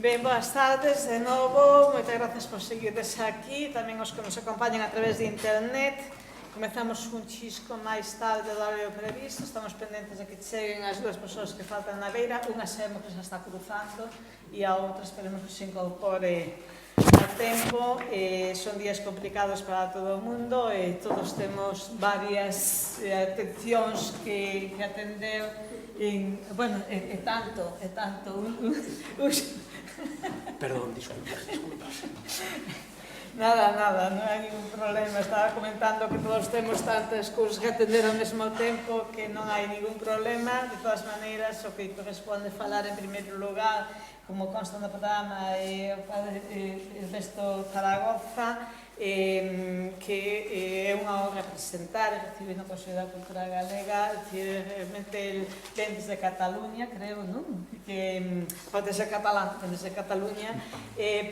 Ben, boas tardes de novo, moitas grazas por seguirdes aquí, tamén os que nos acompañan a través de internet. Comezamos un chisco máis tarde do horario previsto, estamos pendentes de que cheguen as dúas persoas que faltan na beira, unha sabemos que se está cruzando e a outra esperemos que se incorpore a tempo. Son días complicados para todo o mundo e todos temos varias atencións que atender. Bueno, é tanto. Perdón, disculpas. Nada, non hai ningún problema. Estaba comentando que todos temos tantas cousas que atender ao mesmo tempo que non hai ningún problema. De todas maneiras, o que corresponde falar en primeiro lugar, como consta no programa, é o padre Ernesto Zaragoza, que é unha honra presentar e recibir no Consello da Cultura Galega. Realmente el ven desde Cataluña, creo, non? Que pode ser catalán, ven desde Cataluña,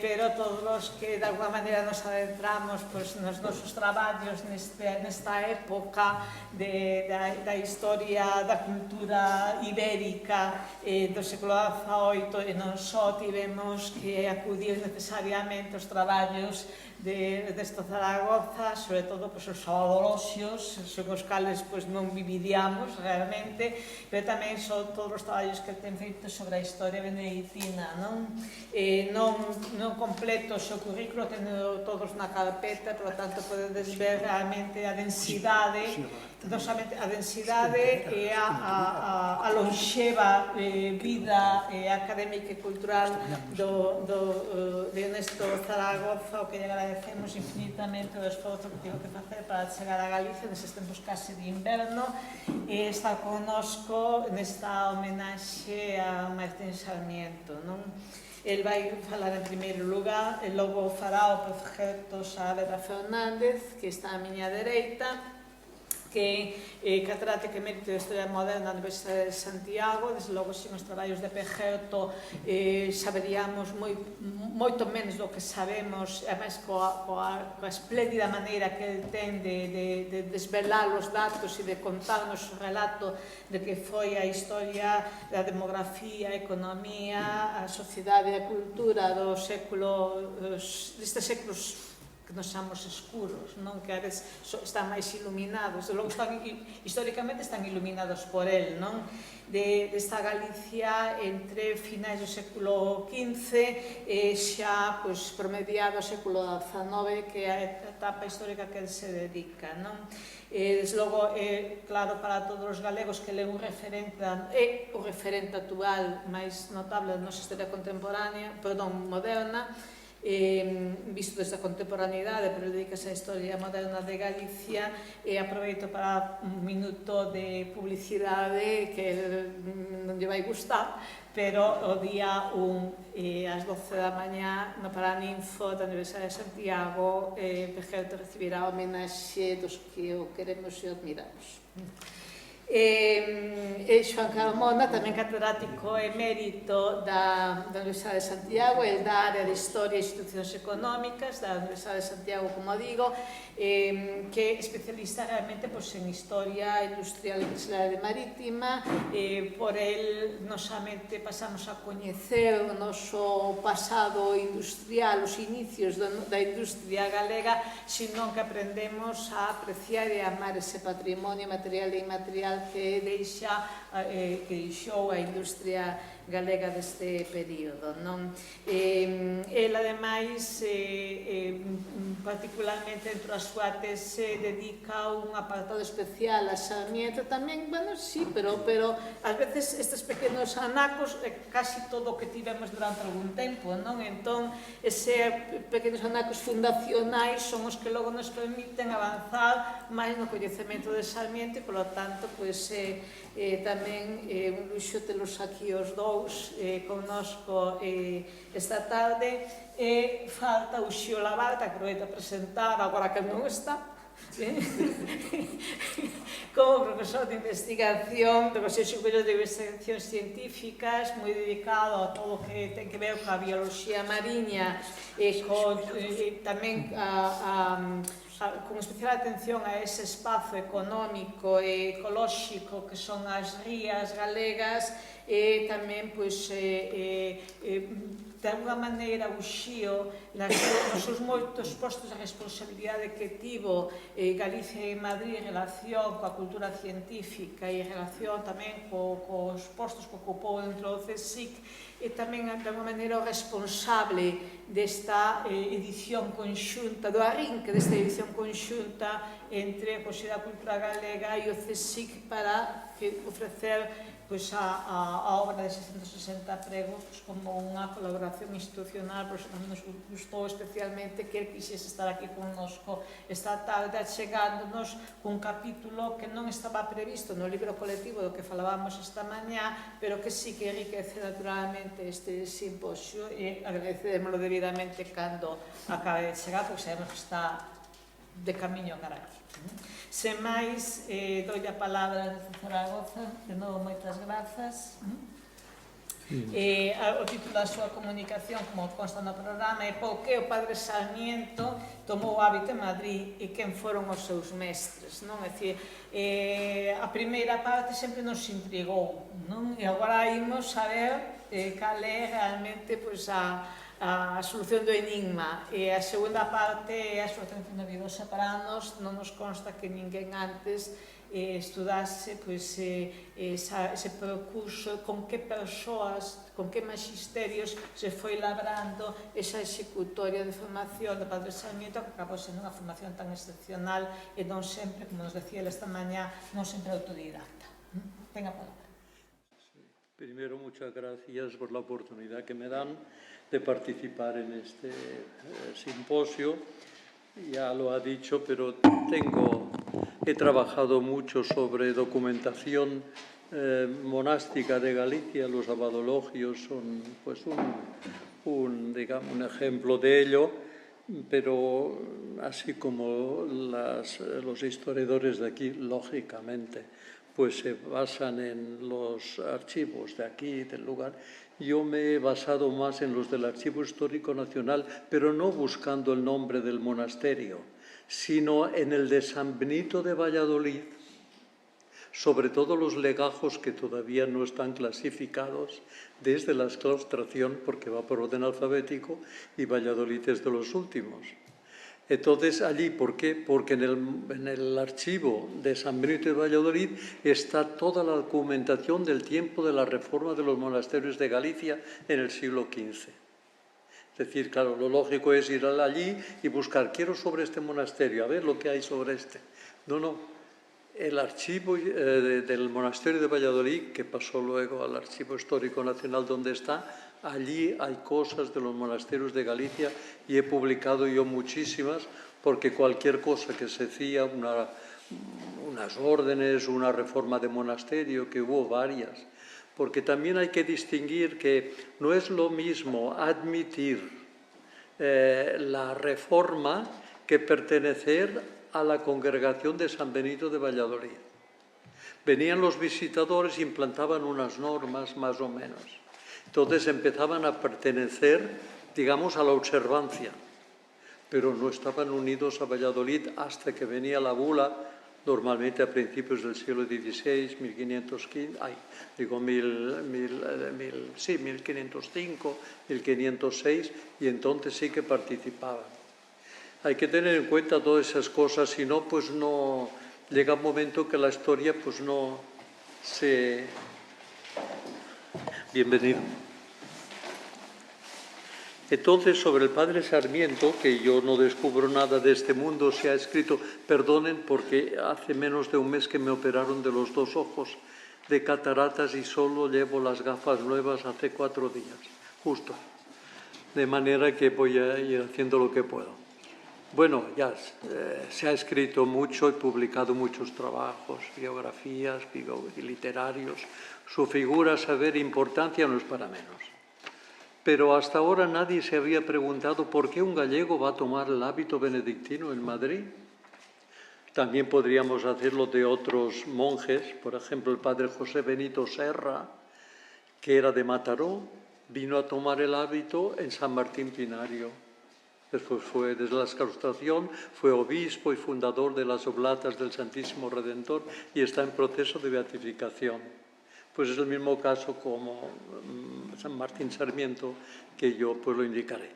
pero todos os que de alguma maneira nos adentramos nos nosos traballos nesta época da historia da cultura ibérica do século XVIII, e non só tivemos que acudir necesariamente aos traballos deste Zaragoza, sobre todo os sabadoloxios, son os cales non viviríamos realmente, pero tamén son todos os traballos que ten feito sobre a historia benedictina, non completo o seu currículo, tendo todos na carpeta, por lo tanto podedes ver realmente a densidade, non somente a densidade e a lonxeva vida académica e cultural de Ernesto Zaragoza, o que lle agradecemos infinitamente o esforzo que tivo que facer para chegar a Galicia nestes tempos case de inverno, e está connosco nesta homenaxe a Martín Sarmiento, non? El vai falar en primeiro lugar, e logo fará o prefecto Saavedra Fernández, que está á miña dereita, que é catedrático emérito de Historia Moderna da Universidade de Santiago. Desde logo, sin os traballos de Pejerto saberíamos moito menos do que sabemos, e máis coa espléndida maneira que ele ten de desvelar os datos e de contarnos o relato de que foi a historia da demografía, a economía, a sociedade e a cultura destes séculos que nos chamamos escuros, non? Que a veces están máis iluminados, e logo históricamente están iluminados por el, non? Desta Galicia entre finais do século XV e xa promediado ao século XIX, que é a etapa histórica que el se dedica, non? Desde logo, é claro para todos os galegos que ele é o referente actual máis notable da nosa historia moderna, visto desde a contemporaneidade, pero dedicase á historia moderna de Galicia. E aproveito para un minuto de publicidade que non lle vai gustar, pero o día 1 ás 12 da mañá no Paraninfo da Universidade de Santiago, Pejerto recibirá a homenaxe dos que o queremos e o admiramos. Xoan Carmona, tamén catedrático emérito da Universidade de Santiago, e da área de Historia e Institucións Económicas da Universidade de Santiago, como digo, que é especialista realmente en Historia Industrial e Empresarial Marítima. Por el, non somente pasamos a coñecer o noso pasado industrial, os inicios da industria galega, sino que aprendemos a apreciar e a amar ese patrimonio material e inmaterial que deixou a industria galega deste período, non? El, ademais, particularmente entre as súa tese, dedica un apartado especial a Sarmiento tamén, bueno, sí, pero ás veces estes pequenos anacos é casi todo o que tivemos durante algún tempo, non? Entón, eses pequenos anacos fundacionais son os que logo nos permiten avanzar máis no coñecemento de Sarmiento, e, polo tanto, tamén un luxo telos aquí os dous connosco esta tarde. E falta o Xio Labarta, que aproveito a presentar agora que non está, como profesor de investigación do Consello Superior de Investigacións Científicas, moi dedicado a todo o que ten que ver coa biología mariña e tamén con especial atención a ese espazo económico e ecolóxico que son as rías galegas, e tamén de alguma maneira, o Xío, nos seus moitos postos de responsabilidade que tivo Galicia e Madrid en relación coa cultura científica e en relación tamén cos postos que ocupou dentro do CSIC, e tamén, de alguma maneira, o responsable desta edición conxunta, do arrinque desta edición conxunta entre a Consellería da Cultura Galega e o CSIC para ofrecer a obra de 660 pregos como unha colaboración institucional. Por iso tamén nos gustou especialmente que el quixese estar aquí connosco esta tarde, achegándonos un capítulo que non estaba previsto no libro colectivo do que falábamos esta mañá, pero que sí que enriquece naturalmente este simposio, e agradecémoslo debidamente cando acabe de chegar, porque sabemos que está de camiño cara aquí. Sen máis, doi a palabra a Zaragoza. De novo, moitas grazas. O título da súa comunicación, como consta no programa, é "Por que o Padre Sarmiento tomou o hábito en Madrid e quen foron os seus mestres?". É dicir, a primeira parte sempre nos intrigou, e agora imos saber cal é realmente a solución do enigma, e a segunda parte é absolutamente novidosa para nós. Non nos consta que ninguén antes estudase ese percurso, con que persoas, con que magisterios se foi labrando esa executoria de formación do Padre Sarmiento, que acabou sendo unha formación tan excepcional e non sempre, como nos decía esta mañá, non sempre autodidacta. Ten a palabra. Primero, muchas gracias por la oportunidad que me dan de participar en este simposio. Ya lo ha dicho, pero he trabajado mucho sobre documentación monástica de Galicia. Los abadologios son pues un ejemplo de ello, pero así como los historiadores de aquí, lógicamente, pues se basan en los archivos de aquí, del lugar. Yo me he basado más en los del Archivo Histórico Nacional, pero no buscando el nombre del monasterio, sino en el de San Benito de Valladolid, sobre todo los legajos que todavía no están clasificados desde la exclaustración, porque va por orden alfabético, y Valladolid es de los últimos. Entonces, allí, ¿por qué? Porque en el archivo de San Benito de Valladolid está toda la documentación del tiempo de la reforma de los monasterios de Galicia en el siglo XV. Es decir, claro, lo lógico es ir allí y buscar, quiero sobre este monasterio, a ver lo que hay sobre este. No. El archivo del monasterio de Valladolid, que pasó luego al Archivo Histórico Nacional donde está, allí hay cosas de los monasterios de Galicia y he publicado yo muchísimas, porque cualquier cosa que se hacía, unas órdenes, una reforma de monasterio, que hubo varias, porque también hay que distinguir que no es lo mismo admitir la reforma que pertenecer a la congregación de San Benito de Valladolid. Venían los visitadores y implantaban unas normas más o menos. Entonces empezaban a pertenecer, digamos, a la observancia, pero no estaban unidos a Valladolid hasta que venía la bula, normalmente a principios del siglo XVI, 1505, 1506, y entonces sí que participaban. Hay que tener en cuenta todas esas cosas, si no, pues no llega un momento que la historia pues no se... Bienvenido. Entonces, sobre el padre Sarmiento, que yo no descubro nada de este mundo, se ha escrito, perdonen porque hace menos de un mes que me operaron de los 2 ojos de cataratas y solo llevo las gafas nuevas hace 4 días, justo. De manera que voy a ir haciendo lo que puedo. Bueno, ya se ha escrito mucho y publicado muchos trabajos, biografías, literarios. Su figura, saber, importancia no es para menos. Pero hasta ahora nadie se había preguntado por qué un gallego va a tomar el hábito benedictino en Madrid. También podríamos hacerlo de otros monjes, por ejemplo, el padre José Benito Serra, que era de Mataró, vino a tomar el hábito en San Martín Pinario. Después fue, desde la exclaustración, fue obispo y fundador de las Oblatas del Santísimo Redentor y está en proceso de beatificación. pues es el mismo caso como San Martín Sarmiento, que yo pues lo indicaré.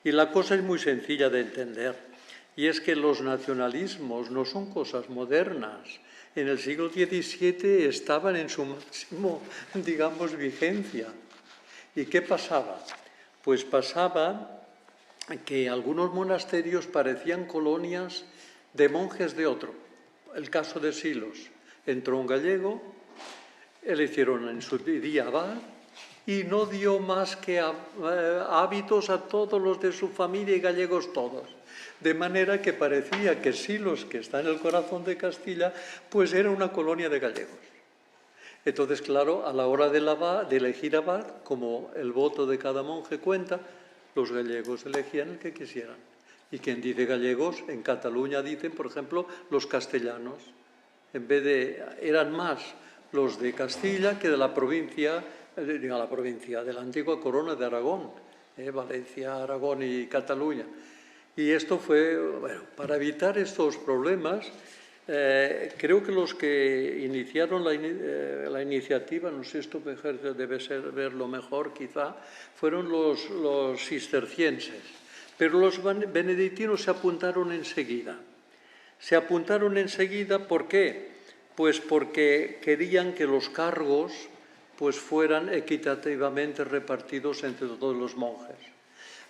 Y la cosa es muy sencilla de entender, y es que los nacionalismos no son cosas modernas. En el siglo XVII estaban en su máximo, digamos, vigencia. ¿Y qué pasaba? Pues pasaba que algunos monasterios parecían colonias de monjes de otro. El caso de Silos. Entró un gallego, le hicieron en su día abad y no dio más que hábitos a todos los de su familia y gallegos todos. De manera que parecía que Silos, que está en el corazón de Castilla, pues era una colonia de gallegos. Entonces, claro, a la hora de elegir abad, como el voto de cada monje cuenta, los gallegos elegían el que quisieran. Y quien dice gallegos, en Cataluña dicen, por ejemplo, los castellanos. En vez de, eran más los de Castilla que de la provincia, de la antigua corona de Aragón, Valencia, Aragón y Cataluña. Y esto fue, bueno, para evitar estos problemas, creo que los que iniciaron la iniciativa, no sé, esto debe ser verlo mejor quizá, fueron los cistercienses, pero los benedictinos se apuntaron enseguida. Se apuntaron enseguida, ¿por qué? Pues porque querían que los cargos pues fueran equitativamente repartidos entre todos los monjes.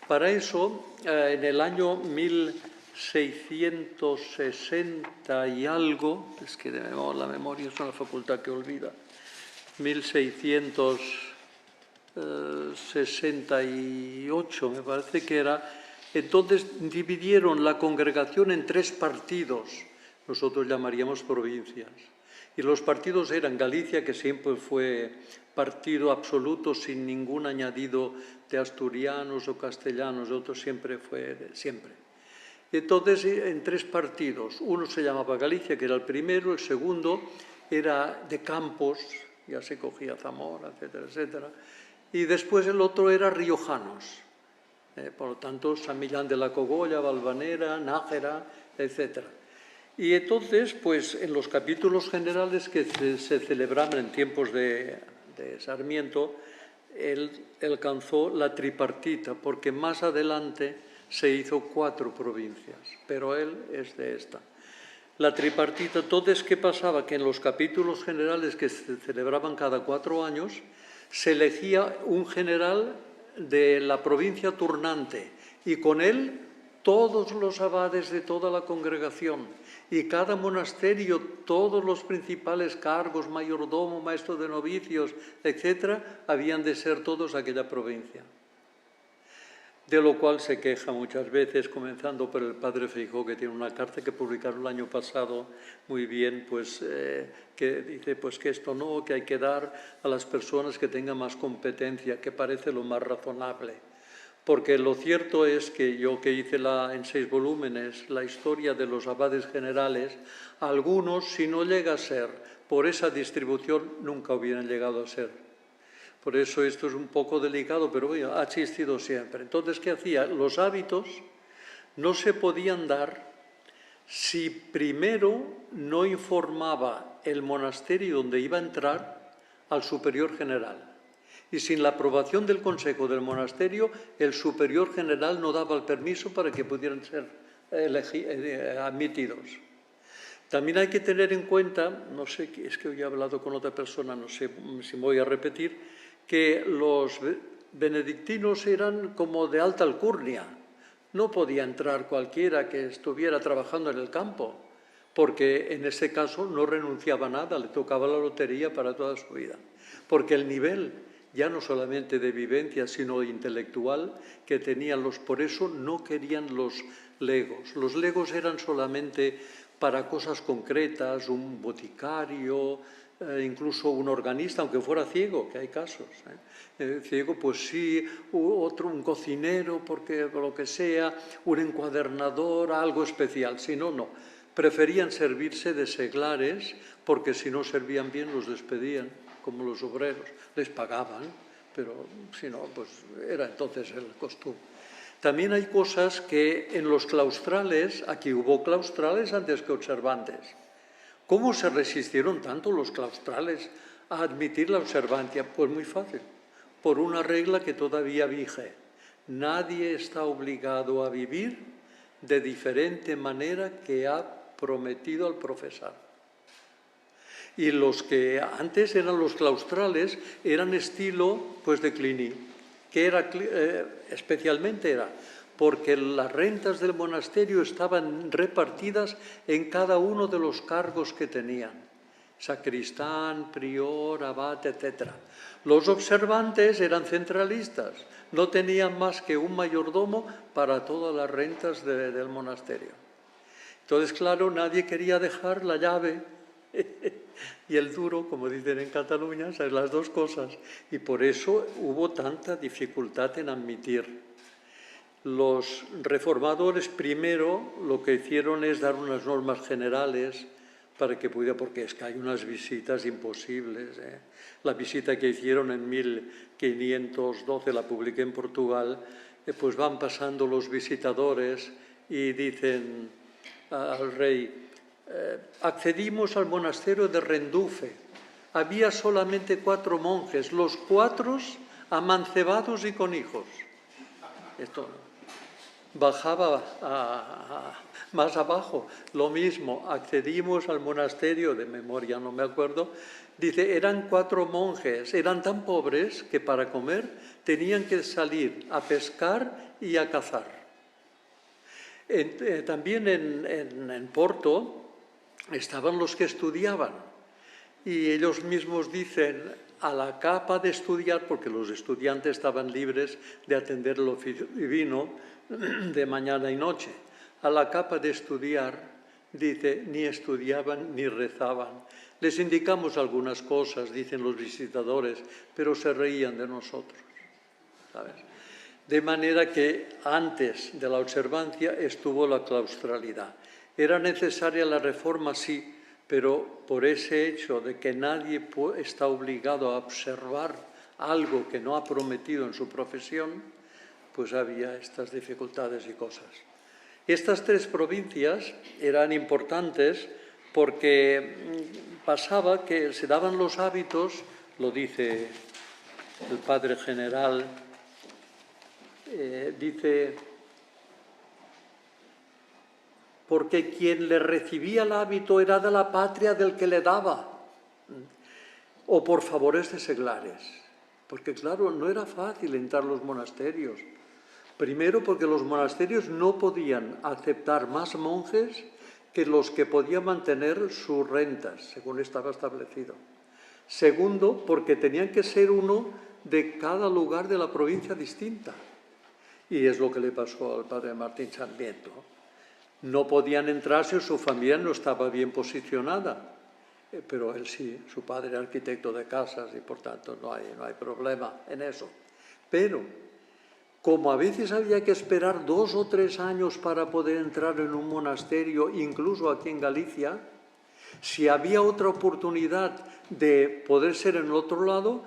Para eso, en el año 1660 y algo, es que la memoria es una facultad que olvida, 1668 me parece que era, entonces dividieron la congregación en 3 partidos, nosotros llamaríamos provincias. Y los partidos eran Galicia, que siempre fue partido absoluto sin ningún añadido de asturianos o castellanos, otro siempre fue, siempre. Entonces, en 3 partidos, uno se llamaba Galicia, que era el primero, el segundo era de Campos, ya se cogía Zamora, etcétera, etcétera, y después el otro era riojanos, por lo tanto, San Millán de la Cogolla, Valvanera, Nájera, etcétera. Y entonces, pues en los capítulos generales que se celebraban en tiempos de Sarmiento, él alcanzó la tripartita, porque más adelante se hizo 4 provincias, pero él es de esta. La tripartita, entonces, ¿qué pasaba? Que en los capítulos generales que se celebraban cada 4 años, se elegía un general de la provincia turnante y con él todos los abades de toda la congregación y cada monasterio, todos los principales cargos, mayordomo, maestro de novicios, etcétera, habían de ser todos aquella provincia. De lo cual se queja muchas veces, comenzando por el padre Feijóo, que tiene una carta que publicaron el año pasado muy bien, pues que dice pues que esto no, que hay que dar a las personas que tengan más competencia, que parece lo más razonable. Porque lo cierto es que yo que hice en 6 volúmenes la historia de los abades generales, algunos, si no llega a ser por esa distribución, nunca hubieran llegado a ser. Por eso esto es un poco delicado, pero bueno, ha existido siempre. Entonces, ¿qué hacía? Los hábitos no se podían dar si primero no informaba el monasterio donde iba a entrar al superior general. Y sin la aprobación del consejo del monasterio, el superior general no daba el permiso para que pudieran ser admitidos. También hay que tener en cuenta, no sé, es que hoy he hablado con otra persona, no sé si me voy a repetir, que los benedictinos eran como de alta alcurnia. No podía entrar cualquiera que estuviera trabajando en el campo, porque en ese caso no renunciaba a nada, le tocaba la lotería para toda su vida. Porque el nivel, ya no solamente de vivencia, sino intelectual, que tenían por eso no querían los legos. Los legos eran solamente para cosas concretas, un boticario, incluso un organista, aunque fuera ciego, que hay casos. Ciego, pues sí, un cocinero, porque lo que sea, un encuadernador, algo especial. Si no, no. Preferían servirse de seglares, porque si no servían bien los despedían, como los obreros. Les pagaban, pero si no, pues era entonces el costumbre. También hay cosas que en los claustrales, aquí hubo claustrales antes que observantes. ¿Cómo se resistieron tanto los claustrales a admitir la observancia? Pues muy fácil, por una regla que todavía vige. Nadie está obligado a vivir de diferente manera que ha prometido al profesar. Y los que antes eran los claustrales eran estilo pues de Cluny, que era, especialmente era porque las rentas del monasterio estaban repartidas en cada uno de los cargos que tenían, sacristán, prior, abad, etc. Los observantes eran centralistas, no tenían más que un mayordomo para todas las rentas del monasterio. Entonces, claro, nadie quería dejar la llave y el duro, como dicen en Cataluña, son las dos cosas. Y por eso hubo tanta dificultad en admitir. Los reformadores primero lo que hicieron es dar unas normas generales para que pudiera, porque es que hay unas visitas imposibles. La visita que hicieron en 1512, la publiqué en Portugal, pues van pasando los visitadores y dicen al rey, accedimos al monasterio de Rendufe. Había solamente 4 monjes, los 4 amancebados y con hijos. Esto bajaba más abajo, lo mismo, accedimos al monasterio, de memoria no me acuerdo, dice, eran 4 monjes, eran tan pobres que para comer tenían que salir a pescar y a cazar. También en Porto estaban los que estudiaban y ellos mismos dicen, a la capa de estudiar, porque los estudiantes estaban libres de atender el oficio divino de mañana y noche, a la capa de estudiar, dice, ni estudiaban ni rezaban. Les indicamos algunas cosas, dicen los visitadores, pero se reían de nosotros, ¿sabes? De manera que antes de la observancia estuvo la claustralidad. ¿Era necesaria la reforma? Sí, pero por ese hecho de que nadie está obligado a observar algo que no ha prometido en su profesión, pues había estas dificultades y cosas. Estas 3 provincias eran importantes porque pasaba que se daban los hábitos, lo dice el padre general, dice, porque quien le recibía el hábito era de la patria del que le daba, o por favores de seglares, porque claro, no era fácil entrar a los monasterios. Primero, porque los monasterios no podían aceptar más monjes que los que podían mantener sus rentas, según estaba establecido. Segundo, porque tenían que ser uno de cada lugar de la provincia distinta. Y es lo que le pasó al padre Martín Sarmiento. No podían entrar si su familia no estaba bien posicionada, pero él sí, su padre era arquitecto de casas y por tanto no hay problema en eso. Pero como a veces había que esperar 2 o 3 años para poder entrar en un monasterio, incluso aquí en Galicia, si había otra oportunidad de poder ser en el otro lado,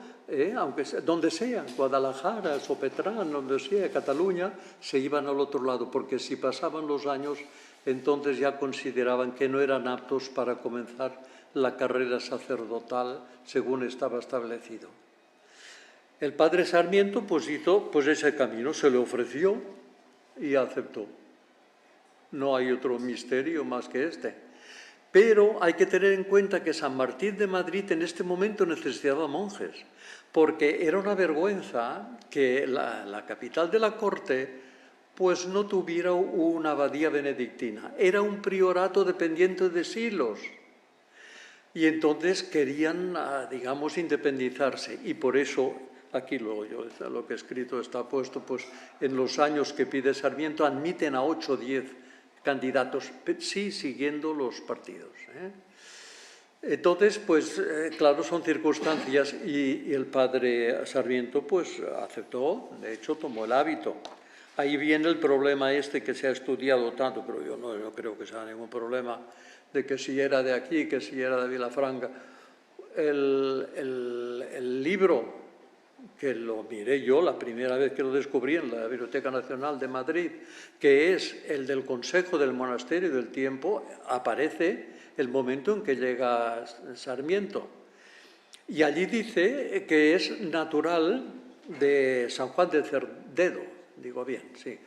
aunque sea, donde sea, Guadalajara, Sopetrán, donde sea, Cataluña, se iban al otro lado, porque si pasaban los años, entonces ya consideraban que no eran aptos para comenzar la carrera sacerdotal según estaba establecido. El padre Sarmiento pues hizo ese camino, se le ofreció y aceptó. No hay otro misterio más que este. Pero hay que tener en cuenta que San Martín de Madrid en este momento necesitaba monjes, porque era una vergüenza que la capital de la corte pues no tuviera una abadía benedictina. Era un priorato dependiente de Silos. Y entonces querían, digamos, independizarse. Y por eso, aquí lo que he escrito está puesto, pues en los años que pide Sarmiento admiten a 8 o 10 candidatos, sí siguiendo los partidos. Entonces, pues claro, son circunstancias y el padre Sarmiento pues aceptó, de hecho tomó el hábito. Ahí viene el problema este que se ha estudiado tanto, pero yo no creo que sea ningún problema, de que si era de aquí, que si era de Vilafranca. El libro, que lo miré yo la primera vez que lo descubrí en la Biblioteca Nacional de Madrid, que es el del Consejo del Monasterio del Tiempo, aparece el momento en que llega Sarmiento. Y allí dice que es natural de San Juan de Cerdedo, digo bien, sí.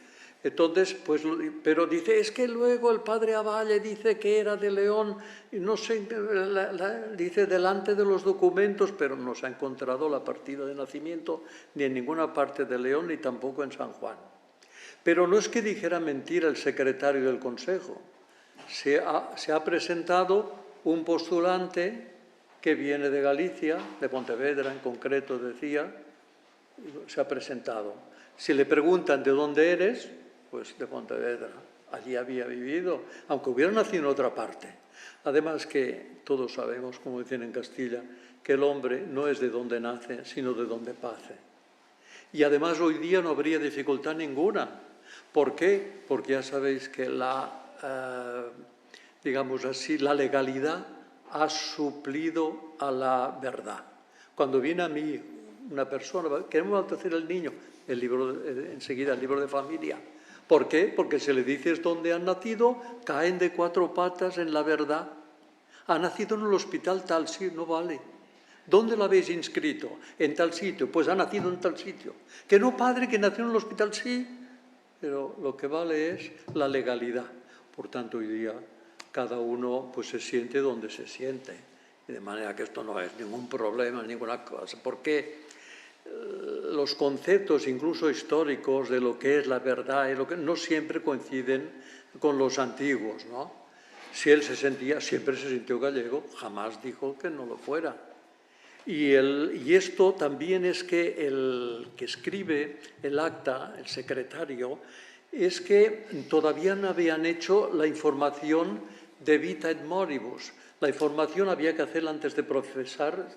Entonces, pues, pero dice, es que luego el padre Avalle dice que era de León, y no sé, dice delante de los documentos, pero no se ha encontrado la partida de nacimiento ni en ninguna parte de León, ni tampoco en San Juan. Pero no es que dijera mentira el secretario del Consejo. Se ha presentado un postulante que viene de Galicia, de Pontevedra en concreto decía, se ha presentado. Si le preguntan de dónde eres, pues de Pontevedra, allí había vivido, aunque hubiera nacido en otra parte. Además que todos sabemos, como dicen en Castilla, que el hombre no es de donde nace, sino de donde pace. Y además hoy día no habría dificultad ninguna. ¿Por qué? Porque ya sabéis que digamos así, la legalidad ha suplido a la verdad. Cuando viene a mí una persona, queremos bautizar al niño, enseguida el libro de familia. ¿Por qué? Porque si le dices dónde han nacido, caen de 4 patas en la verdad. Ha nacido en el hospital tal, sí, no vale. ¿Dónde lo habéis inscrito? En tal sitio. Pues ha nacido en tal sitio. Que no, padre, que nació en el hospital, sí. Pero lo que vale es la legalidad. Por tanto, hoy día cada uno pues, se siente donde se siente. Y de manera que esto no es ningún problema, ninguna cosa. Porque los conceptos, incluso históricos, de lo que es la verdad y lo que no siempre coinciden con los antiguos, ¿no? Si él siempre se sintió gallego, jamás dijo que no lo fuera. Y esto también es que el que escribe el acta, el secretario, es que todavía no habían hecho la información de vita et moribus. La información había que hacerla antes de profesar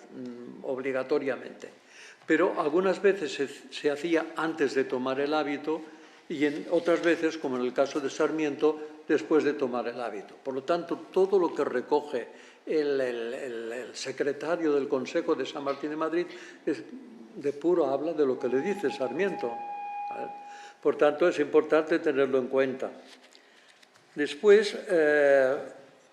obligatoriamente. Pero algunas veces se hacía antes de tomar el hábito y en otras veces, como en el caso de Sarmiento, después de tomar el hábito. Por lo tanto, todo lo que recoge el secretario del Consejo de San Martín de Madrid es de puro habla de lo que le dice Sarmiento. Por tanto, es importante tenerlo en cuenta. Después,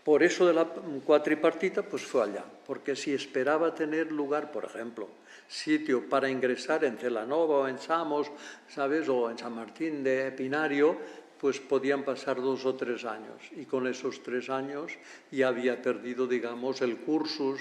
por eso de la cuatripartita, pues fue allá, porque si esperaba tener lugar, por ejemplo, sitio para ingresar en Celanova o en Samos, ¿sabes?, o en San Martín de Pinario, pues podían pasar 2 o 3 años. Y con esos 3 años ya había perdido, digamos, el cursus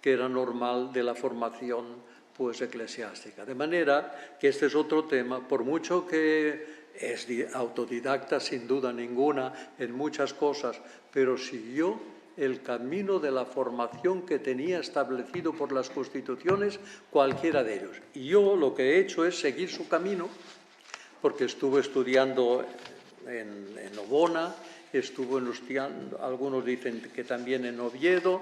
que era normal de la formación pues, eclesiástica. De manera que este es otro tema, por mucho que es autodidacta sin duda ninguna en muchas cosas, pero siguió el camino de la formación que tenía establecido por las constituciones cualquiera de ellos. Y yo lo que he hecho es seguir su camino, porque estuve estudiando en Nobona, estuvo estudiando, algunos dicen que también en Oviedo,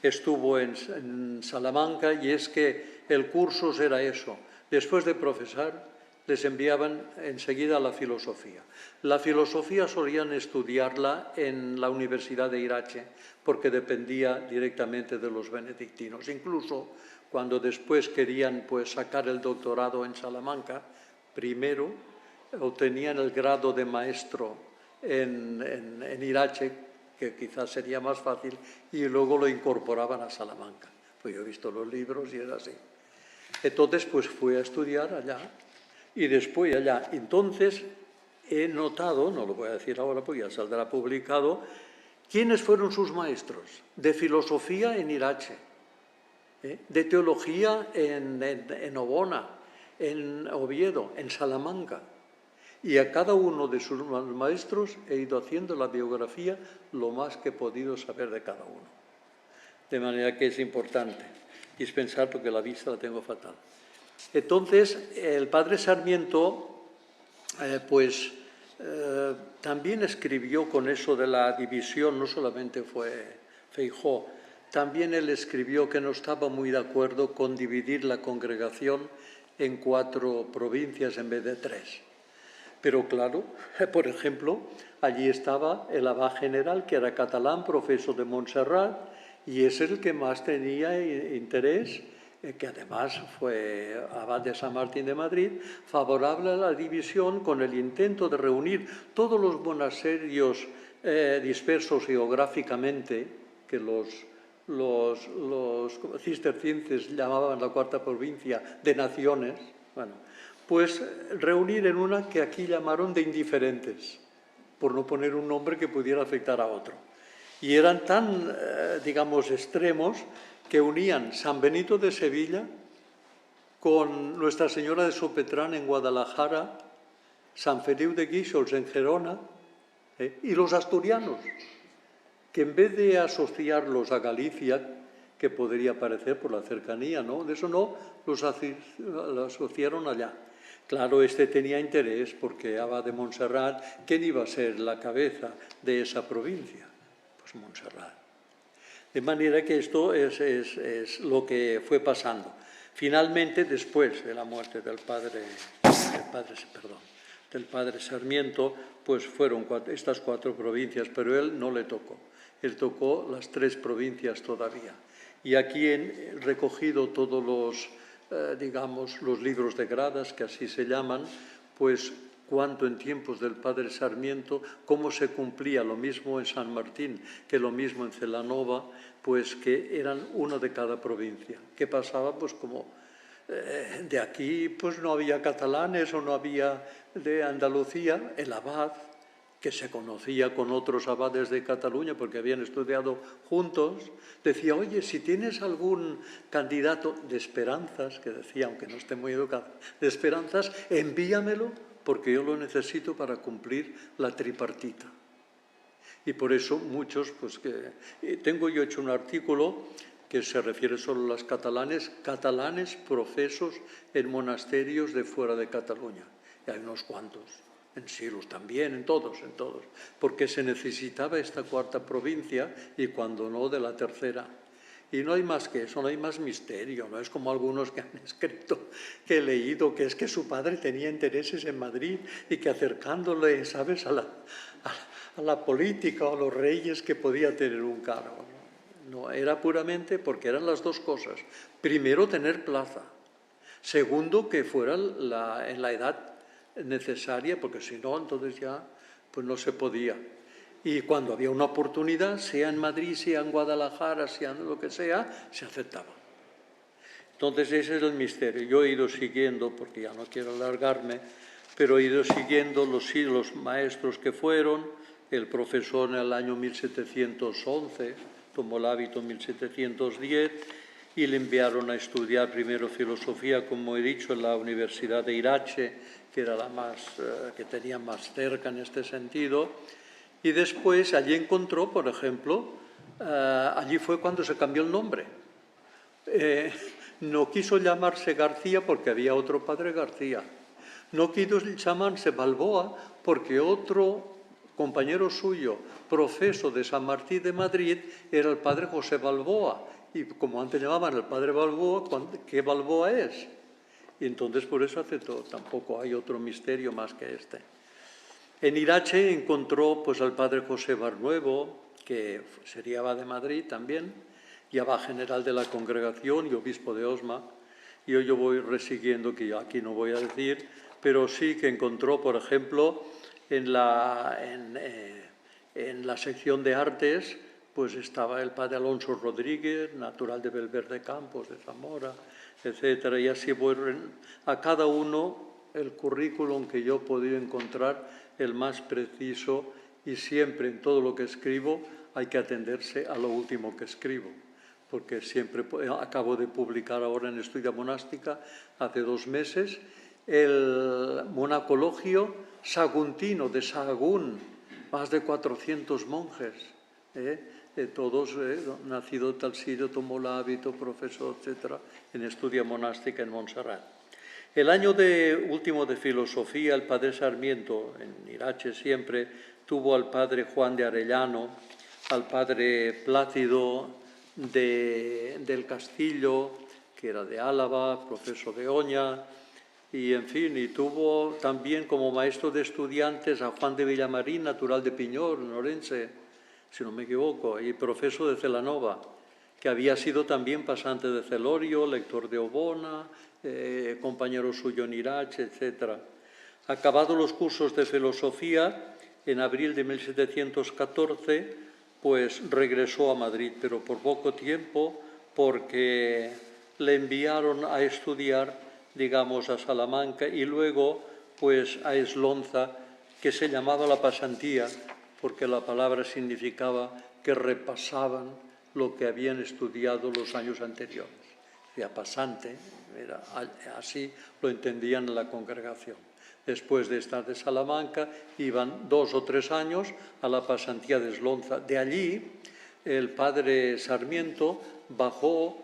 estuvo en Salamanca, y es que el curso era eso. Después de profesar, les enviaban enseguida a la filosofía. La filosofía solían estudiarla en la Universidad de Irache, porque dependía directamente de los benedictinos. Incluso cuando después querían pues, sacar el doctorado en Salamanca, primero obtenían el grado de maestro en Irache, que quizás sería más fácil, y luego lo incorporaban a Salamanca. Pues yo he visto los libros y era así. Entonces, pues fui a estudiar allá. Y después allá, entonces he notado, no lo voy a decir ahora porque ya saldrá publicado, quiénes fueron sus maestros de filosofía en Irache, de teología en Obona, en Oviedo, en Salamanca. Y a cada uno de sus maestros he ido haciendo la biografía lo más que he podido saber de cada uno. De manera que es importante dispensar porque la vista la tengo fatal. Entonces, el padre Sarmiento, también escribió con eso de la división, no solamente fue Feijóo, también él escribió que no estaba muy de acuerdo con dividir la congregación en 4 provincias en vez de 3. Pero claro, por ejemplo, allí estaba el abad general, que era catalán, profesor de Montserrat, y es el que más tenía interés, que además fue abad de San Martín de Madrid, favorable a la división con el intento de reunir todos los monasterios dispersos geográficamente que los cistercienses llamaban la cuarta provincia de naciones, bueno, pues reunir en una que aquí llamaron de indiferentes, por no poner un nombre que pudiera afectar a otro. Y eran tan, digamos, extremos que unían San Benito de Sevilla con Nuestra Señora de Sopetrán en Guadalajara, San Feliu de Guíxols en Gerona, y los asturianos, que en vez de asociarlos a Galicia, que podría parecer por la cercanía, ¿no? De eso no, los asociaron allá. Claro, este tenía interés porque Abad de Montserrat, ¿quién iba a ser la cabeza de esa provincia? Pues Montserrat. De manera que esto es lo que fue pasando. Finalmente, después de la muerte del padre Sarmiento, pues fueron estas 4 provincias, pero él no le tocó. Él tocó las 3 provincias todavía. Y aquí he recogido todos los, digamos, los libros de gradas, que así se llaman, pues cuánto en tiempos del padre Sarmiento, cómo se cumplía lo mismo en San Martín que lo mismo en Celanova, pues que eran uno de cada provincia. ¿Qué pasaba? Pues como de aquí pues no había catalanes o no había de Andalucía, el abad, que se conocía con otros abades de Cataluña porque habían estudiado juntos, decía, oye, si tienes algún candidato de esperanzas, que decía, aunque no esté muy educado, de esperanzas, envíamelo porque yo lo necesito para cumplir la tripartita. Y por eso muchos, pues que tengo yo hecho un artículo que se refiere solo a los catalanes profesos en monasterios de fuera de Cataluña. Y hay unos cuantos. En Silos también, en todos, porque se necesitaba esta 4ª provincia y cuando no, de la 3ª. Y no hay más que eso, no hay más misterio, no es como algunos que han escrito, que he leído, que es que su padre tenía intereses en Madrid y que acercándole, ¿sabes?, a la política o a los reyes que podía tener un cargo. No, era puramente porque eran las 2 cosas. Primero, tener plaza. Segundo, que fuera en la edad necesaria, porque si no, entonces ya pues no se podía. Y cuando había una oportunidad, sea en Madrid, sea en Guadalajara, sea en lo que sea, se aceptaba. Entonces ese es el misterio. Yo he ido siguiendo, porque ya no quiero alargarme, pero he ido siguiendo los maestros que fueron. El profesor en el año 1711 tomó el hábito en 1710 y le enviaron a estudiar primero filosofía, como he dicho, en la Universidad de Irache, que era la que tenía más cerca en este sentido, y después allí encontró, por ejemplo, allí fue cuando se cambió el nombre. No quiso llamarse García porque había otro padre García. No quiso llamarse Balboa porque otro compañero suyo, profeso de San Martín de Madrid, era el padre José Balboa. Y como antes llamaban al padre Balboa, ¿qué Balboa es? Y entonces por eso aceptó. Tampoco hay otro misterio más que este. En Irache encontró pues al padre José Barnuevo, que sería abad de Madrid también, y abad general de la congregación y obispo de Osma. Y yo voy resiguiendo, que yo aquí no voy a decir, pero sí que encontró, por ejemplo, en la sección de artes, pues estaba el padre Alonso Rodríguez, natural de Belverde Campos, de Zamora, etcétera. Y así voy a cada uno el currículum que yo he podido encontrar, el más preciso, y siempre en todo lo que escribo hay que atenderse a lo último que escribo, porque siempre acabo de publicar ahora en Estudia Monástica, hace 2 meses, el monacologio saguntino de Sahagún, más de 400 monjes, todos nacido tal sitio, tomó el hábito, profesor, etcétera, en Estudia Monástica en Montserrat. El año último de filosofía, el padre Sarmiento, en Irache siempre, tuvo al padre Juan de Arellano, al padre Plácido del Castillo, que era de Álava, profesor de Oña, y en fin, y tuvo también como maestro de estudiantes a Juan de Villamarín, natural de Piñor, en Orense, si no me equivoco, y profesor de Celanova, que había sido también pasante de Celorio, lector de Obona, compañero suyo en Irache, etc. Acabados los cursos de filosofía, en abril de 1714 pues regresó a Madrid, pero por poco tiempo, porque le enviaron a estudiar, digamos, a Salamanca y luego pues a Eslonza, que se llamaba la pasantía, porque la palabra significaba que repasaban lo que habían estudiado los años anteriores. O sea, pasante, era así lo entendían en la congregación. Después de estar de Salamanca, iban 2 o 3 años a la pasantía de Eslonza. De allí, el padre Sarmiento bajó,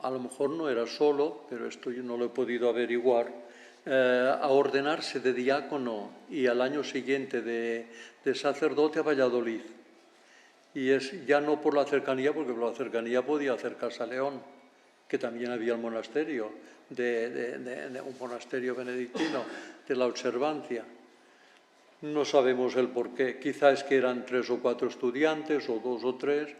a lo mejor no era solo, pero esto yo no lo he podido averiguar, a ordenarse de diácono y al año siguiente de sacerdote a Valladolid. Y es ya no por la cercanía, porque por la cercanía podía acercarse a León, que también había el monasterio, un monasterio benedictino, de la observancia. No sabemos el porqué. Quizá es que eran 3 o 4 estudiantes, o 2 o 3,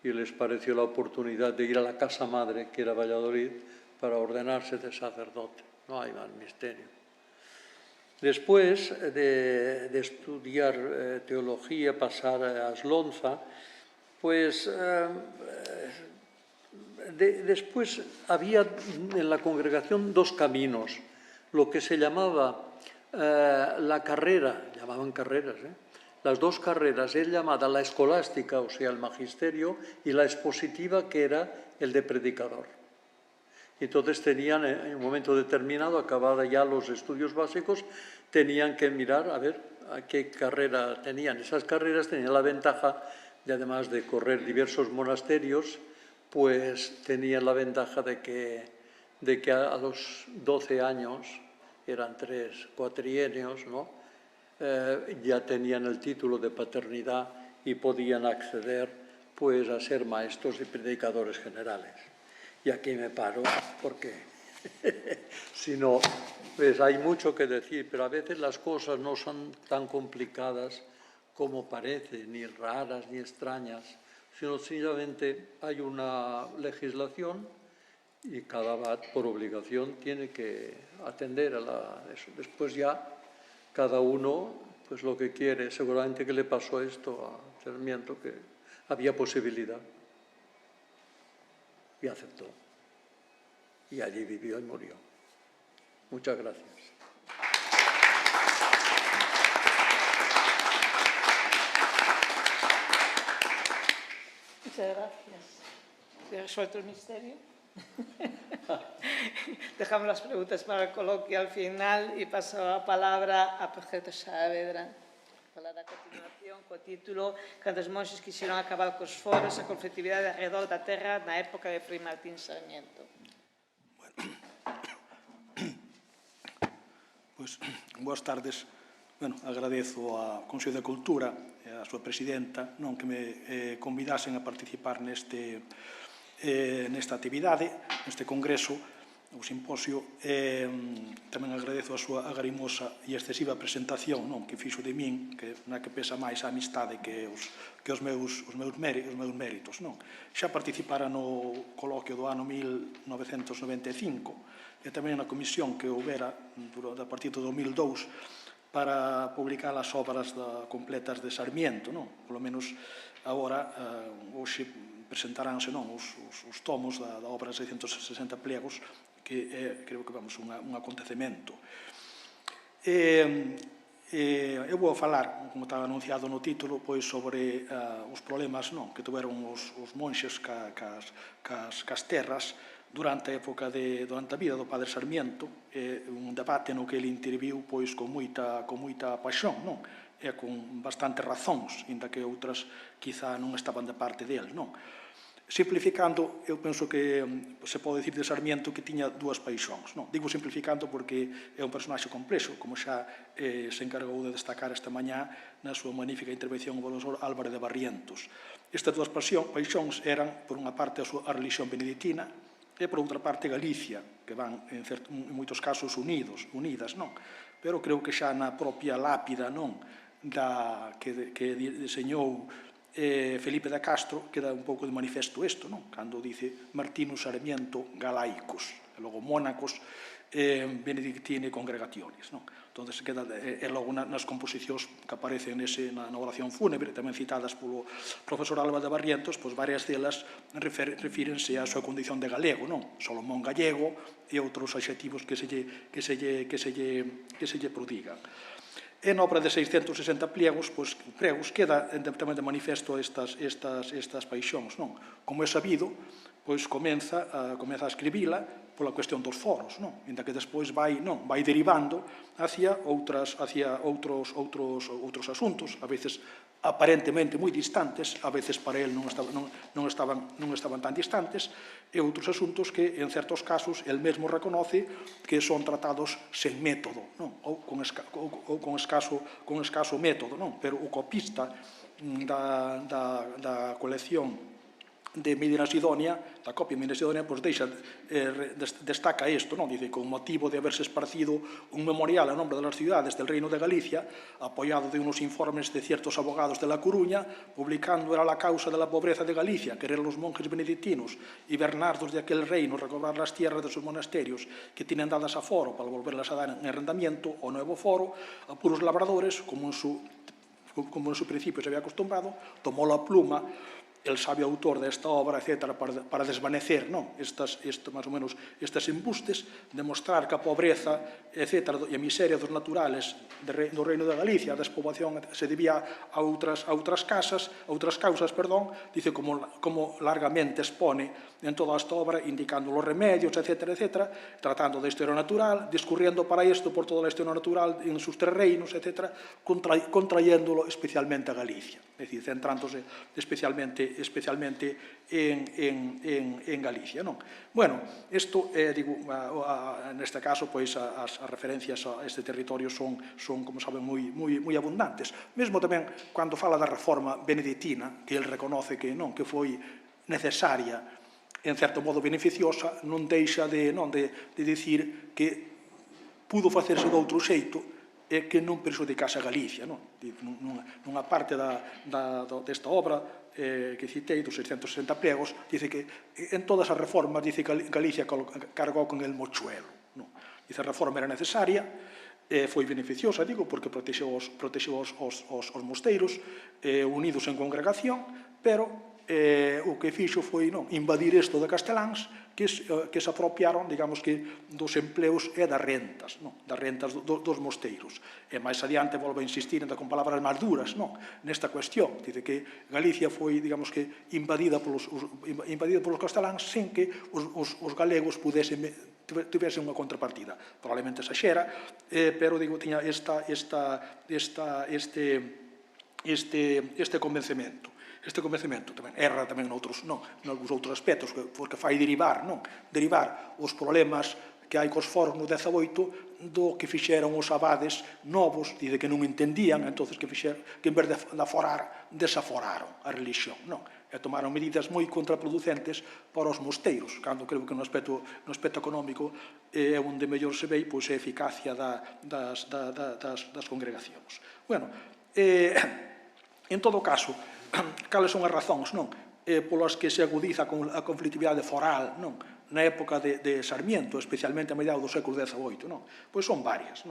y les pareció la oportunidad de ir a la casa madre, que era Valladolid, para ordenarse de sacerdote. No hay más misterio. Después de estudiar teología, pasar a Eslonza, pues después había en la congregación 2 caminos, lo que se llamaba la carrera, llamaban carreras, las 2 carreras, es llamada la escolástica, o sea, el magisterio, y la expositiva, que era el de predicador. Entonces tenían, en un momento determinado, acabada ya los estudios básicos, tenían que mirar a ver a qué carrera tenían. Esas carreras tenían la ventaja de, además de correr diversos monasterios, pues tenían la ventaja de que a los 12 años, eran 3 cuatrienios, ¿no? Ya tenían el título de paternidad y podían acceder pues a ser maestros y predicadores generales. Y aquí me paro porque si no, pues hay mucho que decir, pero a veces las cosas no son tan complicadas como parece, ni raras ni extrañas, sino sencillamente hay una legislación y cada abad por obligación tiene que atender a eso. Después ya cada uno pues lo que quiere. Seguramente que le pasó esto a Sarmiento, que había posibilidad. Y aceptó. Y allí vivió y murió. Muchas gracias. Muchas gracias. ¿Se ha resuelto el misterio? Dejamos las preguntas para el coloquio al final y paso la palabra a Projeto Saavedra. Falar a continuación co título Cando os monxes quixeron acabar cos foros a conflitividade alrededor da terra na época de Fray Martín Sarmiento. Pois, boas tardes. Bueno, agradezo ao Consello de Cultura e a súa presidenta que me convidasen a participar nesta actividade, neste congreso, o simposio. Tamén agradezo a súa agarimosa e excesiva presentación que fixo de min, na que pesa máis a amistade que os meus méritos. Xa participara no coloquio do ano 1995 e tamén na comisión que houbera a partir do 2002 para publicar as obras completas de Sarmiento. Polo menos agora, hoxe, presentaránse os tomos da obra de 660 pliegos, que é, creo que vamos, un acontecemento. Eu vou falar, como estaba anunciado no título, sobre os problemas que tuveron os monxes cas terras durante a época durante a vida do padre Sarmiento, un debate no que ele interviu con moita paixón, e con bastantes razóns, inda que outras quizá non estaban de parte del. Simplificando, eu penso que se pode dicir de Sarmiento que tiña 2 paixóns. Digo simplificando porque é un personaxe complexo, como xa se encargou de destacar esta mañá na súa magnífica intervención o profesor Álvarez de Barrientos. Estas 2 paixóns eran, por unha parte, a religión benedictina e, por outra parte, Galicia, que van, en moitos casos, unidas. Pero creo que xa na propia lápida que deseñou Felipe de Castro queda un pouco de manifesto isto, cando dice Martino Sarmiento Galaicos. logo Mónacos, Benedictine Congregationis, non? Entón, queda, logo nas composicións que aparecen na oración fúnebre, tamén citadas polo profesor Alba de Barrientos, pois varias delas refírense á súa condición de galego, non? Solomón gallego e outros adxetivos que se lle prodigan. En obra de 660 pregos queda tamén de manifesto estas paixóns, non? Como é sabido, pois comeza a escribila pola cuestión dos foros, non? Ainda que despois vai derivando hacia outros asuntos, a veces aparentemente moi distantes, a veces para el non estaban tan distantes, e outros asuntos que, en certos casos, el mesmo reconoce que son tratados sen método, non? Ou con escaso método, non? Pero o copista da colección de Medina Sidonia, da copia de Medina Sidonia, pois destaca isto, non? Dice, con motivo de haberse esparcido un memorial a nombre de las ciudades del Reino de Galicia, apoyado de unos informes de ciertos abogados de La Coruña, publicando era la causa de la pobreza de Galicia, querer los monjes benedictinos y bernardos de aquel reino recobrar las tierras de sus monasterios que tienen dadas a foro para volverlas a dar en arrendamiento o nuevo foro a puros labradores, como en su principio se había acostumbrado, tomó la pluma el sabio autor desta obra, etc., para desvanecer máis ou menos estes embustes, demostrar que a pobreza, etc., e a miseria dos naturales do Reino de Galicia, a despoboación, se debía a outras causas, dice como largamente expone en toda esta obra, indicando os remedios, etc., tratando da historia natural, discurriendo para isto por toda a historia natural en sus tres reinos, etc., contrayéndolo especialmente a Galicia, é dicir, centrándose especialmente en Galicia, non? Bueno, isto, neste caso, pois, as referencias a este territorio son, como saben, moi abundantes. Mesmo tamén, cando fala da reforma benedictina, que el reconoce que foi necesaria, en certo modo beneficiosa, non deixa de dicir que pudo facerse de outro xeito e que non perxudicase a Galicia, non? Nunha parte desta obra que citei, dos 660 pregos, dice que en todas as reformas, dice que Galicia cargou con el mochuelo. Dice, a reforma era necesaria, foi beneficiosa, porque protexeu os mosteiros unidos en congregación, pero o que fixo foi invadir isto de casteláns que se apropiaron, digamos que, dos empleos e das rentas dos mosteiros. E máis adiante volve a insistir con palabras máis duras nesta cuestión. Dice que Galicia foi, digamos que, invadida polos casteláns sen que os galegos tivesen unha contrapartida. Probablemente exaxera, pero, tiña este convencemento. Este convencemento tamén erra tamén noutros aspectos, porque fai derivar os problemas que hai cos foros no 18 do que fixeron os abades novos, dice que non entendían, entón que en vez de aforar, desaforaron a religión, e tomaron medidas moi contraproducentes para os mosteiros, cando creo que no aspecto económico é onde mellor se ve a eficacia das congregacións. Bueno, en todo caso, cales son as razóns polas que se agudiza a conflictividade foral na época de Sarmiento, especialmente a mediados do século XVIII? Pois son varias,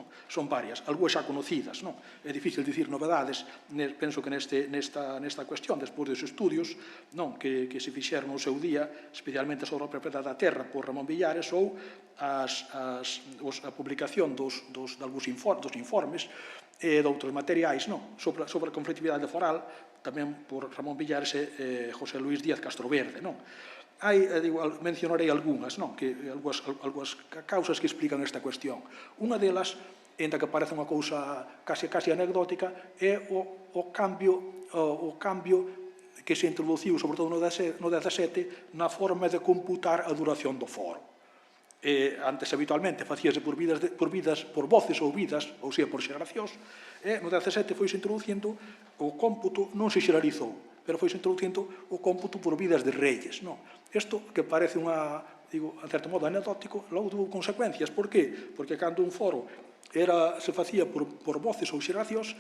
algunhas xa conocidas. É difícil dicir novedades, penso que nesta cuestión, despois dos estudios que se fixeron no seu día, especialmente sobre a propiedade da terra por Ramón Villares, ou a publicación dos informes e de outros materiais sobre a conflictividade foral, tamén por Ramón Villares e José Luis Díaz Castroverde. Mencionarei algunhas causas que explican esta cuestión. Unha delas, ainda que parece unha cousa casi anecdótica, é o cambio que se introduciu, sobre todo no 17, na forma de computar a duración do foro. Antes, habitualmente, facíase por voces ou vidas, ou sea, por xeracións, e no 17 foi se introducindo o cómputo, non se xeralizou, pero foi se introducindo o cómputo por vidas de reyes. Isto, que parece en certo modo anecdótico, logo tuvo consecuencias. Por qué? Porque cando un foro se facía por voces ou xeracións,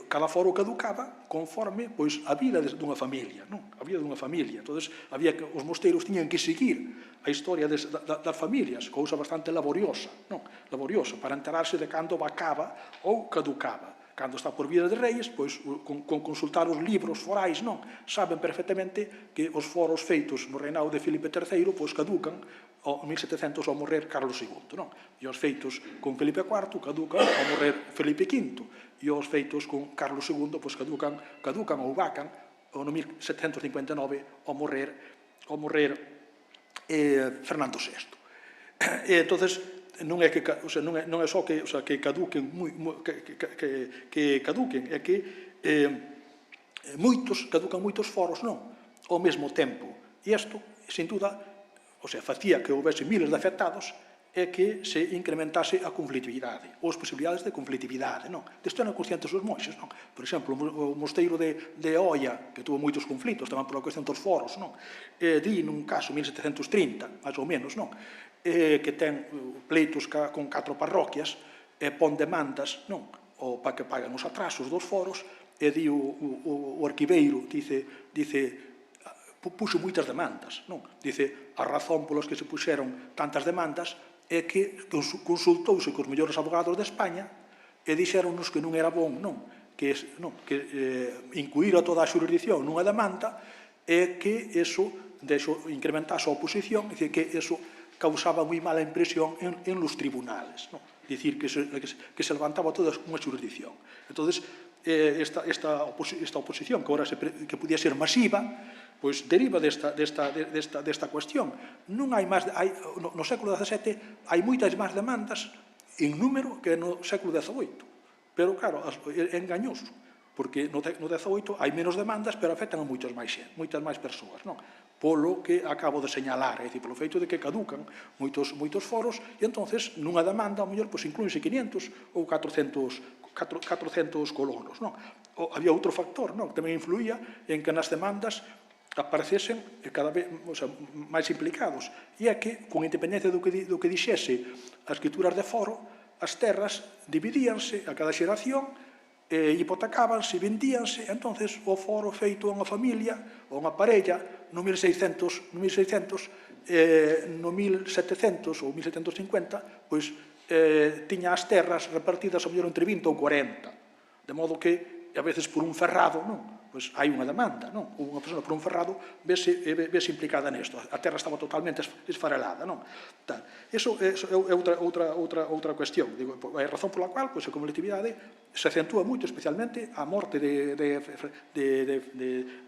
cada foro caducaba conforme pois, a vida dunha familia, non? A vida dunha familia. Entón, había que os mosteiros tiñan que seguir a historia das familias, cousa bastante laboriosa, non? Laboriosa, para enterarse de cando vacaba ou caducaba. Cando está por vida de reis, pois, con consultar os libros forais, non? Saben perfectamente que os foros feitos no reinado de Filipe III, pois, caducan en 1700 ao morrer Carlos II, non? E os feitos con Filipe IV caducan ao morrer Felipe V, e os feitos con Carlos II, pois, caducan ou vacan no 1759 ao morrer Fernando VI. E, entonces, non é só que caduquen, que caduquen, é que caducan moitos foros, non? Ao mesmo tempo. E isto, sin duda, facía que houvese miles de afectados e que se incrementase a conflitividade, ou as posibilidades de conflitividade, non? Disto eran conscientes os monxes, non? Por exemplo, o mosteiro de Oia, que tuvo moitos conflitos, tamén pola cuestión dos foros, non? Di nun caso, 1730, máis ou menos, non? Que ten pleitos con 4 parroquias, e pon demandas, non? Para que paguen os atrasos dos foros, e di o arquiveiro, dice puxo moitas demandas, non? Dice, a razón polas que se puxeron tantas demandas é que consultouse cos mellores abogados de España e dixéronnos que non era bon, non? Que incluir a toda a xurisdicción nunha demanda e que eso incrementase a oposición, e que eso causaba moi mala impresión en los tribunales, non? Dicir que se levantaba toda unha xurisdicción. Entón, esta oposición, que agora que podía ser masiva, pois deriva desta cuestión. Non hai máis, no século XVII hai moitas máis demandas en número que no século XVIII. Pero, claro, é engañoso, porque no XVIII hai menos demandas, pero afectan a moitas máis persoas, non? Polo que acabo de señalar, é dicir, polo feito de que caducan moitos foros, e entonces nunha demanda, ao mellor, inclúense 500 ou 400 colonos, non? Había outro factor, non? Que tamén influía en que nas demandas aparecesen cada vez máis implicados, e é que, con independencia do que dixese as escrituras de foro, as terras dividíanse a cada xeración, hipotecábanse, vendíanse, e entonces o foro feito a unha familia ou unha parella no 1600, no 1700 ou 1750, pois tiña as terras repartidas ao mellor entre 20 ou 40, de modo que a veces por un ferrado, non? Pois hai unha demanda, non? Unha persona por un ferrado vese implicada nesto. A terra estaba totalmente esfarelada, non? Iso é outra cuestión. É a razón pola cual a conflitividade se acentúa moito, especialmente a morte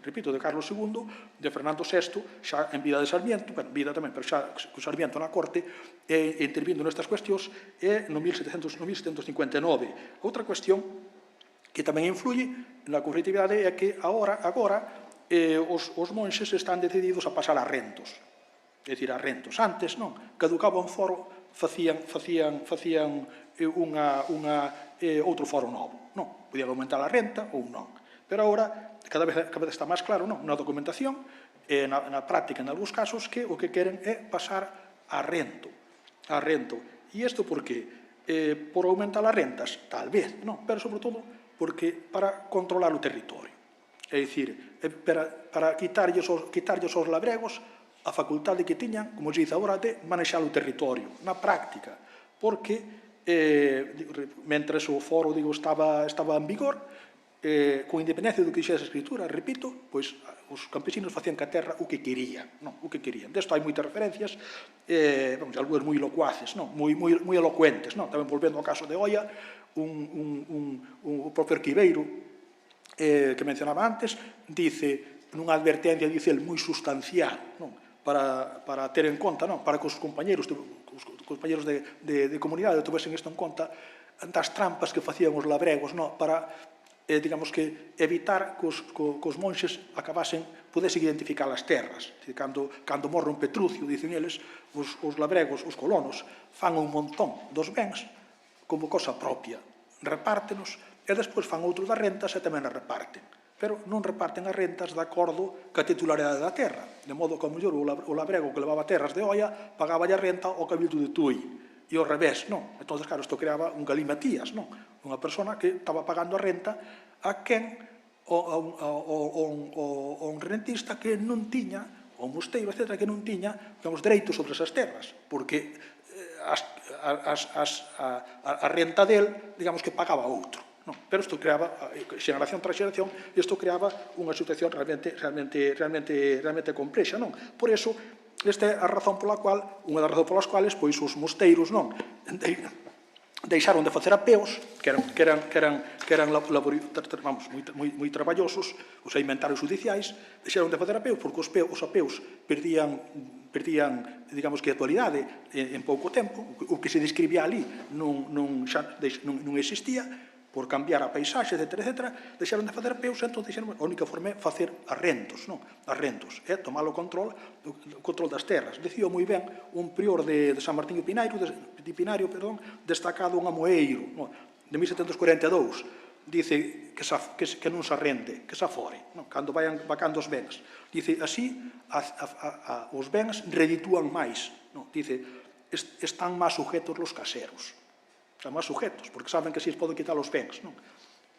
repito, de Carlos II, de Fernando VI, xa en vida de Sarmiento, vida tamén, pero xa con Sarmiento na corte, intervindo nestas cuestións, e no 1759. Outra cuestión que tamén influye na conflitividade é que agora os monxes están decididos a pasar a rentos. É dicir, a rentos. Antes, non? Caducaba un foro, facían outro foro novo. Non? Podían aumentar a renta ou non. Pero agora, cada vez está máis claro, non? Na documentación, na práctica, en algúns casos, que o que queren é pasar a rento. E isto por que? Por aumentar as rentas? Tal vez, non? Pero, sobre todo, porque para controlar o territorio. É dicir, para quitarlles aos labregos a facultade que tiñan, como se dice agora, de manexar o territorio, na práctica. Porque, mentre o foro estaba en vigor, con independencia do que dixese a escritura, repito, pois os campesinos facían ca terra o que querían, non? O que querían. Desto hai moitas referencias, algunhas moi locuaces, non? Moi elocuentes, non? Tamén volvendo ao caso de Oia, o propio arquiveiro que mencionaba antes, dice, nunha advertencia, dice el, moi sustancial, non? Para ter en conta, non? Para que os compañeros de comunidade tivesen isto en conta, das trampas que facían os labregos, non? Para, digamos que, evitar que os monxes pudesen identificar as terras. Cando morre un Petrucio, dicen eles, os labregos, os colonos, fan un montón dos bens como cosa propia, repártenos, e despois fan outros das rentas e tamén as reparten. Pero non reparten as rentas de acordo ca titularidade da terra, de modo que, ao mellor, o labrego que levaba terras de Oia pagaba a renta ao cabildo de Tui, e ao revés, non? Entón, claro, isto creaba un galimatías, non? Unha persona que estaba pagando a renta a quen un rentista que non tiña, o un mosteiro, etc., que non tiña os dereitos sobre esas terras, porque a renta del, digamos que pagaba outro. Non? Pero isto creaba, xeración tras xeración, isto creaba unha situación realmente complexa. Non? Por iso, esta é a razón pola cual, unha das razóns polas cuales, pois os mosteiros non deixaron de facer apeos, que eran moi traballosos, os inventarios judiciais, deixaron de facer apeos, porque os apeos perdían, digamos que, a actualidade en pouco tempo, o que se describía ali non existía, por cambiar a paisaxe, etc., deixaron de facer apeos, entón deixaron, a única forma é facer arrendos, tomar o control das terras. Decía moi ben un prior de San Martín de Pinario, destacado un amoeiro, de 1742, dice que non se arrende, que se afore, cando vayan vacando os bens. Dice, así, os bens reditúan máis. Dice, están máis sujetos los caseros. Están máis sujetos, porque saben que así poden quitar os bens,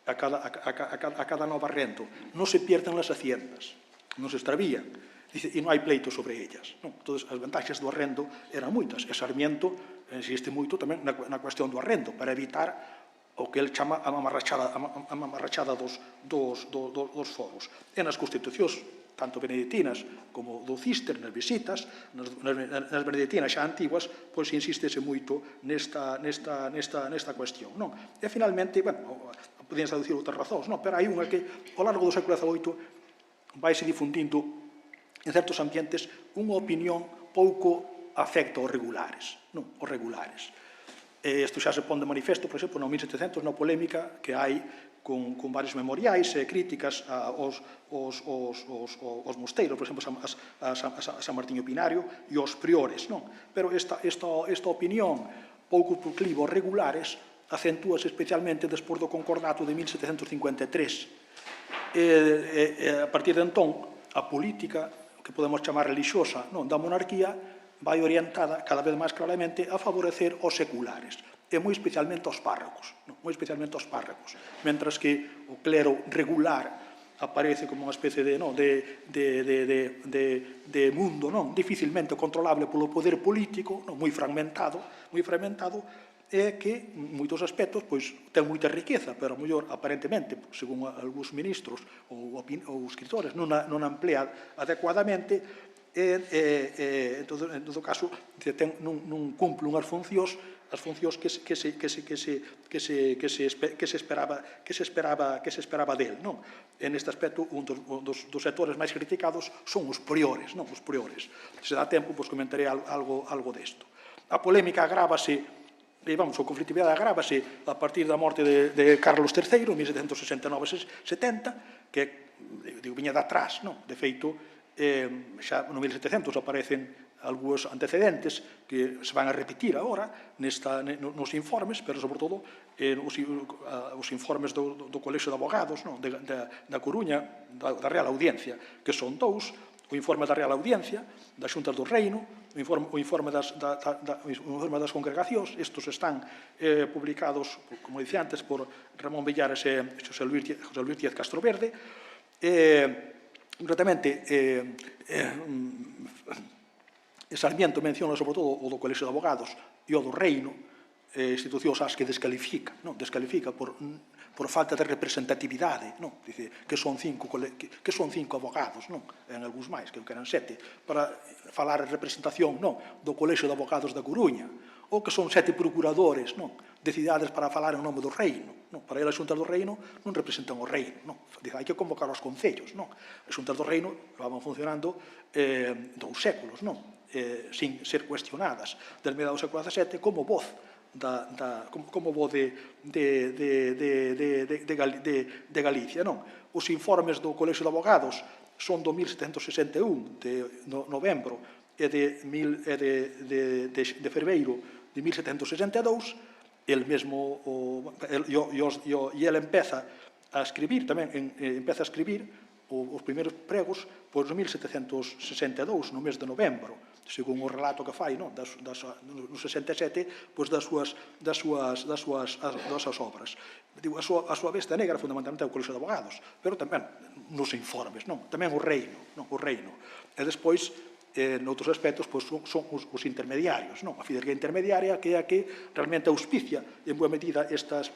a cada novo arrendo. Non se pierden as haciendas, non se extravían, e non hai pleito sobre ellas. Entón, as vantaxes do arrendo eran moitas, e Sarmiento insiste moito tamén na cuestión do arrendo, para evitar o que ele chama a mamarrachada dos fogos. E nas constitucións, tanto beneditinas como do Cister, nas visitas, nas beneditinas xa antiguas, pois insístese moito nesta cuestión. E, finalmente, podíanse deducir outras razóns, pero hai unha que, ao largo do século XVIII, vaise difundindo en certos ambientes unha opinión pouco afecta aos regulares. Isto xa se pon de manifesto, por exemplo, no 1700, na polémica que hai con varios memoriais e críticas aos mosteiros, por exemplo, a San Martín de Pinario e aos priores. Pero esta opinión pouco proclive aos regulares acentúase especialmente despois do Concordato de 1753. A partir de entón, a política, que podemos chamar religiosa, da monarquía, vai orientada cada vez máis claramente a favorecer os seculares, e moi especialmente aos párrocos, mentras que o clero regular aparece como unha especie de mundo dificilmente controlable polo poder político, moi fragmentado, e que, en moitos aspectos, ten moita riqueza, pero, mellor, aparentemente, según algúns ministros ou escritores, non emplea adecuadamente, en todo caso, non cumple unhas funcións que se esperaba del. En este aspecto, un dos sectores máis criticados son os priores. Se dá tempo, comentaré algo desto. A polémica agrávase, a conflictividade agrávase a partir da morte de Carlos III, en 1769-70, que viña de atrás. De feito, xa no 1700 aparecen algúns antecedentes que se van a repetir agora nos informes, pero, sobre todo, os informes do Colexio de Abogados da Coruña, da Real Audiencia, que son dous: o informe da Real Audiencia, das Xuntas do Reino, o informe das congregacións. Estos están publicados, como dicía antes, por Ramón Villares e José Luis Díaz Castroverde. Concretamente, Sarmiento menciona, sobre todo, o do Colexio de Abogados e o do Reino, institucións ás que descalifica por falta de representatividade. Dice que son 5 abogados, en algúns máis, que eran 7, para falar de representación do Colexio de Abogados da Coruña, ou que son 7 procuradores de cidades para falar en nome do reino. Para ir as xuntas do reino non representan o reino. Dice, hai que convocar os concellos. As xuntas do reino van funcionando 2 séculos, sin ser cuestionadas, del medio do século XVII, como voz de Galicia. Os informes do Colexio de Abogados son do 1761, de novembro, e de febreiro de 1762, e ele empeza a escribir os primeiros pregos, pois, no 1762, no mes de novembro, según o relato que fai, no 67, pois, das súas obras. Digo, a súa besta negra, fundamentalmente, é o Colexio de Abogados, pero tamén nos informes, non? Tamén o reino. E despois, noutros aspectos, pois, son os intermediarios, non? A fidelidade intermediaria, que é a que realmente auspicia, en boa medida, estes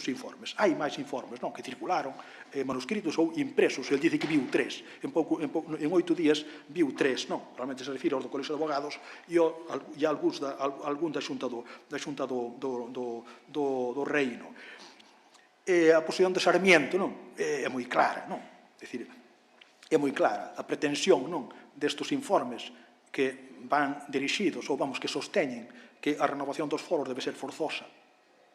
informes. Hai máis informes, non? Que circularon, manuscritos ou impresos. Ele dice que viu 3. En 8 días viu 3, non? Realmente se refire aos do Colexio de Abogados e algún da Xunta do Reino. E a posición de Sarmiento, non? É moi clara, non? É dicir, é moi clara a pretensión, non, destes informes que van dirixidos, ou vamos, que sosteñen que a renovación dos foros debe ser forzosa,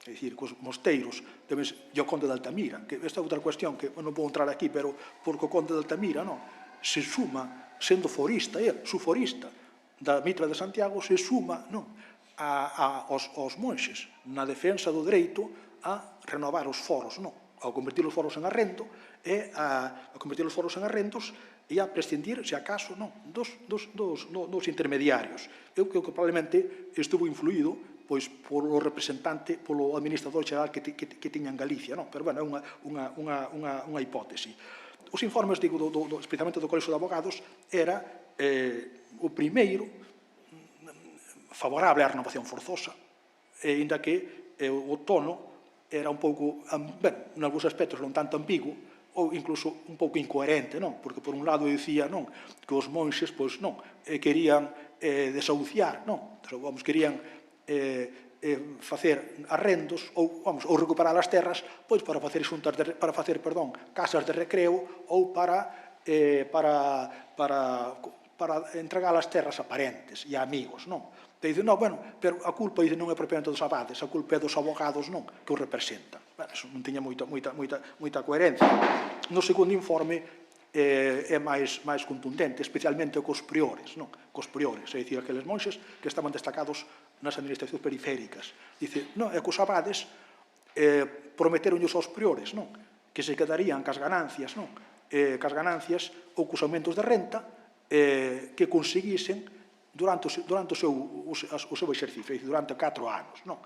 é dicir, que os mosteiros deben ser, e o Conde de Altamira, que esta é outra cuestión que non vou entrar aquí, pero porque o Conde de Altamira, non, se suma, sendo forista, su forista da Mitra de Santiago, se suma, non, aos monxes na defensa do dereito a renovar os foros, non, ao convertir os foros en arrendo e a convertir os foros en arrendos e a prescindir, se acaso, non, dos intermediarios. Eu creo que probablemente estuvo influído pois polo representante, polo administrador xeral que tiña en Galicia, non? Pero, bueno, é unha hipótese. Os informes, digo, especialmente do Colexio de Abogados, era o primeiro favorable á renovación forzosa, ainda que o tono era un pouco, ben, en algúns aspectos non tanto ambiguo, ou incluso un pouco incoherente, non? Porque por un lado dicía, non, que os monxes, pois, non, querían desahuciar, non? Vamos, querían facer arrendos ou, vamos, ou recuperar as terras, pois para facer casas de recreo ou para entregar as terras a parentes e a amigos, non? E dice, non, bueno, pero a culpa non é propiamente dos abades, a culpa é dos abogados, non, que os representan. Bueno, eso non tiña moita coherencia. No segundo informe é máis contundente, especialmente cos priores, non? Cos priores, é dicir, aqueles monxes que estaban destacados nas administracións periféricas. Dice, non, é cos abades prometeronllos aos priores, non? Que se quedarían cas ganancias, non? Cas ganancias ou cos aumentos de renta que conseguisen durante o seu exercicio, durante 4 anos, non?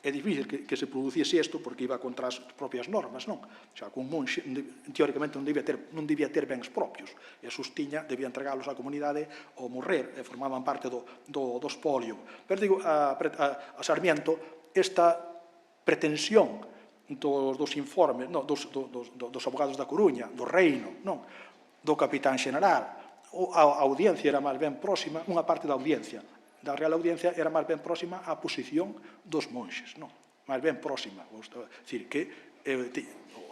É difícil que se produciese isto porque iba contra as propias normas, non? Xa, que un monxe, teóricamente, non debía ter bens propios, e sus tiña, debía entregalos á comunidade ou morrer, e formaban parte do espolio. Pero, digo, a Sarmiento, esta pretensión dos informes, dos abogados da Coruña, do Reino, non? Do capitán xeneral, a audiencia era máis ben próxima, unha parte da audiencia, da Real Audiencia era máis ben próxima á posición dos monxes, non? Máis ben próxima, dicir, que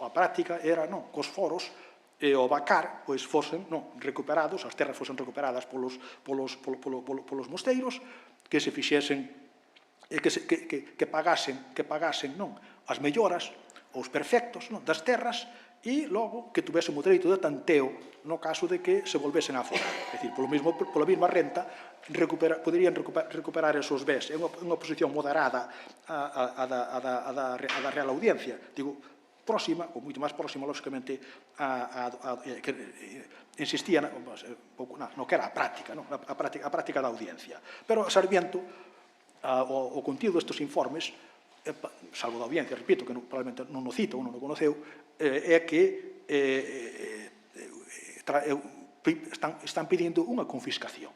a práctica era, non, cos foros e o vacar, pois, fosen, non, recuperados, as terras fosen recuperadas polos mosteiros, que se fixesen, que pagasen, non, as melloras, os perfectos, non, das terras, e logo que tuvesen o dereito de tanteo no caso de que se volvesen a forar. É dicir, pola mesma renta poderían recuperar esos bens. É unha posición moderada a da Real Audiencia. Digo, próxima, ou moito máis próxima, lógicamente, que insistía no que era a práctica, a práctica da audiencia. Pero Sarmiento, o contido destes informes, salvo da audiencia, repito, que probablemente non o cito ou non o conoceu, é que están pedindo unha confiscación.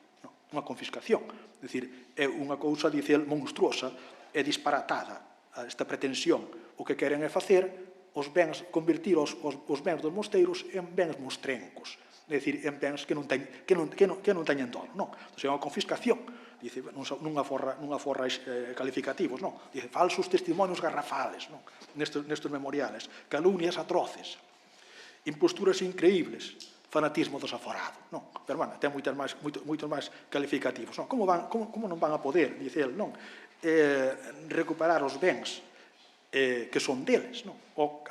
Unha confiscación. É dicir, é unha cousa, dice el, monstruosa e disparatada. Esta pretensión, o que queren é facer convertir os bens dos mosteiros en bens mostrencos. É dicir, en bens que non teñen dono. Entón, é unha confiscación. Dice, non aforra calificativos, non? Dice, falsos testimonios garrafales, non? Nestes memoriales, calumnias atroces, imposturas increíbles, fanatismo desaforado, non? Pero, bueno, ten moitos máis calificativos, non? Como non van a poder, dice el, non? Recuperar os bens que son deles, non? O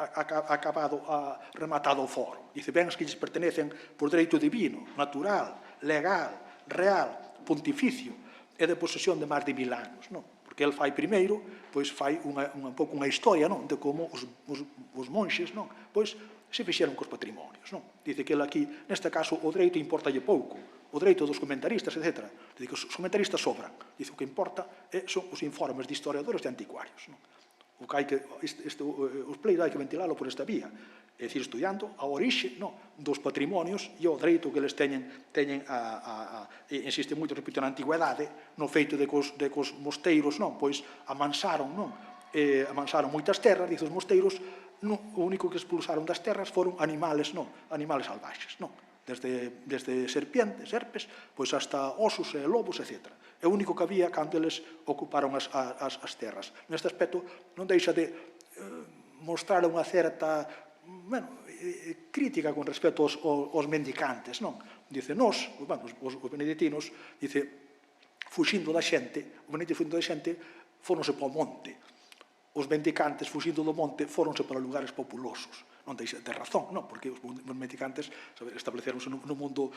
rematado o foro. Dice, bens que lles pertenecen por dereito divino, natural, legal, real, pontificio, e de posesión de máis de 1000 anos, non? Porque que ele fai primeiro, pois fai un pouco unha historia, non, de como os monxes, non, pois se fixeron cos patrimonios, non. Dice que ele aquí, neste caso, o dereito importalle pouco, o dereito dos comentaristas, etc. Dice que os comentaristas sobran. Dice, o que importa son os informes de historiadores e anticuarios, non. O que hai que, os pleitos hai que ventilalo por esta vía, é dicir, estudiando a orixe dos patrimonios e o dereito que eles teñen insiste moito, repito, na antigüedade, no feito de cos mosteiros, pois amansaron moitas terras, dice os mosteiros, o único que expulsaron das terras foron animales salvaxes, desde serpientes, serpes, pois hasta osos e lobos, etc. É o único que había cando eles ocuparon as terras. Neste aspecto non deixa de mostrar unha certa crítica con respecto aos mendicantes, non? Dice, os beneditinos, dice, fuxindo da xente, fóronse para o monte. Os mendicantes, fuxindo do monte, fóronse para lugares populosos. Non deixa de ter razón, non? Porque os mendicantes estableceronse no mundo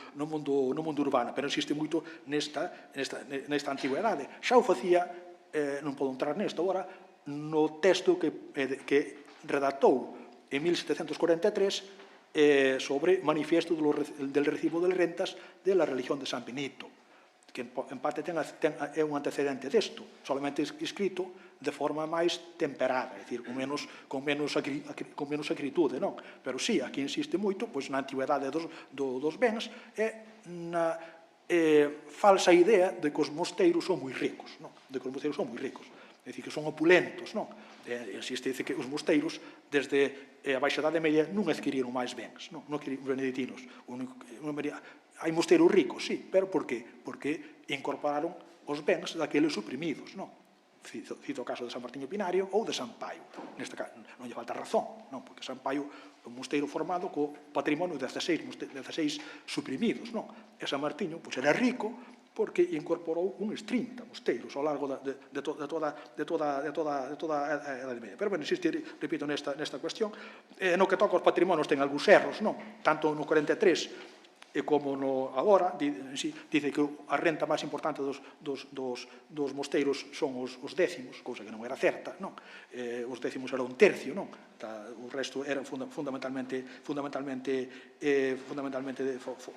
urbano, pero existe moito nesta antigüedade. Xa o facía, non podo entrar nesto agora, no texto que redactou en 1743 sobre Manifiesto del Recibo de Rentas de la Religión de San Benito, que en parte é un antecedente desto, solamente escrito de forma máis temperada, é dicir, con menos acritude, non? Pero sí, aquí insiste moito, pois na antigüedade dos bens e na falsa idea de que os mosteiros son moi ricos, non? De que os mosteiros son moi ricos, é dicir, que son opulentos, non? Existe, dice que os mosteiros, desde a Baixa Idade Media, non adquiriron máis bens, non adquiriron beneditinos. Hai mosteiros ricos, sí, pero por qué? Porque incorporaron os bens daqueles suprimidos, non? Cito o caso de San Martiño Pinario ou de San Paio. Neste caso, non lle falta razón, non? Porque San Paio é un mosteiro formado co patrimonio de 16 suprimidos, non? E San Martiño, pois, era rico porque incorporou uns 30 mosteiros ao largo de toda a Edade Media. Pero, bueno, existe, repito, nesta cuestión, no que toca aos patrimonios ten algúns erros, non? Tanto no 43 como agora, dice que a renta máis importante dos mosteiros son os décimos, cousa que non era certa, non? Os décimos era un tercio, non? O resto eran fundamentalmente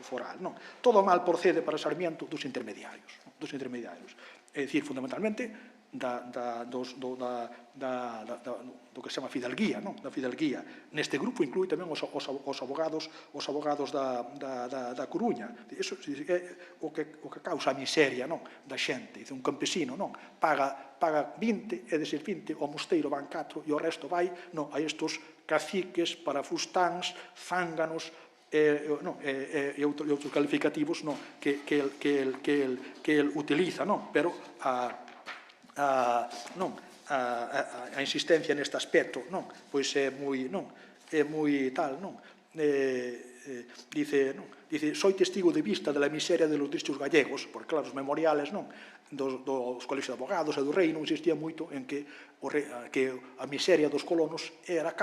foral, non? Todo mal procede para Sarmiento dos intermediarios. É dicir, fundamentalmente do que se chama fidalguía, non? Da fidalguía. Neste grupo inclui tamén os abogados da Coruña. Iso é o que causa a miseria, non? Da xente. Un campesino, non? Paga 20 e deses 20 o mosteiro van 4 e o resto vai a estos caciques, parafustáns, zánganos e outros calificativos que el utiliza, non? Pero a insistencia neste aspecto, non? Pois é moi tal, non? Dice, soy testigo de vista de la miseria de los dichos gallegos, porque claro, os memoriales, non? Dos colexios de abogados e do reino insistía moito en que a miseria dos colonos era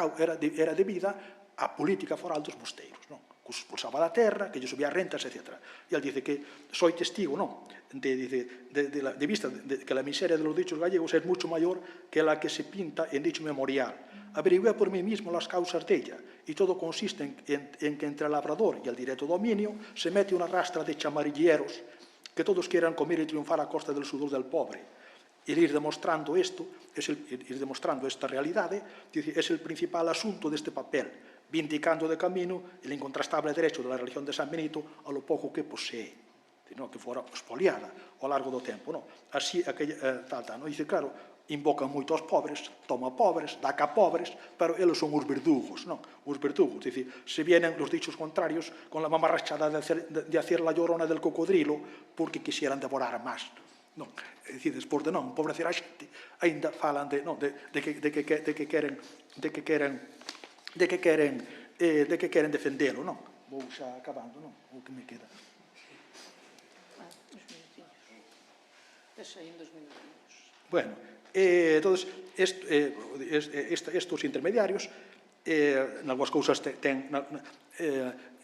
debida á política foral dos mosteiros, non? Que os expulsaba da terra, que lle subía rentas, etc. E ele dice que soy testigo, non? De vista de que la miseria de los dichos gallegos es mucho mayor que la que se pinta en dicho memorial. Averigué por mí mismo las causas de ella, y todo consiste en que entre el labrador y el directo dominio se mete una rastra de chamarilleros que todos quieran comer y triunfar a costa del sudor del pobre. El ir demostrando esta realidade es el principal asunto de este papel, vindicando de camino el incontrastable derecho de la religión de San Benito a lo poco que posee, que fora expoliada ao largo do tempo. Así, dice, claro, invocan moito aos pobres, toma pobres, dá ca pobres, pero eles son os verdugos, os verdugos. Dice, se vienen los dichos contrarios con la mamarrachada de hacer la llorona del cocodrilo porque quisieran devorar máis. É dicir, despois de empobrecer a xente, ainda falan de que queren defendelo, non? Vou xa acabando, non? O que me queda. Bueno, entonces, estos intermediarios, en algunhas cousas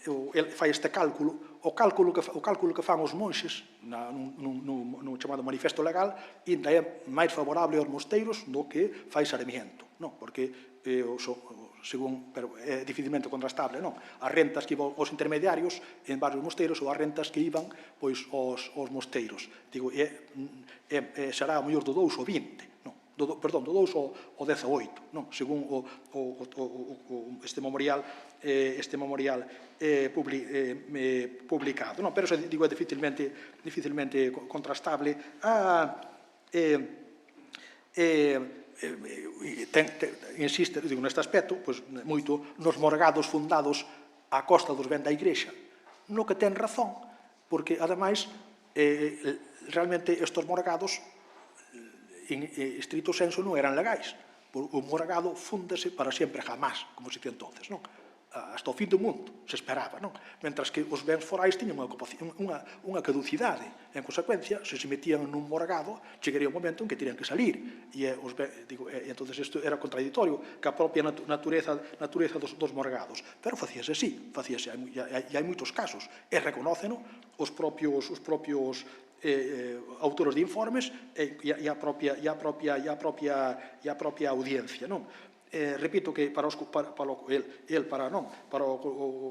ele fai este cálculo, o cálculo que fan os monxes no chamado manifesto legal ainda é máis favorable aos mosteiros do que fai Sarmiento, non? Porque é dificilmente contrastable, non? As rentas que iban aos intermediarios en varios mosteiros ou as rentas que iban pois aos mosteiros. Digo, será o mellor do 2 ou 20, non? Perdón, do 2 ao 18, non? Según este memorial publicado, non? Pero, digo, é dificilmente contrastable. Insiste, digo, neste aspecto, pois, moito nos morgados fundados á costa dos ben da Igrexa, no que ten razón, porque, ademais, realmente estes morgados en estrito senso non eran legais. O morgado fúndase para sempre jamás, como se dicía entonces, non? Hasta o fin do mundo, se esperaba, non? Mentras que os bens forais tiñan unha caducidade. En consecuencia, se metían nun morgado, chegaría un momento en que terían que salir. E entonces isto era contradictorio que a propia natureza dos morgados. Pero facíase así, e hai moitos casos. E reconóceno os propios autores de informes e a propia audiencia, non? Repito que para o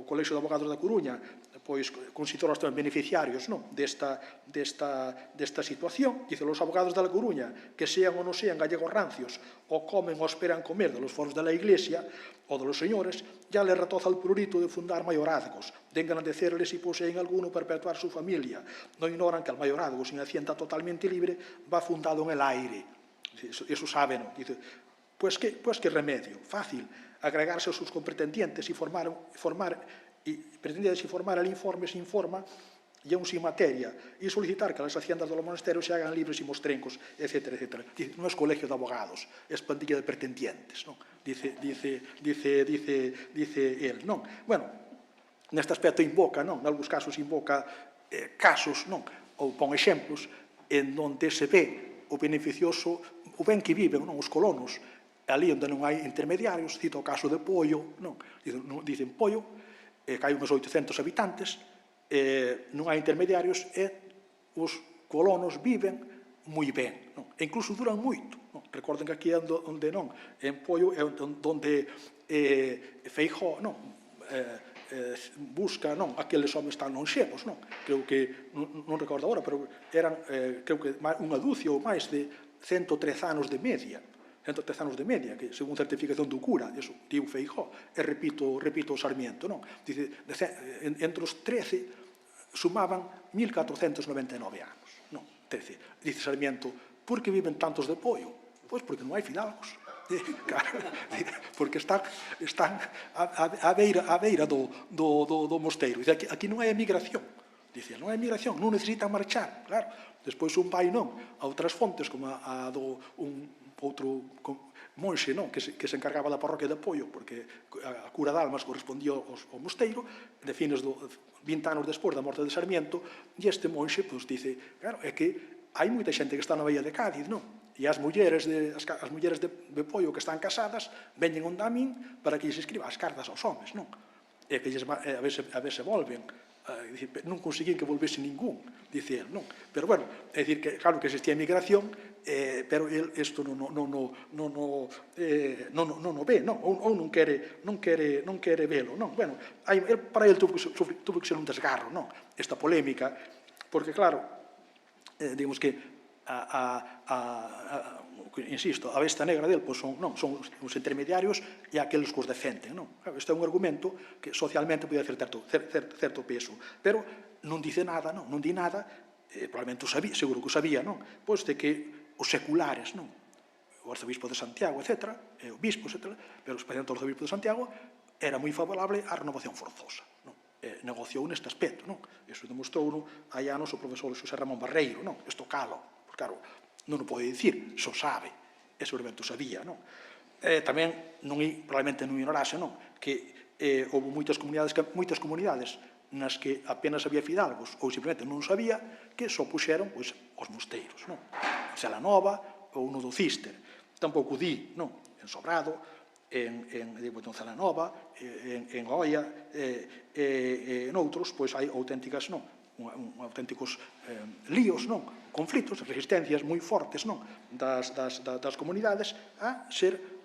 Colexio de Abogados da Coruña pois considera os tamén beneficiarios, non, desta situación. Dice, os abogados da Coruña, que sean ou non sean gallegos rancios, o comen ou esperan comer de los foros de la Iglesia ou de los señores, ya les retoza el prurito de fundar mayorazgos, de engrandecerles si poseen alguno perpetuar su familia. No ignoran que el mayorazgo, sin hacienda totalmente libre, va fundado en el aire. Eso saben, ¿no? Dice, pues qué remedio, fácil, agregarse a sus compretendientes y formar el informe se informa y aún sin materia, y solicitar que las haciendas de los monasterios se hagan libres y mostrencos, etcétera, etcétera. Dice, no es colegio de abogados, es pandilla de pretendientes, ¿no? Dice él, ¿no? Bueno, neste aspecto invoca, ¿no? En algúns casos invoca casos, ¿no? Ou pon exemplos en donde se ve o beneficioso, o ben que viven, ¿no? Os colonos, ali onde non hai intermediarios, cita o caso de Pollo, non? Dicen Pollo, que hai uns 800 habitantes, non hai intermediarios e os colonos viven moi ben, non? E incluso duran moito, non? Recorden que aquí é onde non, en Pollo é onde Feijóo, non? Busca, non, aqueles homens tan lonxevos, non? Creo que, non recordo agora, pero eran, creo que unha dúcia ou máis de 113 anos de media, que según certificación do cura, eso, digo Feijóo, e repito o Sarmiento, non? Dice, entre os 13 sumaban 1499 anos, non? Dice Sarmiento, por que viven tantos de Pollo? Pois porque non hai fidalgos. Claro, porque están á beira do mosteiro. Dice, aquí non hai emigración. Dice, non hai emigración, non necesitan marchar. Claro, despois un vai non a outras fontes, como a do outro monxe, non, que se encargaba da parroquia de Pollo, porque a cura de Almas correspondía ao mosteiro, de fines 20 anos despois da morte de Sarmiento, e este monxe, pois, dice, claro, é que hai moita xente que está na Baía de Cádiz, non? E as mulleres de Pollo que están casadas veñen onde a min para que lles escriba as cartas aos homes, non? E que a ver se volven. Non conseguín que volvese ningún, dice el, non? Pero, bueno, é dicir que, claro, que existía emigración, pero el isto non o ve, non? Ou non quere velo, non? Bueno, para el tuvo que ser un desgarro, non? Esta polémica, porque, claro, digamos que insisto, a besta negra del son os intermediarios e aqueles que os defenden, non? Este é un argumento que socialmente pode ter certo peso, pero non dice nada, non di nada, probablemente seguro que o sabía, non? Pois de que os seculares, non? O arzobispo de Santiago, etc., o bispo, etc., pero especialmente o arzobispo de Santiago era moi favorable á renovación forzosa, non? Negociou neste aspecto, non? Iso demostrou hai anos o profesor Xosé Ramón Barreiro, non? Isto calo. Claro, non o pode dicir, só sabe, e seguramente o sabía, non? Tamén, probablemente non ignorase, non? Que houve moitas comunidades nas que apenas había fidalgos, ou simplemente non sabía, que só puxeron os mosteiros, non? Celanova ou no do Cister. Tampouco di, non? En Sobrado, en Celanova, en Oia, e noutros, pois hai auténticos líos, conflitos, resistencias moi fortes das comunidades a ser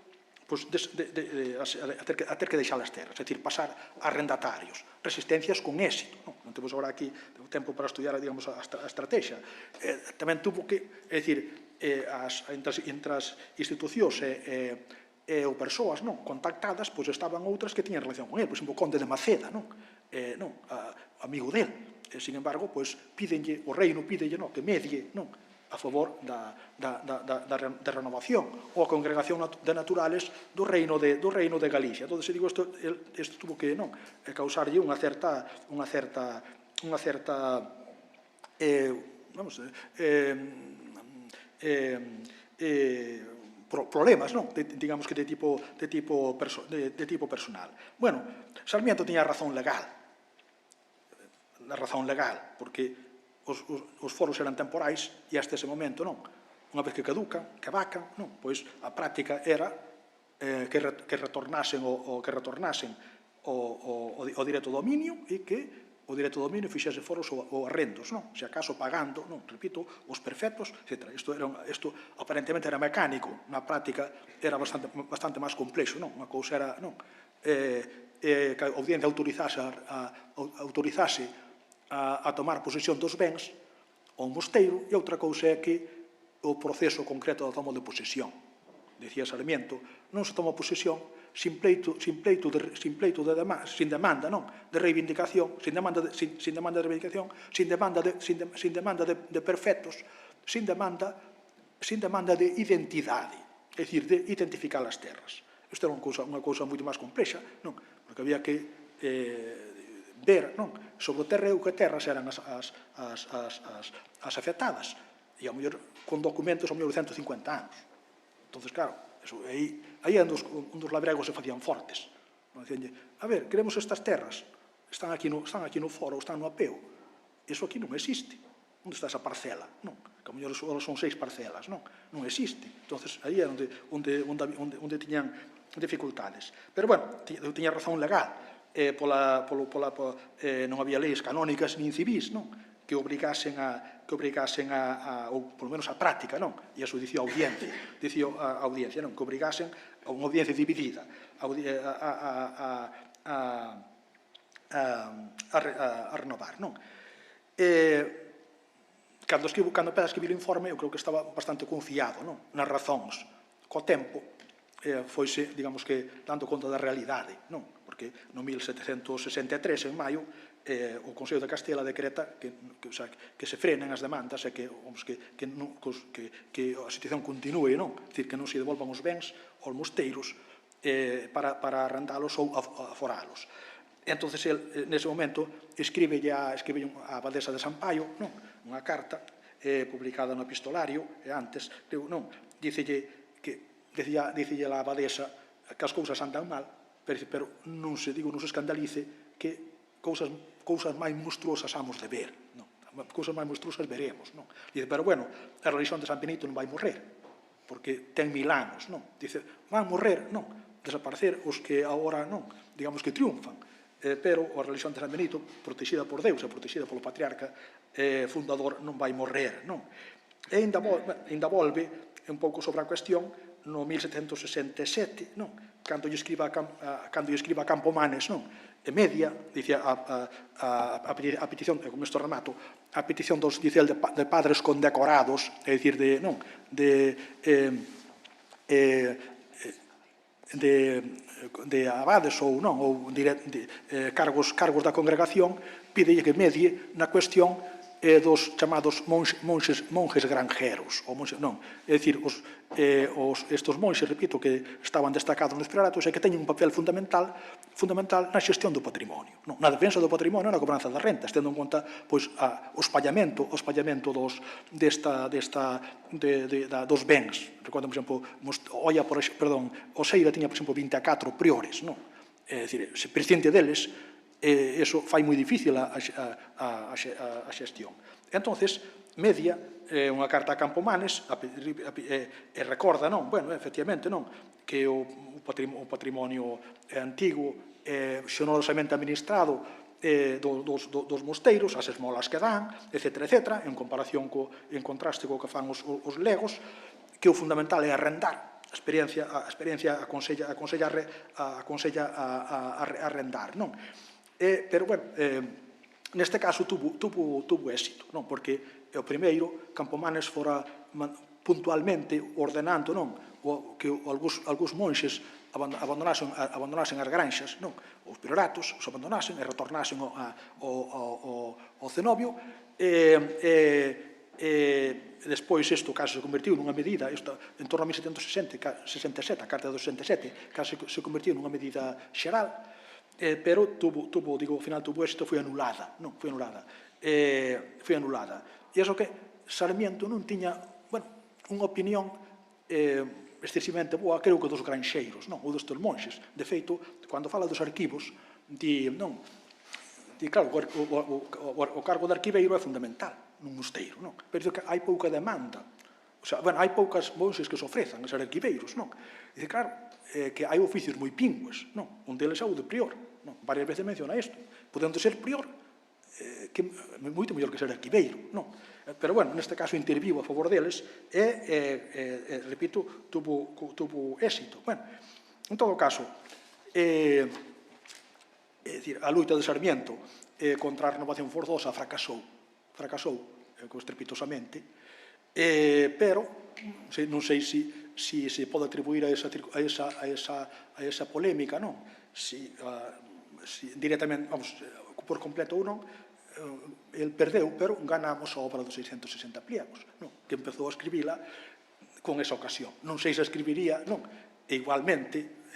a ter que deixar as terras, é dicir, pasar a arrendatarios, resistencias con éxito. Non temos agora aquí tempo para estudiar, digamos, a estrategia. Tamén tuvo que, é dicir, entre as institucións e ou persoas contactadas, pois estaban outras que tiñan relación con ele, por exemplo, o conde de Maceda, amigo del. Sin embargo, pois, o reino pídelle que medie a favor da renovación ou a congregación de naturales do reino de Galicia. Entón, digo, isto tuvo que causarlle unha certa problemas, digamos que de tipo personal. Bueno, Sarmiento tiña razón legal, porque os foros eran temporais e hasta ese momento unha vez que caducan, que vacan, pois a práctica era que retornasen o directo dominio e que o directo dominio fixese foros ou arrendos, se acaso pagando, repito, os perfectos, etc. Isto aparentemente era mecánico, na práctica era bastante máis complexo, unha cousa era que a audiencia autorizase a tomar posesión dos bens ao mosteiro, e outra cousa é que o proceso concreto da toma de posesión. Decía Sarmiento, non se toma posesión sin demanda de reivindicación, sin demanda de perfectos, sin demanda de identidade, é dicir, de identificar as terras. Isto era unha cousa moito máis complexa, porque había que ver sobre o terreo que terras eran as afectadas, e ao mellor con documentos ao mellor de 150 anos. Entón, claro, aí é onde os labregos se facían fortes. A ver, queremos estas terras, están aquí no foro, están no apeo, iso aquí non existe. Onde está esa parcela? Que ao mellor son 6 parcelas, non existe. Entón, aí é onde tiñan dificultades. Pero, bueno, tiña razón legal. Non había leis canónicas nin civís que obrigasen ou polo menos a práctica, e a dicía audiencia, que obrigasen a unha audiencia dividida a renovar. Cando empeza a escribir o informe, eu creo que estaba bastante confiado nas razóns. Co tempo, foise, digamos que, dando conta da realidade, porque no 1763, en maio, o Consello de Castela decreta que se frenen as demandas e que a situación continúe, dicir, que non se devolvan os bens aos mosteiros para arrendalos ou aforalos. Entón, nese momento, escribe a abadesa de Sampaio unha carta publicada no epistolario, e antes, dicille a abadesa que as cousas andan mal, pero non se escandalice que cousas máis monstruosas hamos de ver. Cousas máis monstruosas veremos. Dice, pero bueno, a religión de San Benito non vai morrer, porque ten 1000 anos. Dice, van morrer, desaparecer os que agora digamos que triunfan, pero a religión de San Benito, protexida por Deus e protexida polo patriarca fundador, non vai morrer. E ainda volve un pouco sobre a cuestión no 1767, cando lle escriba a Campomanes, e media, dice a petición, e con isto remato, a petición de padres condecorados, é dicir, de abades ou cargos da congregación, pídelle que medie na cuestión dos chamados monjes granjeros. É dicir, estes monxes, repito, que estaban destacados nos prioratos e que teñen un papel fundamental na xestión do patrimonio, na defensa do patrimonio e na cobranza das rentas, tendo en conta o espallamento dos bens. Recordo, por exemplo, Oseira tiña, por exemplo, 24 priores. É dicir, se prescinde deles, iso fai moi difícil a xestión. Entón, media, unha carta a Campomanes, e recorda, non, bueno, efectivamente, non, que o patrimonio antigo xenerosamente administrado dos mosteiros, as esmolas que dan, etc., en comparación en contraste co que fan os legos, que o fundamental é arrendar. A experiencia aconsella arrendar, non? Pero, bueno, neste caso tuvo éxito, non? Porque o primeiro, Campomanes fora puntualmente ordenando, non? Que algúns monxes abandonasen as granxas, non? Os prioratos os abandonasen e retornasen ao cenobio, despois isto case se convertiu nunha medida, en torno a 1767, a Carta de 67, case se convertiu nunha medida xeral, pero ao final tuvo éxito, foi anulada, non? Foi anulada. E iso que Sarmiento non tiña, bueno, unha opinión excesivamente boa, creo que dos granxeiros, non? Ou dos monxes. De feito, cando fala dos arquivos, di, non? Di, claro, o cargo de arquiveiro é fundamental nun mosteiro, non? Pero que hai pouca demanda. O sea, bueno, hai poucas monxes que se ofrezan a ser arquiveiros, non? Dice, claro, que hai oficios moi pingües, non? Un deles é o de prior, non? Varias veces menciona isto. Podendo ser prior, que moito mellor que ser arquiveiro, non? Pero, bueno, neste caso interviu a favor deles e, repito, tuvo éxito. Bueno, en todo caso, a luita de Sarmiento contra a renovación forzosa fracasou estrepitosamente, pero non sei se se pode atribuir a esa polémica, non? Si directamente, vamos, por completo ou non, el perdeu, pero ganamos a obra dos 660 pliegos, que empezou a escribila con esa ocasión. Non sei se escribiría, non, e igualmente,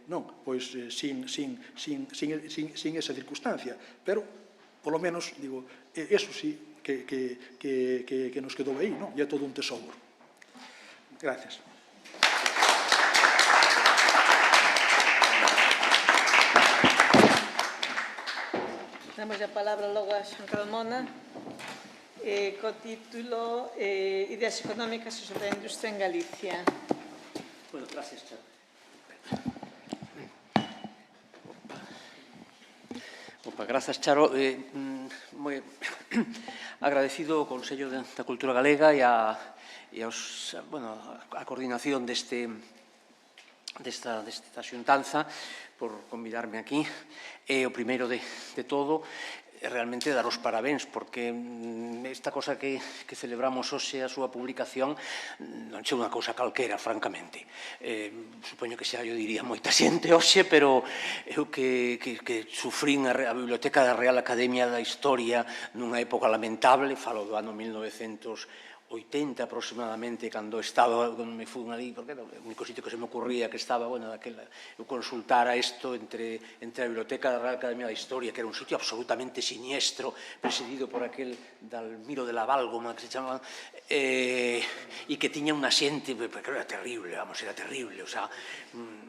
non, pois sin esa circunstancia, pero, polo menos, digo, eso sí que nos quedou aí, non? E é todo un tesouro. Gracias. Damos a palabra logo a Xan Carmona co título Ideas económicas e sobre a industria en Galicia. Bueno, gracias, Charo. Grazas, Charo. Moi agradecido ao Consello da Cultura Galega e a coordinación desta xuntanza por convidarme aquí. O primeiro de todo é realmente dar os parabéns, porque esta cosa que celebramos hoxe, a súa publicación, non é unha cousa calquera, francamente. Supoño que xa yo diría moita xente hoxe, pero eu que sufrín a Biblioteca da Real Academia da Historia nunha época lamentable, falo do ano 1980 aproximadamente, cando me fui ali, porque era o único sitio que se me ocurría que estaba, bueno, eu consultara isto entre a Biblioteca da Real Academia da Historia, que era un sitio absolutamente siniestro, presidido por aquel Dalmiro de la Válgoma, que se chamaba, e que tiña unha xente, porque era terrible, vamos, era terrible, o sea,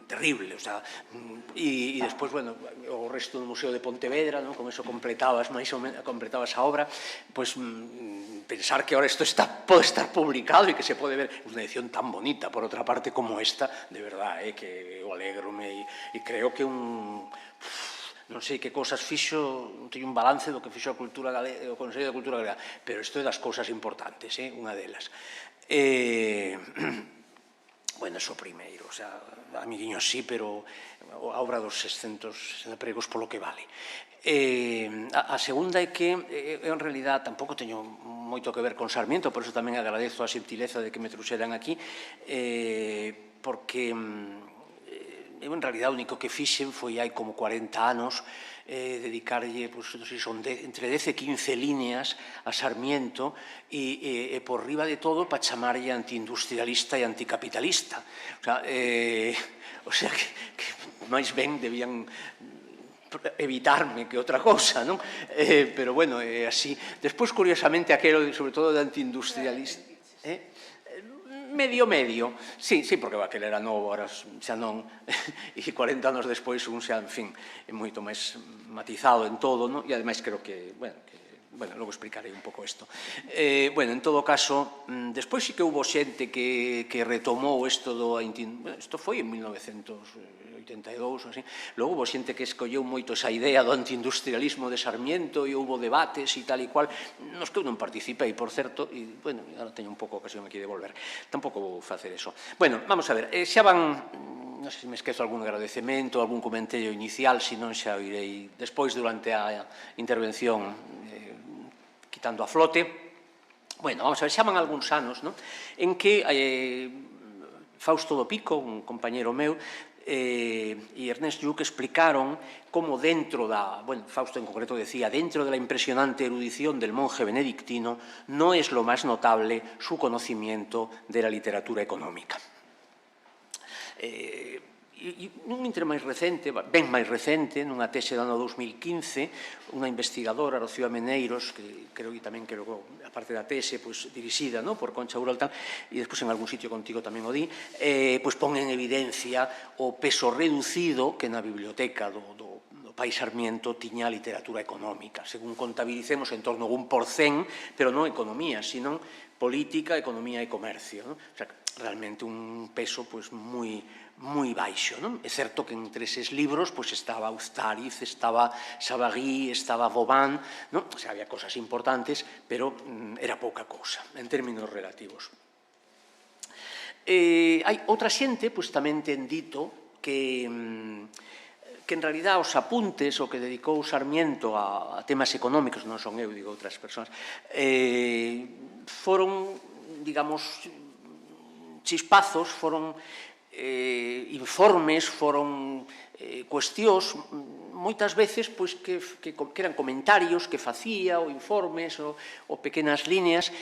terrible, o sea, e despois, bueno, o resto do Museo de Pontevedra, como eso completabas a obra, pois pensar que ahora isto pode estar publicado e que se pode ver unha edición tan bonita, por outra parte, como esta, de verdad, que eu alegrome e creo que non sei que cousas fixo, non teño un balance do que fixo o Consello de Cultura Galega, pero isto é das cousas importantes, unha delas. Bueno, eso primeiro, o sea, amiguiños sí, pero a obra dos 600 pregos polo que vale. A segunda é que, en realidad, tampouco teño moito que ver con Sarmiento, por iso tamén agradezo a subtileza de que me trouxeran aquí, porque eu, en realidad, o único que fixen foi hai como 40 anos dedicarlle, non sei, son entre 10 e 15 líneas a Sarmiento e por riba de todo para chamarlle antiindustrialista e anticapitalista. O sea, que máis ben debían evitarme que outra cousa, non? Pero, bueno, é así. Despois, curiosamente, aquelo, sobre todo, de antiindustrialista... Medio, sí, porque aquele era novo, ahora xa non, e 40 anos despois un xa, en fin, é moito máis matizado en todo, non? E ademais creo que, bueno, que bueno, logo explicarei un pouco isto. Bueno, en todo caso, despois sí que houve xente que retomou isto do... Isto foi en 1982 ou así. Logo houve xente que escolleu moito esa idea do antiindustrialismo de Sarmiento e houve debates e tal e cual, nos que eu non participei, por certo, e, bueno, agora teño un pouco ocasión aquí de volver. Tampouco vou facer eso. Bueno, vamos a ver, xa van... Non sei se me esquezo algún agradecemento, algún comentario inicial, se non xa o irei despois durante a intervención quitando a flote. Bueno, vamos a ver, xa van algúns anos, non? En que Fausto do Pico, un compañero meu, e Ernest Lluch explicaron como dentro da, bueno, Fausto en concreto decía, dentro de la impresionante erudición del monje benedictino no es lo más notable su conocimiento de la literatura económica. E nun intre máis recente, ben máis recente, nunha tese do ano 2015, unha investigadora, Rocío Ameneiros, que creo que tamén, a parte da tese, dirixida por Concha Uralta, e despois en algún sitio contigo tamén o di, pon en evidencia o peso reducido que na biblioteca do Pai Sarmiento tiña a literatura económica. Según contabilicemos, en torno a 1%, pero non economía, sino política, economía e comercio. O sea, realmente un peso moi baixo. É certo que entre eses libros estaba Ustariz, estaba Savary, estaba Vauban, o sea, había cosas importantes, pero era pouca cousa, en términos relativos. Hai outra xente, tamén ten dito que en realidad os apuntes o que dedicou Sarmiento a temas económicos, non son eu, digo outras persoas, foron, digamos, chispazos, foron informes, foron cuestións, moitas veces que eran comentarios que facía, ou informes, ou pequenas líneas,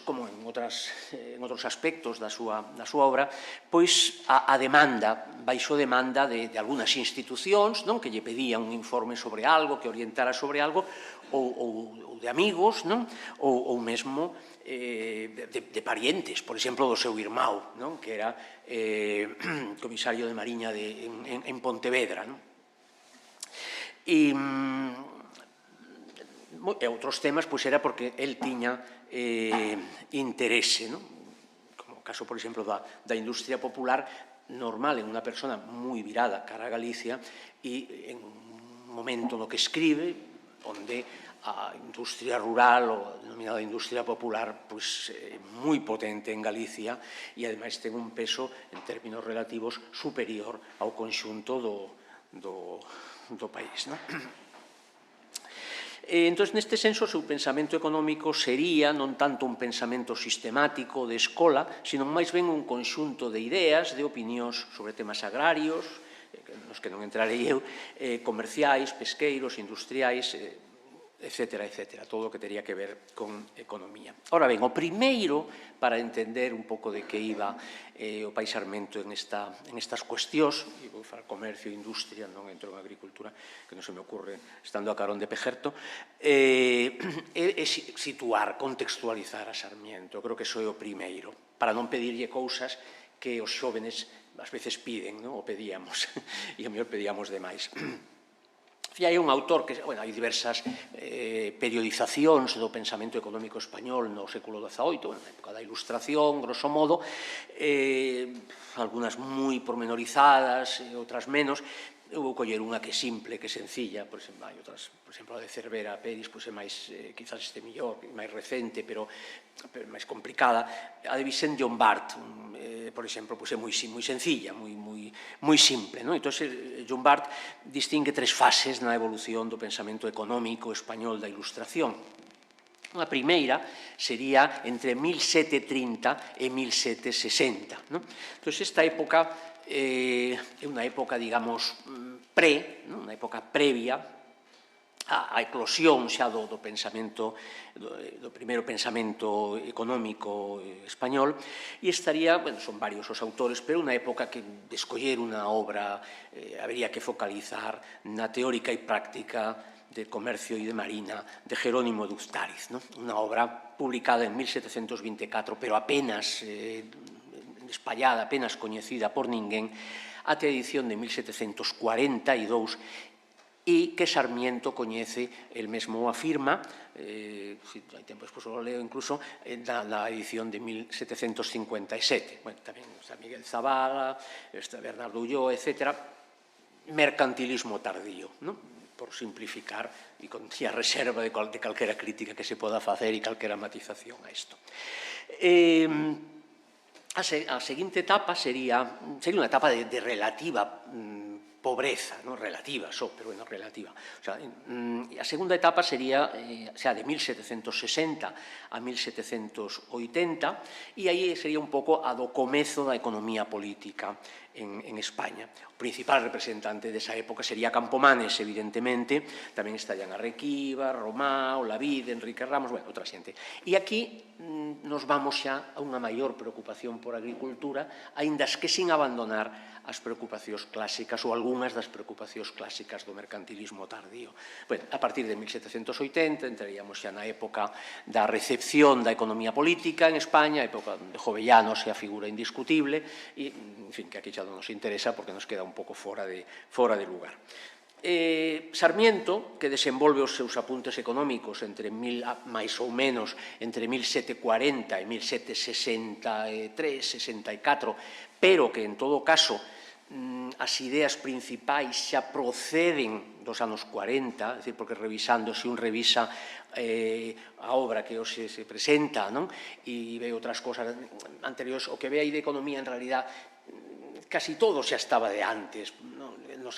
como en outros aspectos da súa obra, a demanda, baixo demanda de algunhas institucións que lle pedían un informe sobre algo, que orientara sobre algo, ou de amigos, ou mesmo de parientes, por exemplo, do seu irmão, que era comisario de Mariña en Pontevedra. E outros temas era porque el tiña interese, como o caso, por exemplo, da industria popular normal en unha persona moi virada cara a Galicia e en un momento no que escribe onde a industria rural, ou a denominada industria popular, moi potente en Galicia e, ademais, ten un peso, en términos relativos, superior ao conxunto do país. Entón, neste senso, o seu pensamento económico sería non tanto un pensamento sistemático de escola, sino máis ben un conxunto de ideas, de opinións sobre temas agrarios, nos que non entrarei eu, comerciais, pesqueiros, industriais, etcétera, etcétera, todo o que tería que ver con economía. Ora ben, o primeiro, para entender un pouco de que iba o Pai Sarmiento en estas cuestións, e vou falar comercio e industria, non entro en agricultura, que non se me ocurre estando a carón de Pejerto, é situar, contextualizar a Sarmiento. Creo que iso é o primeiro, para non pedirlle cousas que os xóvenes ás veces piden, ou pedíamos, e a mellor pedíamos demais. E hai un autor que, hai diversas periodizacións do pensamento económico español no século XVIII, na época da Ilustración, grosso modo, algunhas moi pormenorizadas, outras menos. Eu vou coller unha que é simple, que é sencilla, por exemplo, hai outras, por exemplo, a de Cervera Peris, é máis, quizás este mellor, máis recente, pero máis complicada. A de Vicent Llombart, por exemplo, é moi sencilla, moi simple. Entón, Llombart distingue tres fases na evolución do pensamento económico español da Ilustración. A primeira sería entre 1730 e 1760. Entón, esta época é unha época, digamos, unha época previa a eclosión xa do pensamento, do primeiro pensamento económico español, e estaría, son varios os autores, pero unha época que, de escoller unha obra, habería que focalizar na teórica e práctica de comercio e de marina de Jerónimo de Ustariz, unha obra publicada en 1724, pero apenas espallada, apenas coñecida por ninguén, até a edición de 1742, e que Sarmiento coñece, el mesmo afirma, si hai tempo despois o leo incluso, na edición de 1757. Bueno, tamén está Miguel Zavala, está Bernardo Ulloa, etc. Mercantilismo tardío, non? Por simplificar e con a reserva de calquera crítica que se poda facer e calquera matización a isto. A seguinte etapa sería unha etapa de relativa pobreza, non relativa só, pero bueno, relativa. A segunda etapa sería de 1760 a 1780 e aí sería un pouco a do comezo da economía política en España. O principal representante desa época sería Campomanes, evidentemente, tamén estarían Arrequiva, Romá, Olavide, Enrique Ramos, bueno, outra xente. E aquí nos vamos xa a unha maior preocupación por a agricultura, aínda que sin abandonar as preocupacións clásicas ou algunhas das preocupacións clásicas do mercantilismo tardío. A partir de 1780 entraríamos xa na época da recepción da economía política en España, a época de Jovellanos é a figura indiscutible e, en fin, que aquí xa non nos interesa porque nos queda un pouco fora de lugar. Sarmiento, que desenvolve os seus apuntes económicos máis ou menos entre 1740 e 1763-64, pero que en todo caso as ideas principais xa proceden dos anos 40, é dicir, porque revisándose un revisa a obra que hoxe se presenta e ve outras cosas anteriores, o que ve aí de economía en realidad casi todo xa estaba de antes, no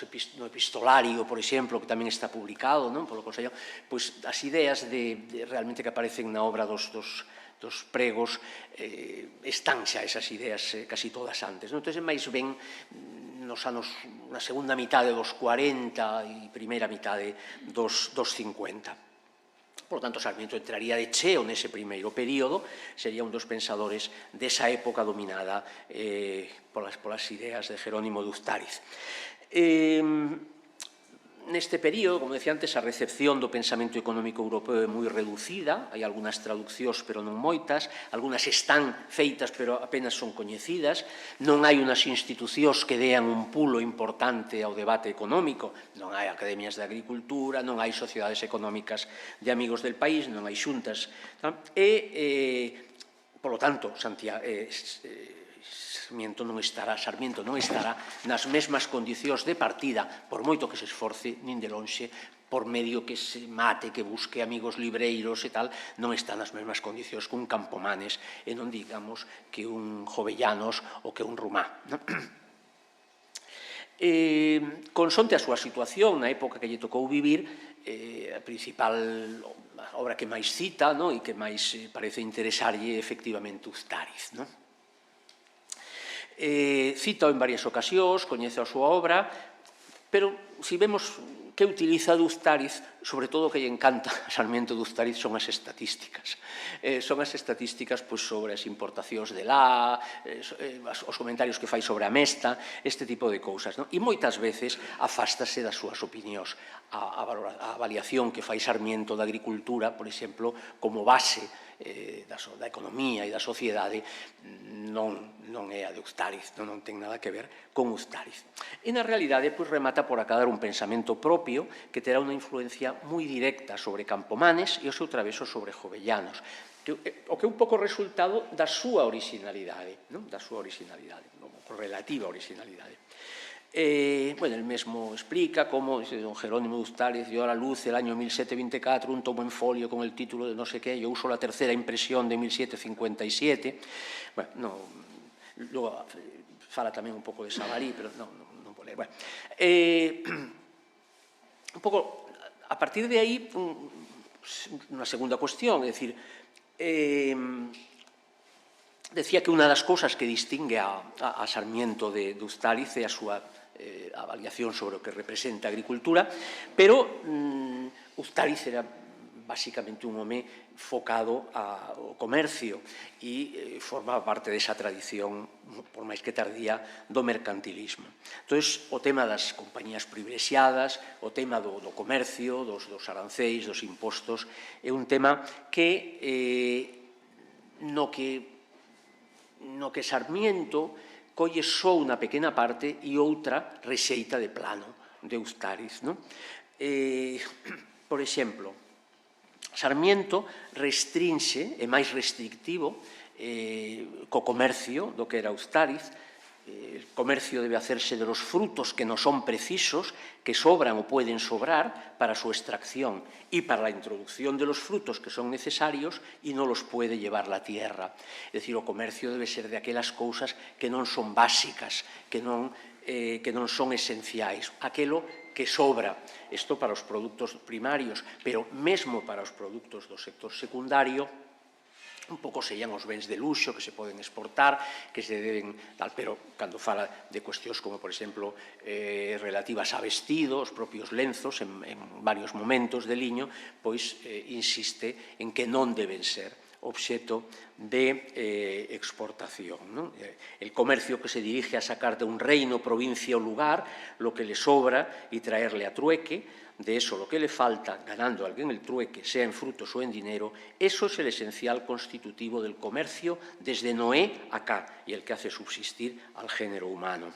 epistolario, por exemplo, que tamén está publicado polo Consello, pois as ideas realmente que aparecen na obra dos pregos están xa esas ideas casi todas antes. Entón, máis ben na segunda mitade dos 40 e primeira mitade dos 50. Por lo tanto, Sarmiento entraría de cheo nese primeiro período, sería un dos pensadores desa época dominada polas ideas de Jerónimo de Ustariz. Neste período, como decía antes, a recepción do pensamento económico europeo é moi reducida, hai algunhas traduccións, pero non moitas, algunhas están feitas, pero apenas son coñecidas, non hai unhas institucións que dean un pulo importante ao debate económico, non hai academias de agricultura, non hai sociedades económicas de amigos del país, non hai xuntas, e, polo tanto, Sarmiento non estará nas mesmas condicións de partida, por moito que se esforce, nin de lonxe, por medio que se mate, que busque amigos libreiros e tal, non está nas mesmas condicións que un Campomanes e non digamos que un Jovellanos ou que un Romá. Consonte a súa situación na época que lle tocou vivir, a principal obra que máis cita e que máis parece interesarlle efectivamente Ustariz. Cita en varias ocasións, coñece a súa obra, pero se vemos que utiliza de Ustariz, sobre todo o que lle encanta a Sarmiento de Ustariz son as estatísticas. Son as estatísticas sobre as importacións de lá, os comentarios que fai sobre a mesta, este tipo de cousas. E moitas veces afástase das súas opinións. A avaliación que fai Sarmiento da agricultura, por exemplo, como base da economía e da sociedade non é a de Ustariz, non ten nada que ver con Ustariz. E na realidade remata por acabar un pensamento propio que terá unha influencia moi directa sobre Campomanes e o seu traveso sobre Jovellanos, o que é un pouco resultado da súa originalidade, relativa originalidade. El mesmo explica como don Jerónimo de Ustariz dio a la luz el año 1724 un tomo en folio con el título de no sé qué, yo uso la tercera impresión de 1757. Luego fala tamén un pouco de Savary, pero non vou ler. Un pouco, a partir de aí, unha segunda cuestión, é dicir, decía que unha das cousas que distingue a Sarmiento de Ustariz é a súa avaliación sobre o que representa a agricultura, pero Ustariz era basicamente un home focado ao comercio e formaba parte desa tradición, por máis que tardía, do mercantilismo. Entón, o tema das compañías privilexiadas, o tema do comercio, dos aranceis, dos impostos, é un tema que no que Sarmiento colle só unha pequena parte e outra rexeita de plano de Ustariz. Por exemplo, Sarmiento restrinxe, é máis restrictivo co comercio do que era Ustariz. El comercio debe hacerse de los frutos que no son precisos, que sobran o pueden sobrar para su extracción y para la introducción de los frutos que son necesarios y no los puede llevar la tierra. É dicir, o comercio debe ser de aquelas cousas que non son básicas, que non son esenciais, aquelo que sobra. Isto para os produtos primarios, pero mesmo para os produtos do sector secundario, un pouco serían os bens de luxo que se poden exportar, que se deben tal, pero cando fala de cuestións como, por exemplo, relativas a vestido, os propios lenzos en varios momentos de liño, pois insiste en que non deben ser obxeto de exportación. El comercio que se dirige a sacar de un reino, provincia o lugar lo que le sobra y traerle a trueque, de eso lo que le falta, ganando a alguien el trueque, sea en frutos o en dinero, eso es el esencial constitutivo del comercio desde Noé acá y el que hace subsistir al género humano.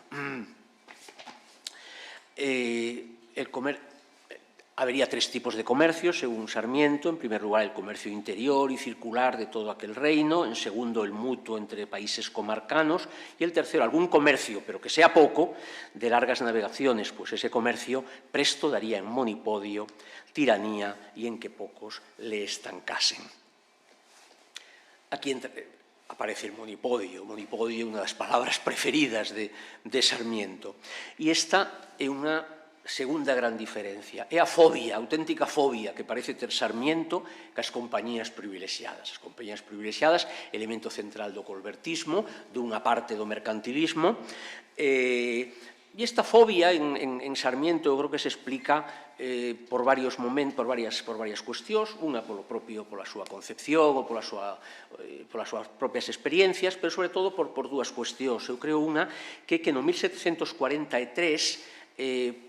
Habría tres tipos de comercio, según Sarmiento. En primer lugar, el comercio interior y circular de todo aquel reino. En segundo, el mutuo entre países comarcanos. Y el tercero, algún comercio, pero que sea poco, de largas navegaciones, pues ese comercio presto daría en monipodio, tiranía y en que pocos le estancasen. Aquí aparece el monipodio. Monipodio, una das palabras preferidas de Sarmiento. E esta é unha segunda gran diferencia, é a fobia, a auténtica fobia que parece ter Sarmiento cas compañías privilexiadas. As compañías privilexiadas, elemento central do colbertismo, dunha parte do mercantilismo, e esta fobia en Sarmiento eu creo que se explica por varios momentos, por varias cuestións, unha pola súa concepción ou polas súas propias experiencias, pero sobre todo por dúas cuestións. Eu creo unha que no 1743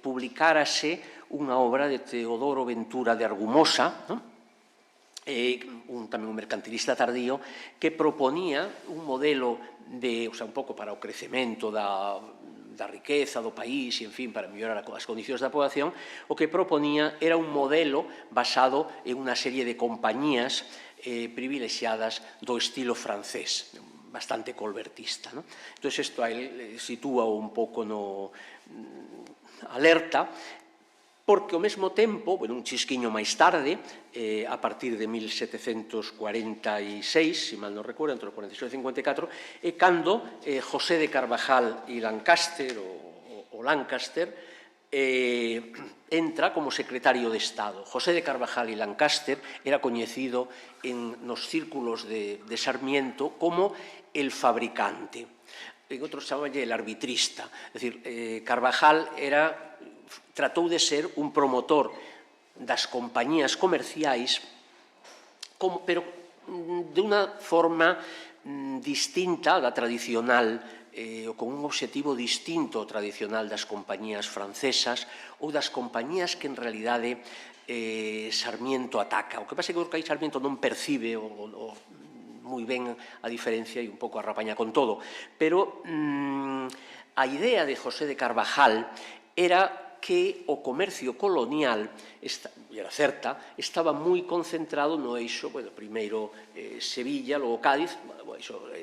publicárase unha obra de Teodoro Ventura de Argumosa, tamén un mercantilista tardío, que proponía un modelo un pouco para o crecemento da riqueza do país e, en fin, para mellorar as condicións da poboación, o que proponía era un modelo basado en unha serie de compañías privilexiadas do estilo francés, bastante colbertista. Entón, isto sitúa un pouco no alerta, porque ao mesmo tempo, un chisquiño máis tarde, a partir de 1746, se mal non recuerdo, entre o 46 e o 54, é cando José de Carvajal e Lancaster, o Lancaster, entra como secretario de Estado. José de Carvajal e Lancaster era coñecido nos círculos de Sarmiento como el fabricante. En outros chamabanlle el arbitrista. É dicir, Carvajal tratou de ser un promotor das compañías comerciais, pero de unha forma distinta da tradicional, ou con un obxectivo distinto ao tradicional das compañías francesas ou das compañías que en realidade Sarmiento ataca. O que pasa é que aí Sarmiento non percibe moi ben a diferencia e un pouco arrapaña con todo. Pero a idea de José de Carvajal era que o comercio colonial, e era certa, estaba moi concentrado no eixo, primeiro Sevilla, logo Cádiz,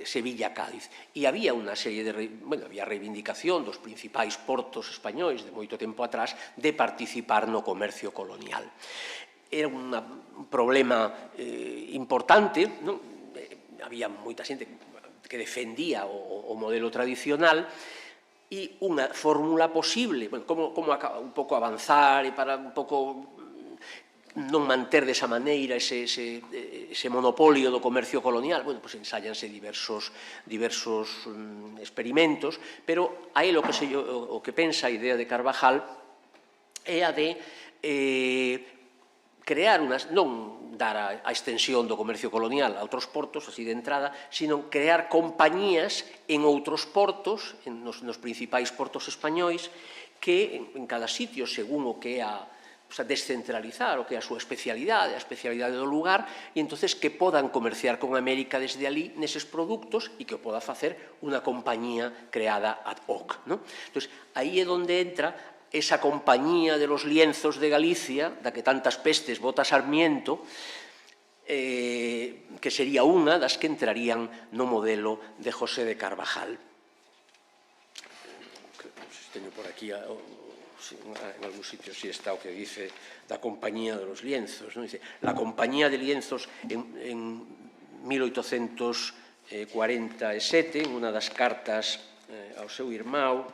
Sevilla-Cádiz. E había unha serie había reivindicación dos principais portos españois de moito tempo atrás de participar no comercio colonial. Era un problema importante, non? Había moita xente que defendía o modelo tradicional e unha fórmula posible, como un pouco avanzar e para un pouco non manter desa maneira ese monopolio do comercio colonial. Ensáyanse diversos experimentos, pero aí o que pensa a idea de Carvajal é a de crear non dar a extensión do comercio colonial a outros portos, así de entrada, sino crear compañías en outros portos, nos principais portos españois, que en cada sitio, según o que é descentralizar, o que é a súa especialidade, a especialidade do lugar, e entonces que podan comerciar con América desde ali neses produtos e que o poda facer unha compañía creada ad hoc. Entón, aí é onde entra esa compañía de los lienzos de Galicia, da que tantas pestes bota Sarmiento, que sería unha das que entrarían no modelo de José de Carvajal. Teño por aquí, en algún sitio si está o que dice da compañía de los lienzos. Dice, la compañía de lienzos en 1847, unha das cartas ao seu irmão,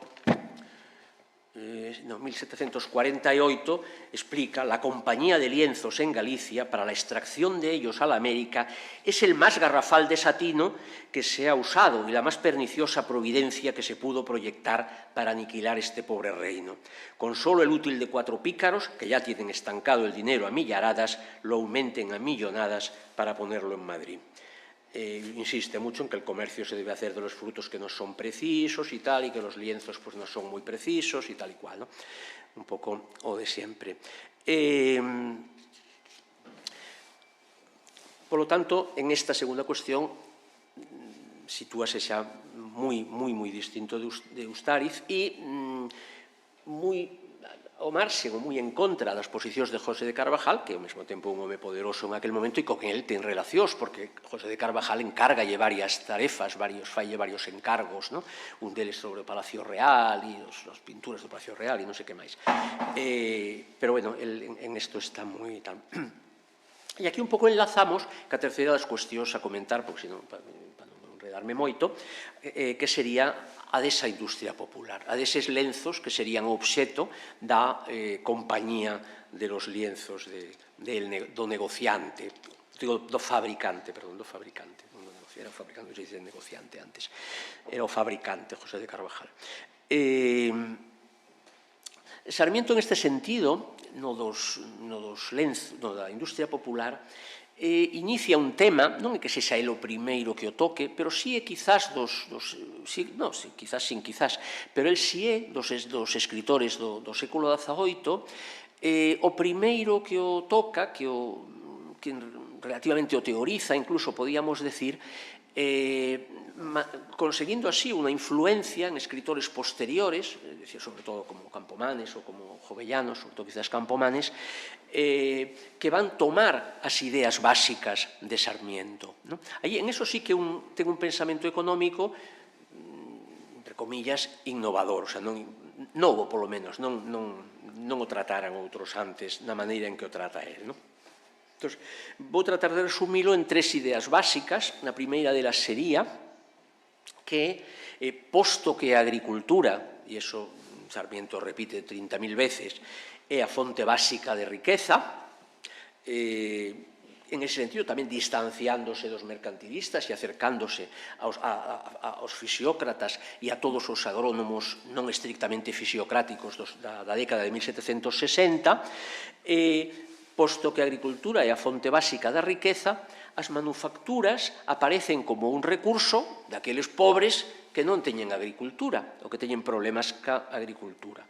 1748, explica: la compañía de lienzos en Galicia para la extracción de ellos a la América es el más garrafal desatino que se ha usado y la más perniciosa providencia que se pudo proyectar para aniquilar este pobre reino. Con solo el útil de 4 pícaros, que ya tienen estancado el dinero a millaradas, lo aumenten a millonadas para ponerlo en Madrid. Insiste mucho en que el comercio se debe hacer de los frutos que no son precisos y tal, y que los lienzos pues no son muy precisos y tal y cual, ¿no? Un pouco o de siempre. Por lo tanto, en esta segunda cuestión sitúase xa moi distinto de Ustariz e moi ao marxe ou moi en contra das posicións de José de Carvajal, que ao mesmo tempo é un home poderoso en aquel momento e con quen el ten relacións, porque José de Carvajal encargalle varias tarefas, falle varios encargos, ¿no? Un deles sobre o Palacio Real e as pinturas do Palacio Real e non sei que máis. Pero, bueno, en isto está moi tal. E aquí un pouco enlazamos ca terceira das cuestións a comentar, porque senón, para non enredarme moito, que sería a desa industria popular, a deses lenzos que serían obxeto da compañía de los lienzos do negociante, do fabricante, era o fabricante, non se dice negociante antes, era o fabricante, José de Carvajal. Sarmiento, en este sentido, no da industria popular, inicia un tema, non é que sexa el o primeiro que o toque, pero sí é quizás pero el sí é dos escritores do século XVIII, o primeiro que o toca, que relativamente o teoriza, incluso podíamos decir, conseguindo así unha influencia en escritores posteriores, sobre todo como Campomanes ou como Jovellanos, sobre todo quizás Campomanes, que van tomar as ideas básicas de Sarmiento. Aí, en eso sí que ten un pensamento económico, entre comillas, innovador, o sea, novo, polo menos, non o trataran outros antes na maneira en que o trata él. Entón, vou tratar de resumilo en 3 ideas básicas. Na primeira delas sería que, posto que a agricultura, e iso Sarmiento repite 30.000 veces, é a fonte básica de riqueza, en ese sentido tamén distanciándose dos mercantilistas e acercándose aos fisiócratas e a todos os agrónomos non estrictamente fisiocráticos da década de 1760, posto que a agricultura é a fonte básica da riqueza, as manufacturas aparecen como un recurso daqueles pobres que non teñen agricultura ou que teñen problemas ca agricultura.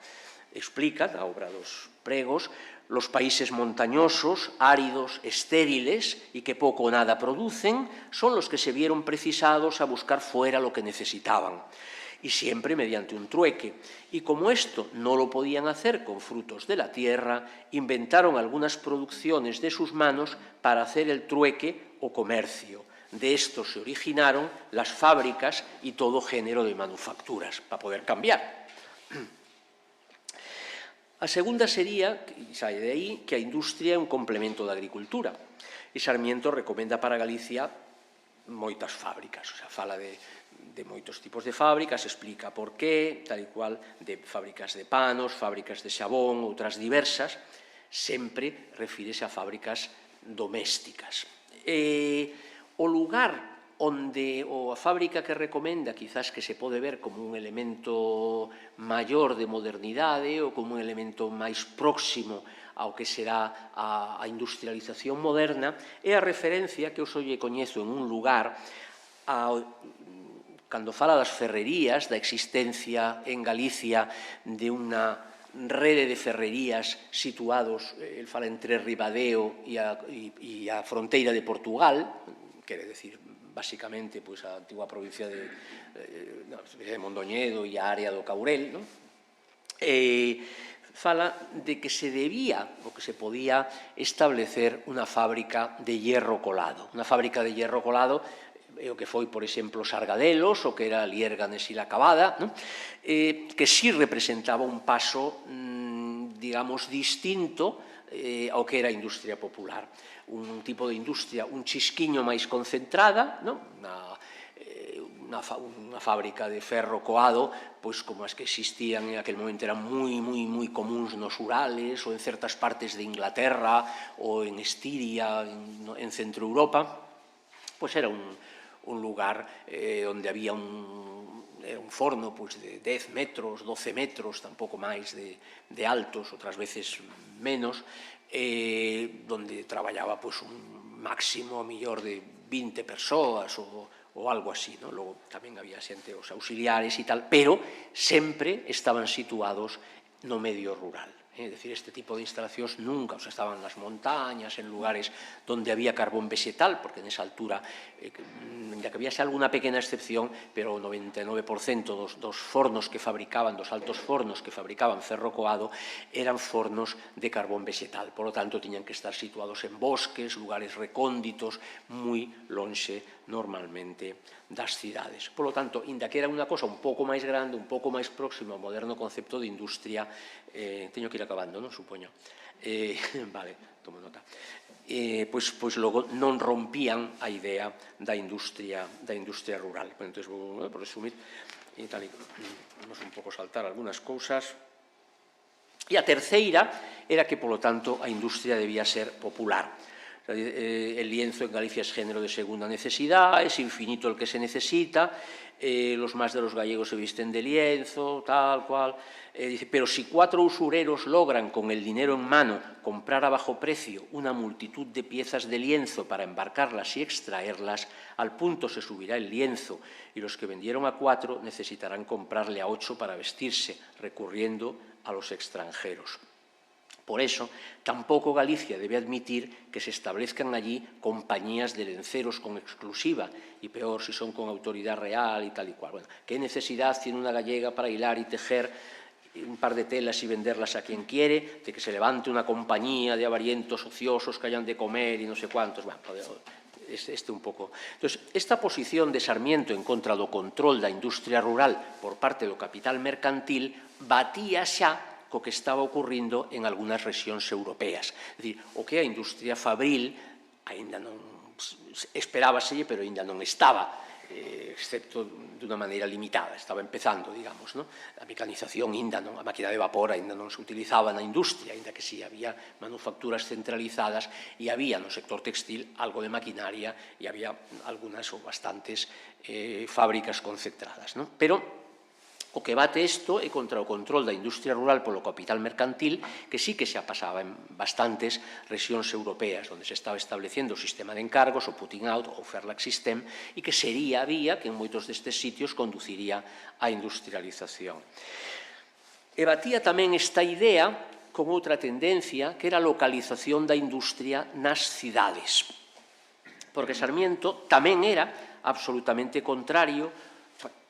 Explica, na obra dos pregos, los países montañosos, áridos, estériles y que poco o nada producen son los que se vieron precisados a buscar fuera lo que necesitaban, y siempre mediante un trueque. Y como esto no lo podían hacer con frutos de la tierra, inventaron algunas producciones de sus manos para hacer el trueque o comercio. De esto se originaron las fábricas y todo género de manufacturas, para poder cambiar. A segunda sería, e sai de aí, que a industria é un complemento da agricultura. E Sarmiento recomenda para Galicia moitas fábricas, o sea, fala de moitos tipos de fábricas, explica por qué, tal e cual, de fábricas de panos, fábricas de xabón, outras diversas, sempre refírese a fábricas domésticas. O lugar onde a fábrica que recomenda quizás que se pode ver como un elemento maior de modernidade ou como un elemento máis próximo ao que será a industrialización moderna é a referencia que eu só lle coñezo en un lugar cando fala das ferrerías, da existencia en Galicia de unha rede de ferrerías situados, el fala entre Ribadeo e a fronteira de Portugal, quere decir basicamente a antigua provincia de Mondoñedo e a área do Caurel, fala de que se debía ou que se podía establecer unha fábrica de hierro colado. Unha fábrica de hierro colado o que foi, por exemplo, Sargadelos, o que era Liérganes e La Cavada, que sí representaba un paso, digamos, distinto ao que era a industria popular. Un tipo de industria un chisquiño máis concentrada, unha fábrica de ferro coado, pois como as que existían en aquel momento eran moi comuns nos Urales ou en certas partes de Inglaterra ou en Estiria, en Centro Europa, pois era un lugar onde había un forno de 10 metros, 12 metros, tampouco máis de altos, outras veces menos, onde traballaba un máximo, a mellor, de 20 persoas ou algo así. Logo tamén había xente, os auxiliares e tal, pero sempre estaban situados no medio rural. É dicir, este tipo de instalacións nunca, estaban nas montañas, en lugares onde había carbón vegetal, porque nesa altura, ya que había alguna pequena excepción, pero o 99% dos fornos que fabricaban, dos altos fornos que fabricaban ferro coado, eran fornos de carbón vegetal. Por lo tanto, tiñan que estar situados en bosques, lugares recónditos, moi lonxe normalmente das cidades. Por lo tanto, inda que era unha cosa un pouco máis grande, un pouco máis próxima ao moderno concepto de industria, teño que ir acabando, non? Supoño. Vale, tomo nota. Pois logo non rompían a idea da industria rural. Entón, por resumir, vamos un pouco saltar algunhas cousas. E a terceira era que, polo tanto, a industria debía ser popular. El lienzo en Galicia es género de segunda necesidad, es infinito el que se necesita, los más de los gallegos se visten de lienzo, tal cual. Dice, pero si 4 usureros logran con el dinero en mano comprar a bajo precio una multitud de piezas de lienzo para embarcarlas y extraerlas, al punto se subirá el lienzo y los que vendieron a 4 necesitarán comprarle a 8 para vestirse, recurriendo a los extranjeros. Por eso, tampouco Galicia debe admitir que se establezcan allí compañías de lenceros con exclusiva, y peor si son con autoridad real y tal y cual. Bueno, ¿qué necesidad tiene una gallega para hilar y tejer un par de telas y venderlas a quien quiere, de que se levante una compañía de avarientos ociosos que hayan de comer y no sé cuántos? Bueno, un pouco. Entonces, esta posición de Sarmiento en contra do control da industria rural por parte do capital mercantil batía xa co que estaba ocurrindo en algunhas rexións europeas. É dicir, o que a industria fabril aínda non esperábaselle, pero aínda non estaba, excepto dunha maneira limitada, estaba empezando, digamos. A mecanización aínda non, a máquina de vapor aínda non se utilizaba na industria, aínda que si había manufacturas centralizadas e había no sector textil algo de maquinaria e había algunhas ou bastantes fábricas concentradas. Pero o que bate isto é contra o control da industria rural polo capital mercantil, que sí que xa pasaba en bastantes rexións europeas, onde se estaba estableciendo o sistema de encargos, o putting out, o Fairlax System, e que sería a vía que en moitos destes sitios conduciría á industrialización. E batía tamén esta idea con outra tendencia, que era a localización da industria nas cidades. Porque Sarmiento tamén era absolutamente contrario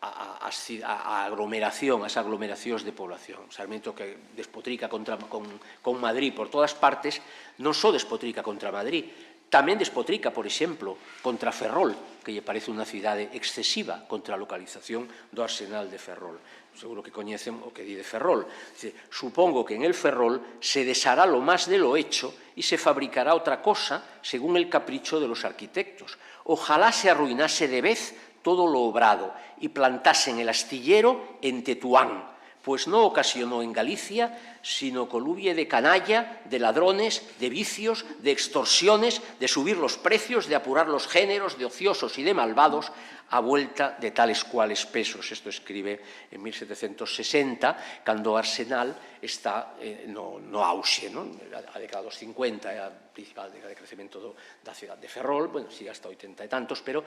a aglomeración, as aglomeracións de población. Sarmiento, que despotrica con Madrid por todas partes, non só despotrica contra Madrid, tamén despotrica, por exemplo, contra Ferrol, que lle parece unha cidade excesiva contra a localización do arsenal de Ferrol. Seguro que coñecen o que di de Ferrol. Dice, supongo que en el Ferrol se deshará lo más de lo hecho y se fabricará otra cosa según el capricho de los arquitectos. Ojalá se arruinase de vez todo lo obrado y plantasen el astillero en Tetuán, pues no ocasionó en Galicia sino coluvie de canalla, de ladrones, de vicios, de extorsiones, de subir los precios, de apurar los géneros, de ociosos y de malvados, a vuelta de tales cuales pesos. Esto escribe en 1760, cando o Arsenal está no auxe, a década dos 50, a principal década de crecemento da cidade de Ferrol, bueno, sigue hasta 80 e tantos, pero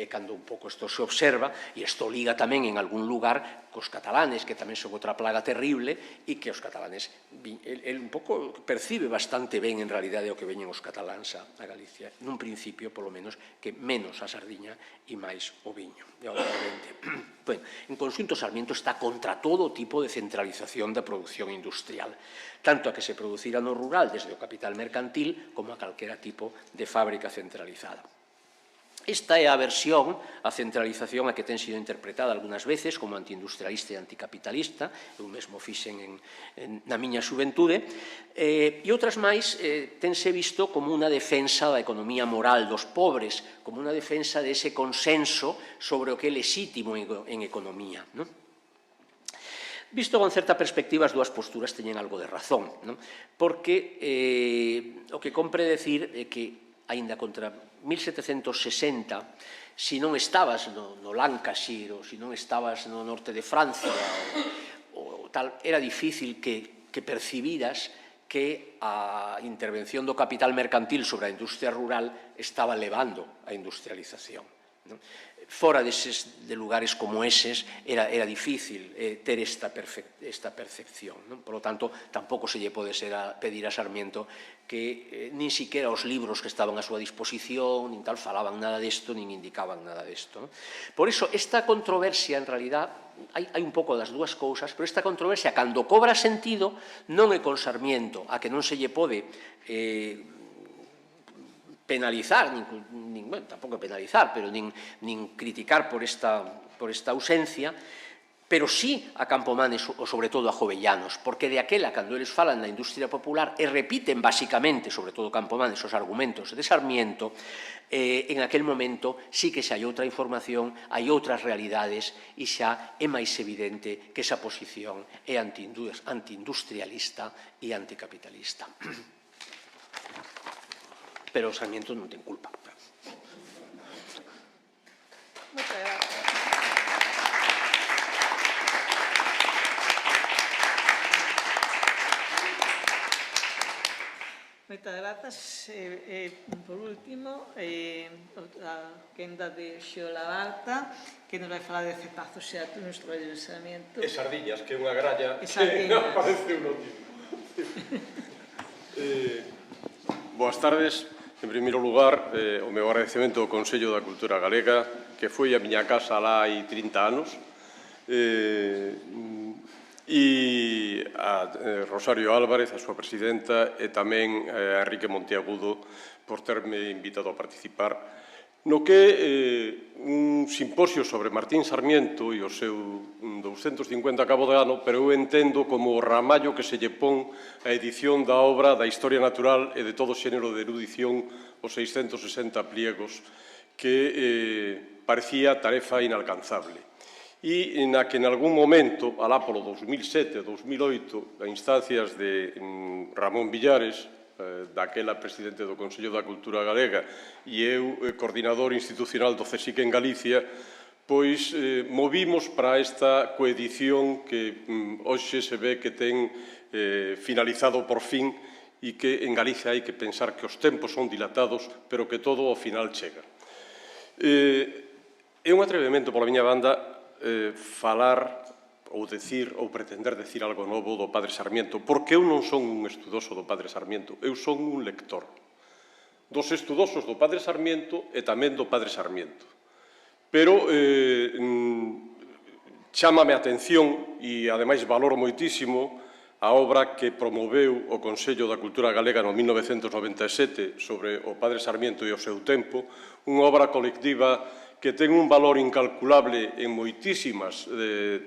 cando un pouco isto se observa, e isto liga tamén en algún lugar cos catalanes, que tamén son outra plaga terrible, e que os catalanes, el un pouco percibe bastante ben en realidade o que veñen os cataláns a Galicia, nun principio, polo menos, que menos a sardiña e máis o viño. En conxunto, Sarmiento está contra todo tipo de centralización da produción produción industrial, tanto a que se producira no rural desde o capital mercantil como a calquera tipo de fábrica centralizada. Esta é a versión, a centralización a que ten sido interpretada algunhas veces como antiindustrialista e anticapitalista, eu mesmo fixen na miña xuventude, e outras máis tense visto como unha defensa da economía moral dos pobres, como unha defensa dese consenso sobre o que é lexítimo en economía. Visto con certa perspectiva, as dúas posturas teñen algo de razón, porque o que compre decir é que, aínda contra 1760, se non estabas no Lancashire ou se non estabas no norte de Francia ou tal, era difícil que percibiras que a intervención do capital mercantil sobre a industria rural estaba levando a industrialización. Fora de lugares como eses era difícil ter esta percepción. Por lo tanto, tampouco se lle pode pedir a Sarmiento que nin siquiera os libros que estaban a súa disposición nin tal falaban nada desto, nin indicaban nada desto. Por iso, esta controversia, en realidad, hai un pouco das dúas cousas, pero esta controversia, cando cobra sentido, non é con Sarmiento, a que non se lle pode penalizar, tampouco penalizar, pero nin criticar por esta ausencia, pero sí a Campomanes ou sobre todo a Jovellanos, porque de aquela, cando eles falan da industria popular e repiten basicamente, sobre todo Campomanes, os argumentos de Sarmiento, en aquel momento sí que xa hai outra información, hai outras realidades e xa é máis evidente que esa posición é antiindustrialista e anticapitalista. Pero Sarmiento non ten culpa. Moitas gracias. Moitas grazas. Por último, a quenda de Xiola Barta, que nos vai falar de cepazos e atunos do Valle de Sarmiento. E sardiñas, que é unha gralla que aparece un título. Boas tardes. En primeiro lugar, o meu agradecemento ao Consello da Cultura Galega, que foi a miña casa lá hai 30 anos, e a Rosario Álvarez, a súa presidenta, e tamén a Enrique Monteagudo por terme invitado a participar no que un simposio sobre Martín Sarmiento e o seu 250 cabo de ano, pero eu entendo como o ramallo que se lle pon a edición da obra da Historia Natural e de todo xénero de erudición, os 660 pliegos, que parecía tarefa inalcanzable. E na que en algún momento, alá polo 2007, 2008, a instancias de Ramón Villares, daquela presidente do Consello da Cultura Galega e eu, coordinador institucional do CSIC en Galicia, pois movimos para esta coedición que hoxe se ve que ten finalizado por fin e que en Galicia hai que pensar que os tempos son dilatados, pero que todo ao final chega. É un atrevemento pola miña banda falar ou pretender decir algo novo do Padre Sarmiento, porque eu non son un estudoso do Padre Sarmiento, eu son un lector dos estudosos do Padre Sarmiento e tamén do Padre Sarmiento. Pero chámame a atención e, ademais, valoro moitísimo a obra que promoveu o Consello da Cultura Galega no 1997 sobre o Padre Sarmiento e o seu tempo, unha obra colectiva que ten un valor incalculable en moitísimas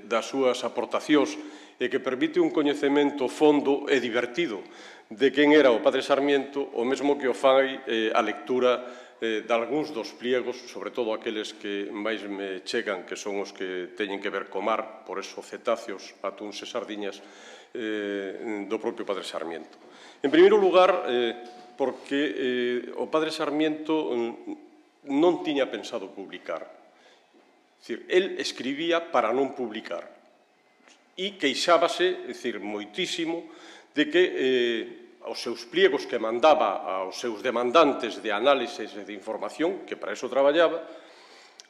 das súas aportacións e que permite un coñecemento fondo e divertido de quen era o Padre Sarmiento, o mesmo que o fai a lectura de algúns dos pliegos, sobre todo aqueles que máis me chegan, que son os que teñen que ver co mar, por eso cetáceos, atúns e sardiñas, do propio Padre Sarmiento. En primeiro lugar, porque o Padre Sarmiento non tiña pensado publicar. El escribía para non publicar e queixábase, moitísimo, de que os seus pliegos que mandaba aos seus demandantes de análisis e de información, que para eso traballaba,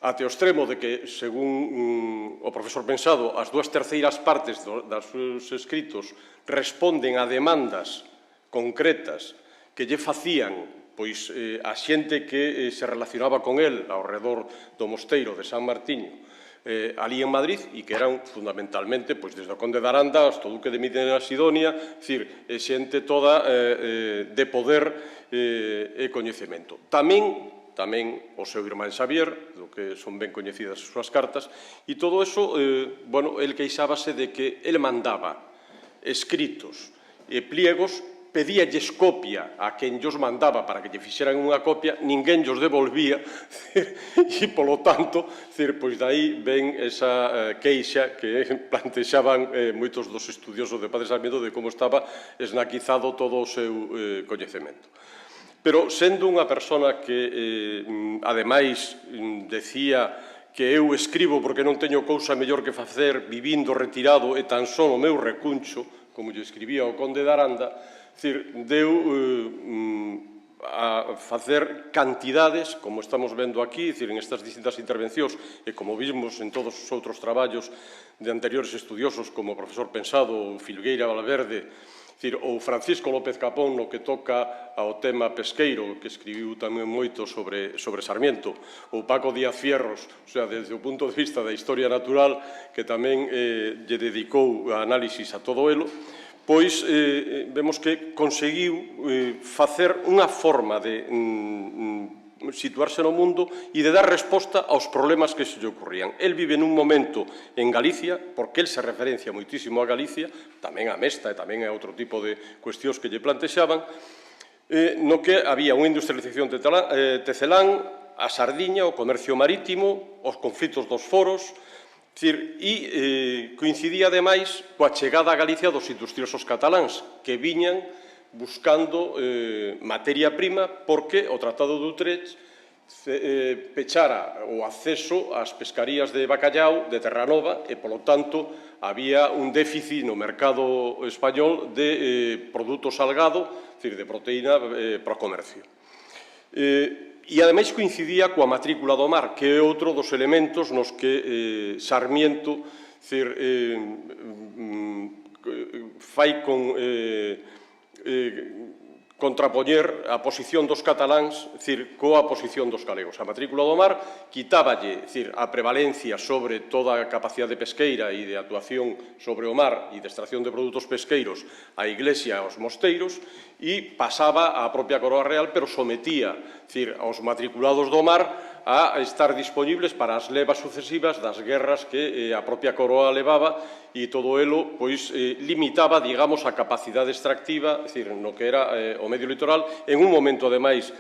até o extremo de que, según o profesor Pensado, as 2/3 partes dos seus escritos responden a demandas concretas que lle facían pois a xente que se relacionaba con el ao redor do mosteiro de San Martiño, ali en Madrid e que eran fundamentalmente, desde o Conde de Aranda hasta o Duque de Medina Sidonia, xente toda de poder e coñecemento. Tamén o seu irmán Xavier, do que son ben coñecidas as súas cartas, e todo eso, el queixábase de que ele mandaba escritos e pliegos, pedíalles copia a quen llos mandaba para que lle fixeran unha copia, ninguén llos devolvía, e, polo tanto, dai ven esa queixa que plantexaban moitos dos estudiosos de Padre Sarmiento de como estaba esnaquizado todo o seu coñecemento. Pero, sendo unha persona que, ademais, decía que eu escribo porque non teño cousa mellor que facer vivindo retirado e tan só o meu recuncho, como lle escribía o Conde de Aranda, deu a facer cantidades, como estamos vendo aquí, en estas distintas intervencións, e como vimos en todos os outros traballos de anteriores estudiosos, como o profesor Pensado, ou Filgueira Valverde, ou Francisco López Capón, no que toca ao tema pesqueiro, que escribiu tamén moito sobre Sarmiento, ou Paco Díaz Fierros, desde o punto de vista da historia natural, que tamén lle dedicou a análisis a todo elo, pois vemos que conseguiu facer unha forma de situarse no mundo e de dar resposta aos problemas que se lle ocurrían. El vive nun momento en Galicia, porque el se referencia moitísimo a Galicia, tamén a Mesta e tamén a outro tipo de cuestións que lle plantexaban, no que había unha industrialización tecelán, a sardiña, o comercio marítimo, os conflitos dos foros, e coincidía, ademais, coa chegada a Galicia dos industriosos cataláns, que viñan buscando materia prima porque o Tratado de Utrecht pechara o acceso ás pescarías de bacallau de Terranova e, polo tanto, había un déficit no mercado español de produto salgado, de proteína para o comercio. E, ademais, coincidía coa matrícula do mar, que é outro dos elementos nos que Sarmiento fai con contrapoñer a posición dos cataláns coa posición dos galegos. A matrícula do mar quitáballe a prevalencia sobre toda a capacidade pesqueira e de actuación sobre o mar e de extracción de produtos pesqueiros á Iglesia e aos mosteiros e pasaba á propia Coroa Real, pero sometía aos matriculados do mar a estar disponibles para as levas sucesivas das guerras que a propia Coroa levaba e todo elo limitaba, digamos, a capacidade extractiva, no que era o medio litoral, en un momento, ademais,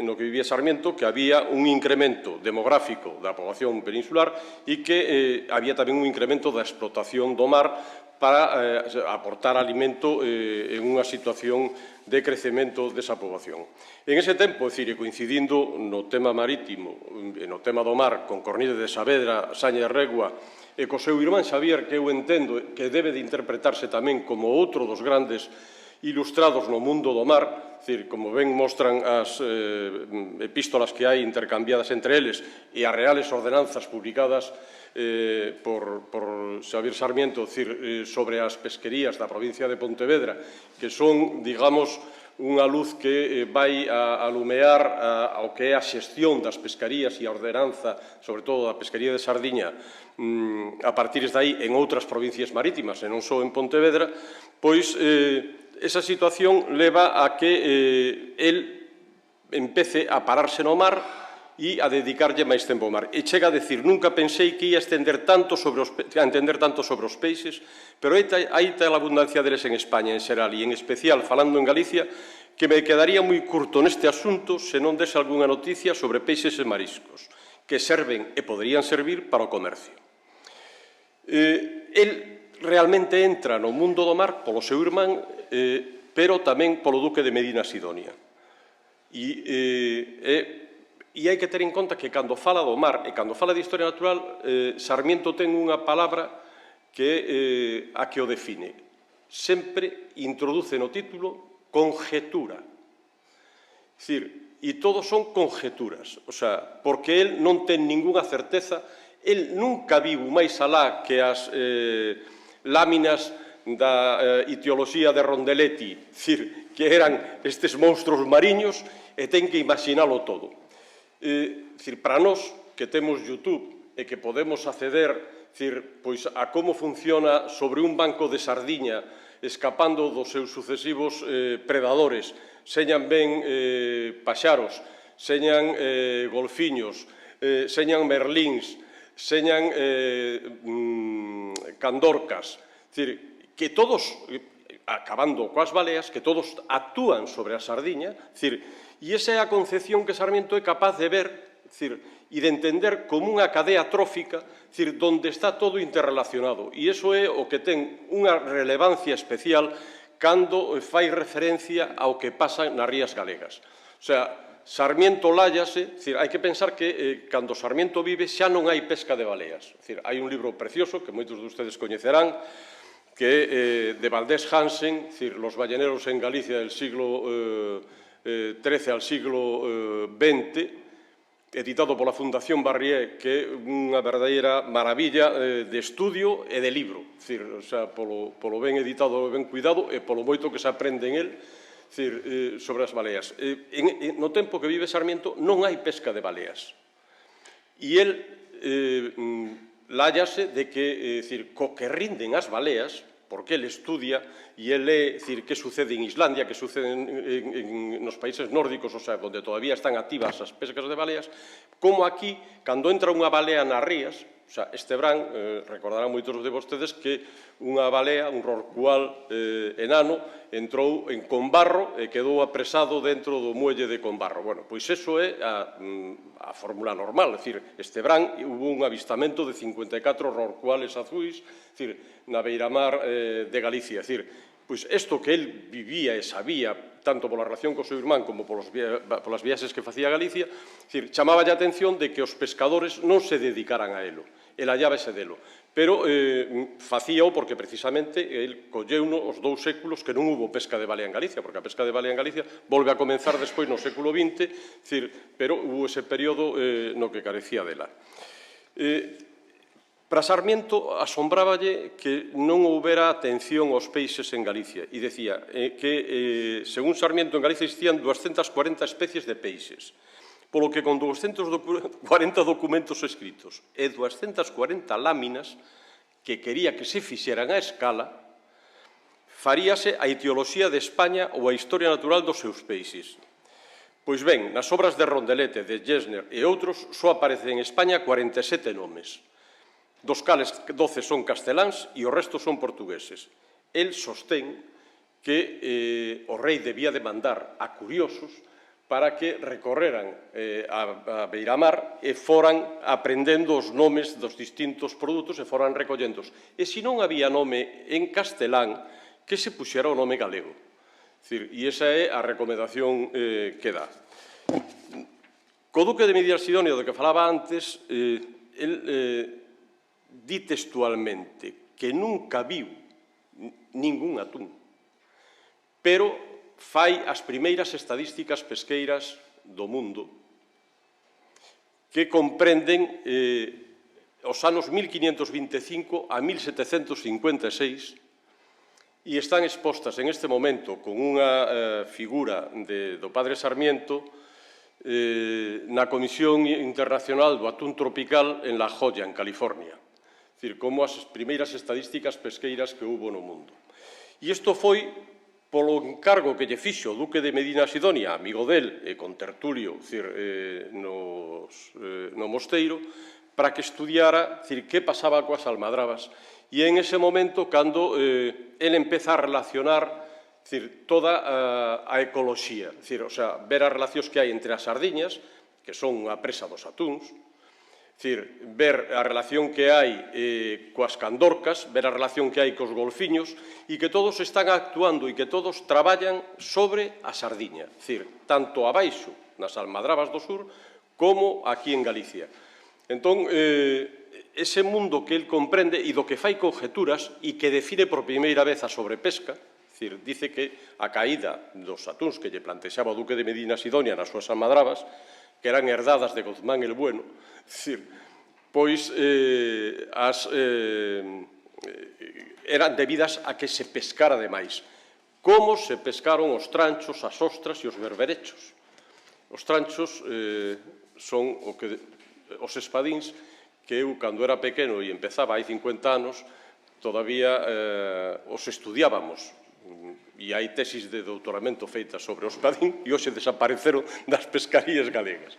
no que vivía Sarmiento, que había un incremento demográfico da poboación peninsular e que había tamén un incremento da explotación do mar para aportar alimento en unha situación de crecemento desa poboación. En ese tempo, coincidindo no tema marítimo e no tema do mar con Cornide de Saavedra, Sáñez Regua e co seu irmán Xavier, que eu entendo que debe de interpretarse tamén como outro dos grandes ilustrados no mundo do mar, como ben mostran as epístolas que hai intercambiadas entre eles e as reales ordenanzas publicadas por Xavier Sarmiento sobre as pesquerías da provincia de Pontevedra, que son, digamos, unha luz que vai a alumear ao que é a xestión das pescarías e a ordenanza, sobre todo da pesquería de Sardiña, a partir de aí en outras provincias marítimas, e non só en Pontevedra, pois esa situación leva a que el empece a pararse no mar e a dedicarlle máis tempo ao mar. E chega a decir, nunca pensei que ia entender tanto sobre os peixes, pero hai tal abundancia deles en España, en xeral, e en especial, falando en Galicia, que me quedaría moi curto neste asunto se non dese algunha noticia sobre peixes e mariscos, que serven e poderían servir para o comercio. El realmente entra no mundo do mar polo seu irmán, pero tamén polo Duque de Medina Sidonia. E hai que ter en conta que cando fala do mar e cando fala de historia natural, Sarmiento ten unha palabra que a que o define. Sempre introduce no título conjetura. E todos son conjeturas, porque el non ten ningunha certeza, el nunca viu máis alá que as láminas da etioloxía de Rondelletti, que eran estes monstruos mariños, e ten que imaginalo todo. Para nós, que temos YouTube e que podemos acceder a como funciona sobre un banco de sardiña escapando dos seus sucesivos predadores, señan ben paxaros, señan golfiños, señan merlíns, señan candorcas, que todos, acabando coas baleas, que todos actúan sobre a sardiña, e esa é a concepción que Sarmiento é capaz de ver e de entender como unha cadea trófica, donde está todo interrelacionado. E iso é o que ten unha relevancia especial cando fai referencia ao que pasa nas rías galegas. O sea, Sarmiento lállase, hai que pensar que cando Sarmiento vive xa non hai pesca de baleas. Hai un libro precioso que moitos de ustedes coñecerán, que é de Valdés Hansen, Los balleneros en Galicia del siglo XIII al siglo XX, editado pola Fundación Barrié, que é unha verdadeira maravilla de estudio e de libro, polo ben editado, ben cuidado, e polo moito que se aprende en él sobre as baleas. No tempo que vive Sarmiento non hai pesca de baleas. E el lállase de que, co que rinden as baleas, porque ele estudia e ele que sucede en Islandia, que sucede nos países nórdicos, o sea, onde todavía están activas as pescas de baleas, como aquí, cando entra unha balea nas rías, o sea, este verán, recordarán moitos de vostedes que unha balea, un rorcual enano, entrou en Combarro e quedou apresado dentro do muelle de Combarro. Bueno, pois eso é a fórmula normal, é dicir, este verán hubo un avistamento de 54 rorcuales azuis, na beiramar de Galicia, é dicir, pois isto que el vivía e sabía, tanto pola relación co seu irmán como polas viaxes que facía a Galicia, chamaba a atención de que os pescadores non se dedicaran a elo, el hallábase delo. Pero facíao porque precisamente el colleuno os 2 séculos que non hubo pesca de balea en Galicia, porque a pesca de balea en Galicia volve a comenzar despois no século XX, pero hubo ese período no que carecía dela. Para Sarmiento asombráballe que non houbera atención aos peixes en Galicia e decía que, según Sarmiento, en Galicia existían 240 especies de peixes, polo que con 240 documentos escritos e 240 láminas que quería que se fixeran a escala, faríase a etioloxía de España ou a historia natural dos seus peixes. Pois ben, nas obras de Rondelete, de Gesner e outros, só aparecen en España 47 nomes, dos cales 12 son casteláns e o resto son portugueses. El sostén que o rei debía de mandar a curiosos para que recorreran a beiramar e foran aprendendo os nomes dos distintos produtos e foran recollendos. E se non había nome en castelán, que se puxera o nome galego. E esa é a recomendación que dá. Co duque de Medina Sidonia, do que falaba antes, el di textualmente que nunca viu ningún atún, pero fai as primeiras estadísticas pesqueiras do mundo que comprenden os anos 1525 a 1756 e están expostas en este momento con unha figura do padre Sarmiento na Comisión Internacional do Atún Tropical en La Joya, en California. É dicir, como as primeiras estadísticas pesqueiras que houbo no mundo. E isto foi polo encargo que lle fixo o duque de Medina Sidonia, amigo del, e con Tertulio, no mosteiro, para que estudiara que pasaba coas almadrabas. E en ese momento, cando el empeza a relacionar toda a ecoloxía, ver as relacións que hai entre as sardiñas, que son unha presa dos atúns, ver a relación que hai coas candorcas, ver a relación que hai cos golfiños, e que todos están actuando e que todos traballan sobre a sardiña, tanto abaixo nas almadrabas do sur como aquí en Galicia. Entón, ese mundo que el comprende e do que fai conjeturas e que define por primeira vez a sobrepesca, dice que a caída dos atúns que lle plantexaba o duque de Medina Sidonia nas súas almadrabas, que eran herdadas de Guzmán el Bueno, pois eran debidas a que se pescara demais. Como se pescaron os tranchos, as ostras e os berberechos. Os tranchos son os espadíns que eu, cando era pequeno e empezaba hai 50 anos, todavía os estudiábamos. E hai tesis de doutoramento feitas sobre o espadín e hoxe desapareceron das pescarías galegas.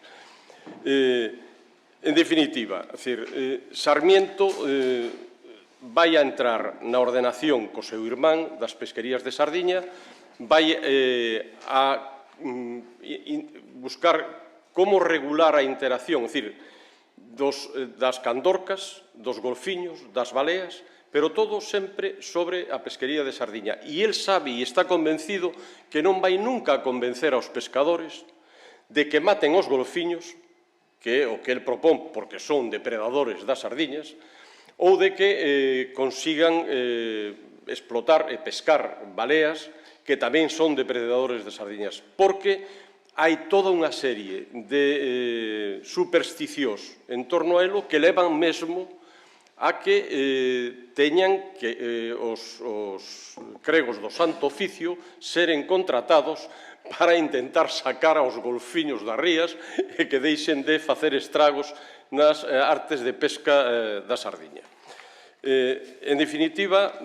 En definitiva, Sarmiento vai a entrar na ordenación co seu irmán das pesquerías de Sardiña, vai a buscar como regular a interacción, é dicir, das candorcas, dos golfiños, das baleas, pero todo sempre sobre a pesquería de Sardiña. E el sabe e está convencido que non vai nunca a convencer aos pescadores de que maten os golfiños, que é o que el propón porque son depredadores das sardiñas, ou de que consigan explotar e pescar baleas que tamén son depredadores de sardiñas, porque hai toda unha serie de supersticións en torno a elo que levan mesmo a que teñan que os cregos do Santo Oficio seren contratados para intentar sacar aos golfiños das rías e que deixen de facer estragos nas artes de pesca da sardiña. En definitiva,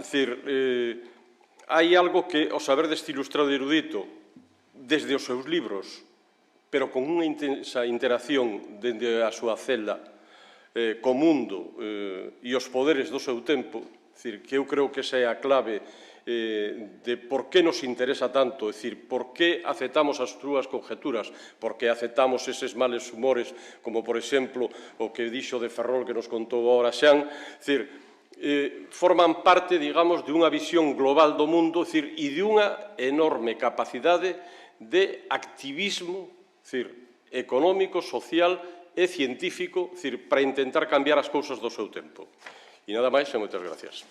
hai algo que o saber deste ilustrado erudito, desde os seus libros, pero con unha intensa interacción dende a súa celda co mundo e os poderes do seu tempo, que eu creo que esa é a clave de por que nos interesa tanto, é dicir, por que aceptamos as súas conjeturas, por que aceptamos eses males humores, como, por exemplo, o que dixo de Ferrol que nos contou agora Xan, forman parte, digamos, de unha visión global do mundo, e de unha enorme capacidade de activismo, económico, social e científico, para intentar cambiar as cousas do seu tempo. E nada máis, e moitas gracias.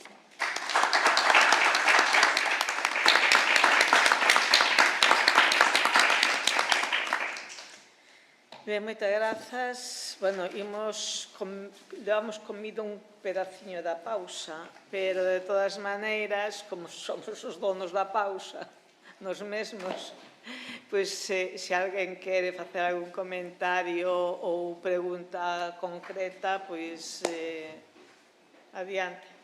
Ben, moitas grazas. Bueno, levamos comido un pedaciño da pausa, pero de todas maneiras, como somos os donos da pausa, nos mesmos, pois se alguén quere facer algún comentario ou pregunta concreta, pois adiante.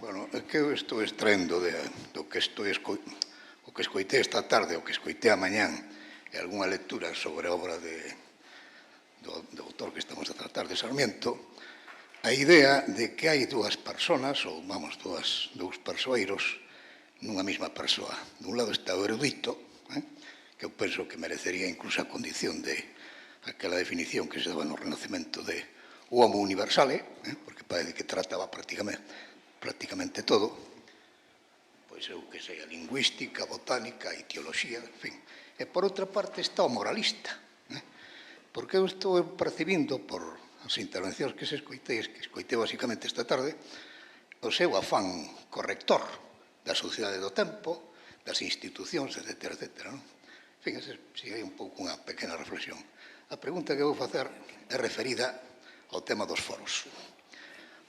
Bueno, é que eu estou extraendo do que escoitei esta tarde, o que escoitei a mañán, e algunha lectura sobre a obra do autor que estamos a tratar, de Sarmiento, a idea de que hai dúas personas, ou, vamos, dous persoeiros, nunha mesma persoa. Dun lado está o erudito, que eu penso que merecería incluso a condición de aquela definición que se daba no Renacimento de homo universale, porque parece que trataba prácticamente todo, pois eu que sei, a lingüística, a botánica, a etioloxía, en fin. E por outra parte está o moralista, porque eu estou percibindo por as intervencións que escoitei basicamente esta tarde, o seu afán corrector da sociedade do tempo, das institucións, etc. En fin, se hai un pouco unha pequena reflexión. A pregunta que vou facer é referida ao tema dos foros.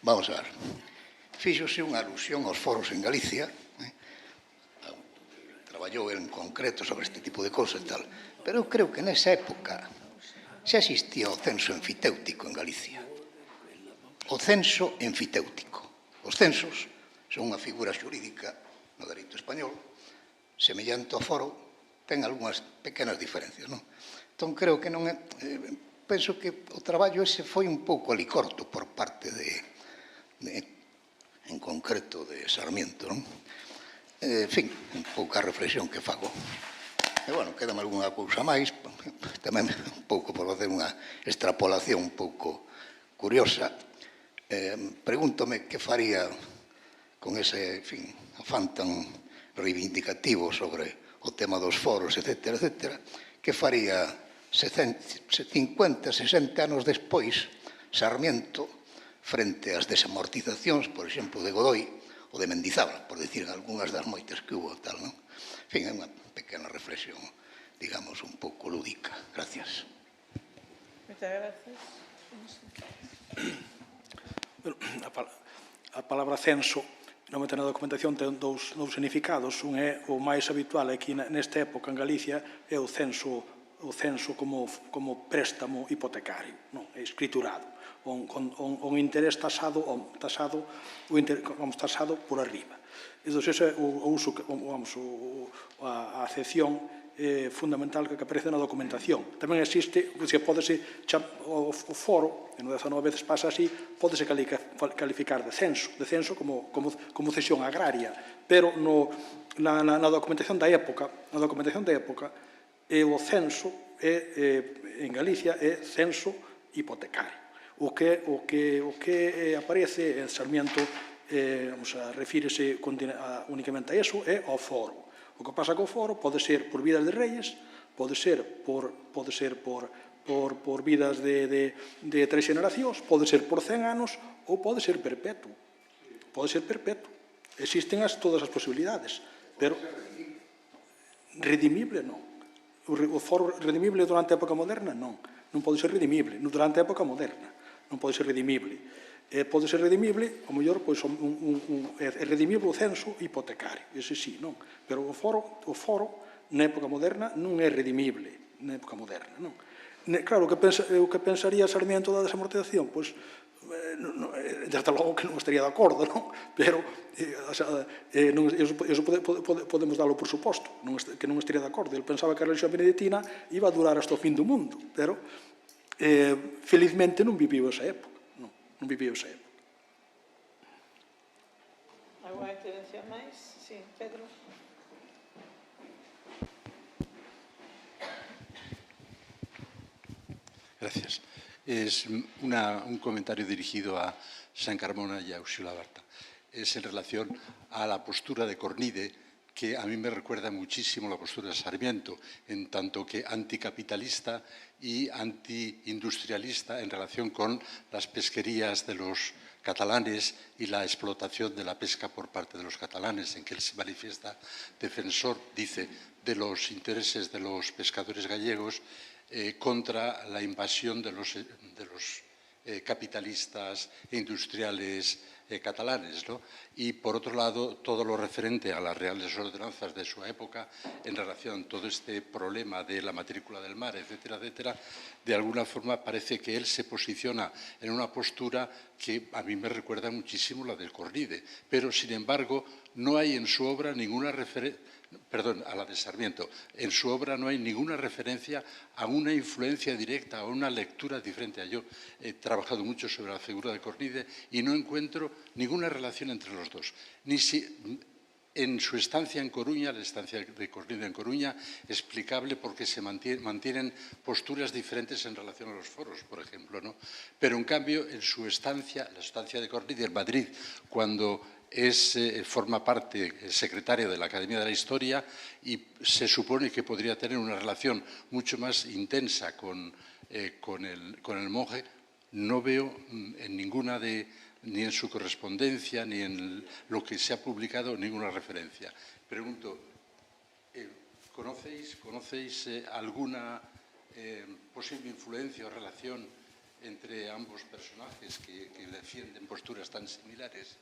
Vamos a ver. Fíxose unha alusión aos foros en Galicia, traballou en concreto sobre este tipo de cousas e tal, pero eu creo que nesa época xa existía o censo enfitéutico en Galicia. O censo enfitéutico. Os censos son unha figura xurídica no dereito español, semellante ao foro, ten algunhas pequenas diferencias, non? Entón, creo que non é... Penso que o traballo ese foi un pouco alicorto por parte en concreto de Sarmiento, non? En fin, un pouca reflexión que fago. E, bueno, quedame algunha cousa máis, tamén un pouco por facer unha extrapolación un pouco curiosa. Pregúntome que faría con ese, en fin, afán tan reivindicativo sobre o tema dos foros, etc., que faría 50, 60 anos despois Sarmiento frente ás desamortizacións, por exemplo, de Godoy ou de Mendizábal, por dicir algunhas das moitas que hubo, tal, non? En fin, é unha pequena reflexión, digamos, un pouco lúdica. Gracias. Moitas gracias. A palabra censo Normalmente na documentación ten dous significados. Un é o máis habitual aquí nesta época en Galicia, é o censo como préstamo hipotecario, non? É escriturado, un interés tasado por arriba. Entón, ese é o uso, a acepción fundamental que aparece na documentación. Tamén existe, o foro, e no 19 veces pasa así, pódese calificar de censo como cesión agraria, pero na documentación da época, o censo en Galicia é censo hipotecario. O que aparece en Sarmiento refírese únicamente a iso, é ao foro. O que pasa co foro pode ser por vidas de reyes, pode ser por vidas de 3 generacións, pode ser por 100 anos ou pode ser perpetuo. Existen todas as posibilidades, pero redimible non. O foro redimible durante a época moderna non pode ser redimible. Durante a época moderna non pode ser redimible. Pode ser redimible, ao mellor, é redimible o censo hipotecario, ese sí, non? Pero o foro na época moderna non é redimible, na época moderna, non? Claro, o que pensaría Sarmiento da desamortización, pois, desde logo que non estaría de acordo, non? Pero, eso podemos dalo por suposto, que non estaría de acordo. Ele pensaba que a religión benedictina iba a durar hasta o fin do mundo, pero, felizmente, non viviu esa época. Non viviu esa época. Alguna intervención máis? Sí, Pedro. Gracias. Es un comentario dirigido a San Carmona y a Ursula Barta. Es en relación a la postura de Cornide, que a mí me recuerda muchísimo la postura de Sarmiento, en tanto que anticapitalista y antiindustrialista en relación con las pesquerías de los catalanes y la explotación de la pesca por parte de los catalanes, en que él se manifiesta defensor, dice, de los intereses de los pescadores gallegos contra la invasión de los capitalistas e industriales catalanes, ¿no? Y, por otro lado, todo lo referente a las reales ordenanzas de su época en relación a todo este problema de la matrícula del mar, etcétera, etcétera, de alguna forma parece que él se posiciona en una postura que a mí me recuerda muchísimo la del Cornide, pero, sin embargo, no hay en su obra ninguna referencia, perdón, a la de Sarmiento. En su obra no hay ninguna referencia a una influencia directa, a una lectura diferente. Yo he trabajado mucho sobre la figura de Cornide y no encuentro ninguna relación entre los dos. Ni si en su estancia en Coruña, la estancia de Cornide en Coruña, explicable porque se mantienen posturas diferentes en relación a los foros, por ejemplo, ¿no? Pero, en cambio, en su estancia, la estancia de Cornide en Madrid, cuando forma parte secretario de la Academia de la Historia y se supone que podría tener una relación mucho más intensa con el monje, no veo en ninguna ni en su correspondencia ni en lo que se ha publicado ninguna referencia. Pregunto, ¿conocéis alguna posible influencia o relación entre ambos personajes que defienden posturas tan similares?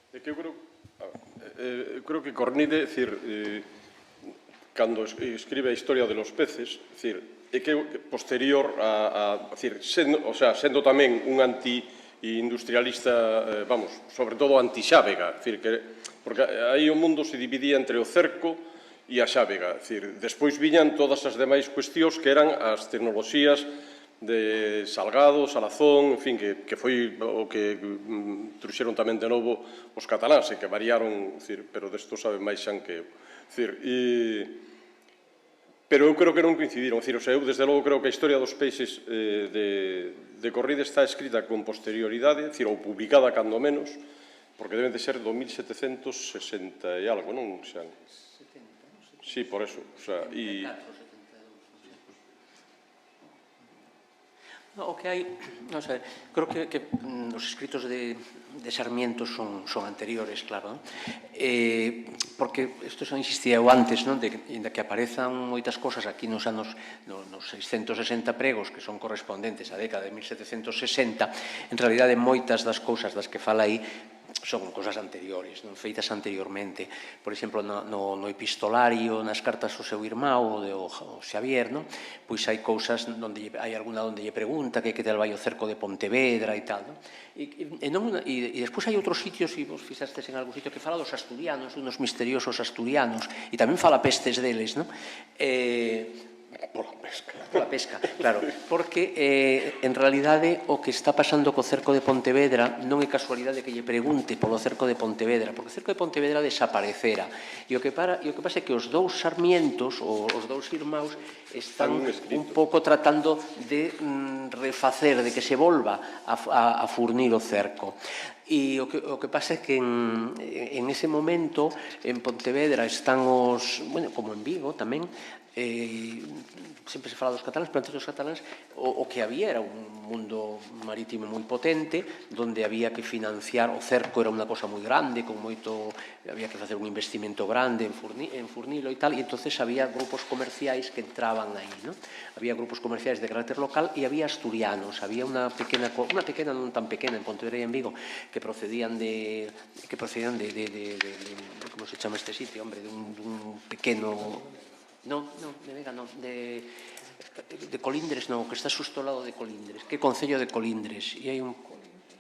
É que eu creo que Cornide, cando escribe a historia de los peces, é que posterior sendo tamén un anti-industrialista, sobre todo anti-xávega, porque aí o mundo se dividía entre o cerco e a xávega. Despois viñan todas as demais cuestións que eran as tecnoloxías de Salgado, Salazón, en fin, que foi o que trouxeron tamén de novo os cataláns e que variaron, pero desto saben máis xan que eu. Pero eu creo que non coincidiron, eu desde logo creo que a historia dos peixes de Cornide está escrita con posterioridade, ou publicada cando menos, porque deben de ser do 1760 e algo, non, xan? Sí, por eso, O que hai, o sea, creo que os escritos de Sarmiento son anteriores, claro, porque isto xa insistía eu antes, de que aparezan moitas cosas aquí nos anos, nos 660 pregos, que son correspondentes á década de 1760, en realidade moitas das cousas das que fala aí son cosas anteriores, feitas anteriormente. Por exemplo, no epistolario, nas cartas ao seu irmão, o Xavier, pois hai cousas, hai alguna onde lle pregunta que tal vai o cerco de Pontevedra e tal. E despois hai outros sitios, e vos fixastes en algún sitio, que fala dos asturianos, unos misteriosos asturianos, e tamén fala pestes deles, non? Pola pesca, claro, porque en realidade o que está pasando co cerco de Pontevedra non é casualidade que lle pregunte polo cerco de Pontevedra, porque o cerco de Pontevedra desaparecera, e o que pasa é que os dous Sarmientos, os dous irmãos, están un pouco tratando de refacer, de que se volva a furnir o cerco. E o que pasa é que en ese momento en Pontevedra están os, bueno, como en Vigo tamén, sempre se fala dos cataláns, pero antes dos cataláns o que había era un mundo marítimo moi potente, donde había que financiar, o cerco era unha cosa moi grande, con moito, había que facer un investimento grande en furnilo e tal, e entonces había grupos comerciais que entraban aí, non? Había grupos comerciais de carácter local e había asturianos, había unha pequena, non tan pequena, en Pontevedra e en Vigo, que procedían de como se chama este sitio, hombre, de un pequeno... Non, de Vega non, de Colindres non, que está xusto ao lado de Colindres, que é Concello de Colindres, e hai un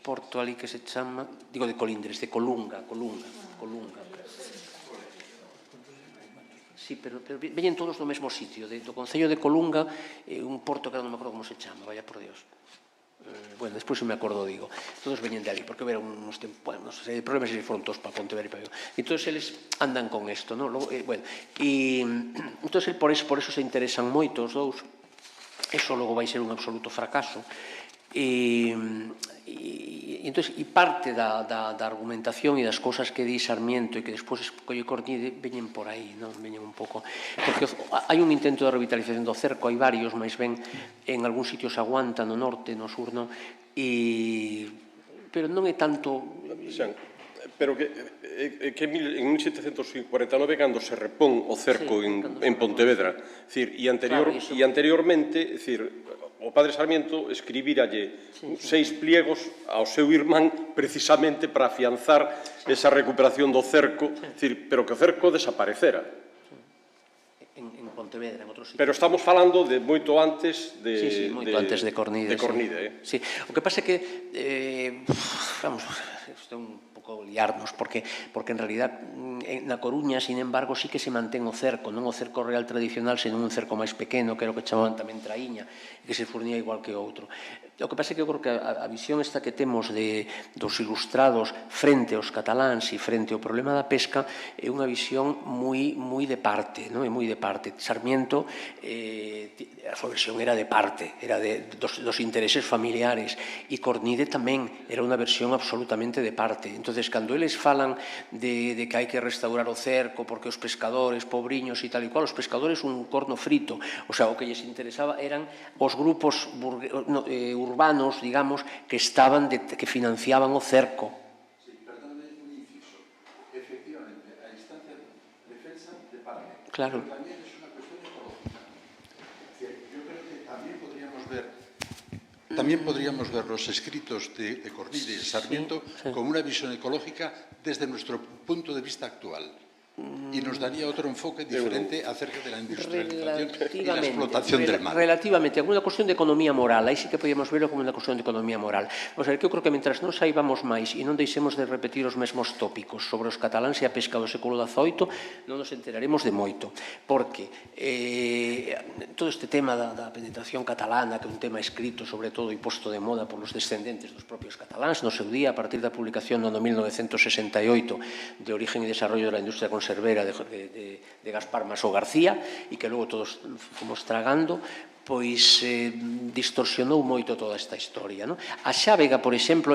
porto ali que se chama, digo de Colindres, de Colunga. Sí, pero veñen todos do mesmo sitio, do Concello de Colunga, un porto que non me acordo como se chama, vaya por Dios. Bueno, despois se me acordo, digo, todos veñen de ali, porque hubo uns tempos, bueno, non sei, problemas se foron todos para Pontevedra e para Vigo. Entón, eles andan con isto, non? Bueno, e entón, por eso se interesan moito os dous. Eso logo vai ser un absoluto fracaso. E parte da argumentación e das cousas que di Sarmiento e que despois colle Cornide veñen por aí, non? Veñen un pouco, porque hai un intento de revitalización do cerco, hai varios, máis ben en algún sitio se aguanta, no norte, no sur, non? Pero non é tanto... Pero que en 1749, cando se repón o cerco en Pontevedra, e anteriormente, o padre Sarmiento escribíralle 6 pliegos ao seu irmán precisamente para afianzar esa recuperación do cerco, pero que o cerco desaparecera. En Pontevedra, en outros sitios. Pero estamos falando de moito antes de... Sí, moito antes de Cornide. De Cornide, Sí, o que pasa é que, vamos, isto é un pouco liarnos, porque en realidad na Coruña, sin embargo, sí que se mantén o cerco, non o cerco real tradicional, senón un cerco máis pequeno, que era o que chamaban tamén traíña, que se furnía igual que outro. O que pasa é que eu creo que a visión esta que temos dos ilustrados frente aos cataláns e frente ao problema da pesca é unha visión moi de parte, non? É moi de parte. Sarmiento, a súa versión era de parte, era dos intereses familiares, e Cornide tamén era unha versión absolutamente de parte. Entonces, cando eles falan de que hai que restaurar o cerco porque os pescadores, pobriños e tal e cual, os pescadores un corno frito, o sea, o que lles interesaba eran os grupos urbanos, digamos, que financiaban o cerco. Sí, perdóname un inciso. Efectivamente, a instancia de defensa de parte. Claro. Pero también es una cuestión ecológica. Yo creo que también podríamos ver los escritos de Cornide y Sarmiento con una visión ecológica desde nuestro punto de vista actual. Y nos daría otro enfoque diferente acerca de la industrialización y la explotación del mar. Relativamente, alguna cuestión de economía moral, aí sí que podíamos verlo como unha cuestión de economía moral. O sea, que eu creo que mentras non saibamos máis e non deixemos de repetir os mesmos tópicos sobre os cataláns e a pesca do século XVIII, non nos enteraremos de moito. Porque todo este tema da penetración catalana, que é un tema escrito sobre todo e posto de moda por los descendentes dos propios cataláns, no seu día, a partir da publicación no ano 1968 de Origen e Desarrollo da Industria Conservera de Gaspar Masó García, e que logo todos fomos tragando, pois distorsionou moito toda esta historia. A xávega, por exemplo,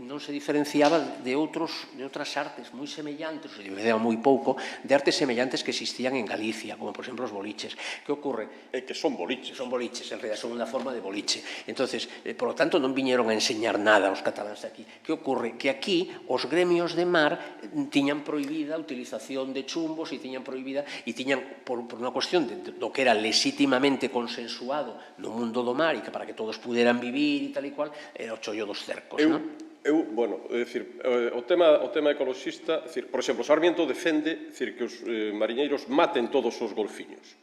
non se diferenciaba de outras artes moi semellantes, se diferenciaba moi pouco, de artes semellantes que existían en Galicia, como, por exemplo, os boliches. Que ocorre? É que son boliches. Son boliches, en realidad, son unha forma de boliche. Entonces, por lo tanto, non viñeron a enseñar nada aos cataláns aquí. Que ocorre? Que aquí os gremios de mar tiñan prohibida a utilización de chumbos e tiñan prohibida, e tiñan, por unha cuestión do que era legítimamente consensuado no mundo do mar e que para que todos puderan vivir e tal e cual, era o chollo dos cercos, non? Bueno, é dicir, o tema ecoloxista, por exemplo, Sarmiento defende que os mariñeiros maten todos os golfiños.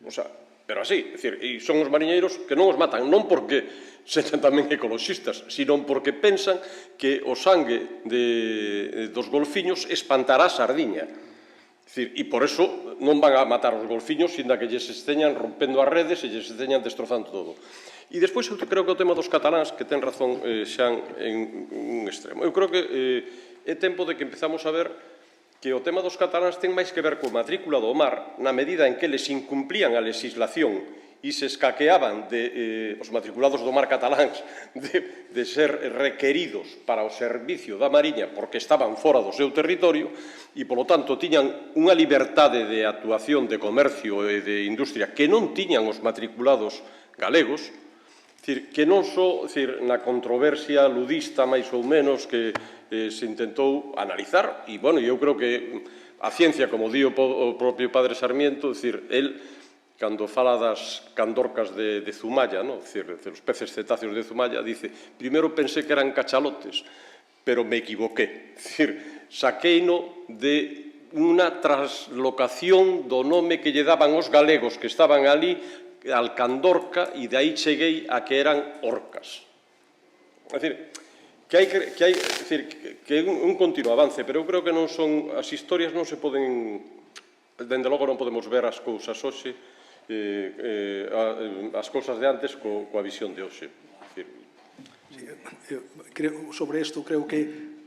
O sea, pero así, e son os mariñeiros que non os matan, non porque sexan tamén ecoloxistas, sino porque pensan que o sangue dos golfiños espantará a sardiña. E por eso non van a matar os golfiños, sinda que lles esteñan rompendo as redes e lles esteñan destrozando todo. E despois eu creo que o tema dos cataláns, que ten razón Xan en un extremo. Eu creo que é tempo de que empezamos a ver que o tema dos cataláns ten máis que ver coa matrícula do mar na medida en que eles incumplían a legislación e se escaqueaban os matriculados do mar cataláns de ser requeridos para o servicio da Mariña porque estaban fora do seu territorio e, polo tanto, tiñan unha liberdade de actuación, de comercio e de industria que non tiñan os matriculados galegos, que non só na controversia ludista, máis ou menos, que se intentou analizar, e, bueno, eu creo que a ciencia, como di o propio padre Sarmiento, el, cando fala das candorcas de Zumaya, dos peces cetáceos de Zumaya, dice, primeiro pensé que eran cachalotes, pero me equivoqué. Saqueino de unha traslocación do nome que lle daban os galegos que estaban ali, Alcandorca, e de aí cheguei a que eran orcas. É dicir, que é un continuo avance, pero eu creo que non son, as historias non se poden, dende logo non podemos ver as cousas hoxe, as cousas de antes coa visión de hoxe. Sobre isto creo que,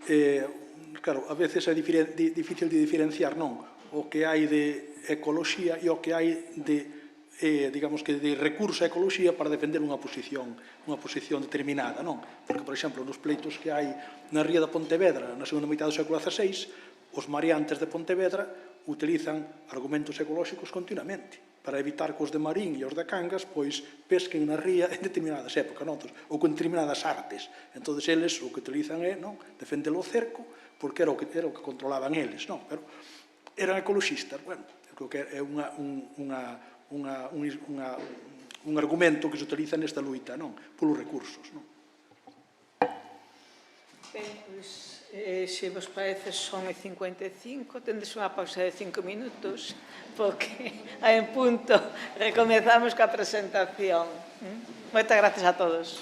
claro, a veces é difícil de diferenciar, non? O que hai de ecoloxía e o que hai de digamos que de recurso a ecoloxía para defender unha posición determinada, non? Porque, por exemplo, nos pleitos que hai na ría de Pontevedra na segunda mitad do século XVI, os mareantes de Pontevedra utilizan argumentos ecolóxicos continuamente para evitar que os de Marín e os de Cangas pois pesquen na ría en determinadas épocas, non? Ou con determinadas artes. Entón, eles o que utilizan é defender o cerco porque era o que controlaban eles, non? Pero eran ecoloxistas. Bueno, eu creo que é un argumento que se utiliza nesta luita, non? Polos recursos, non? Ben, pois, se vos parece, son 55, tendes unha pausa de 5 minutos, porque en punto recomenzamos coa presentación. Moitas gracias a todos.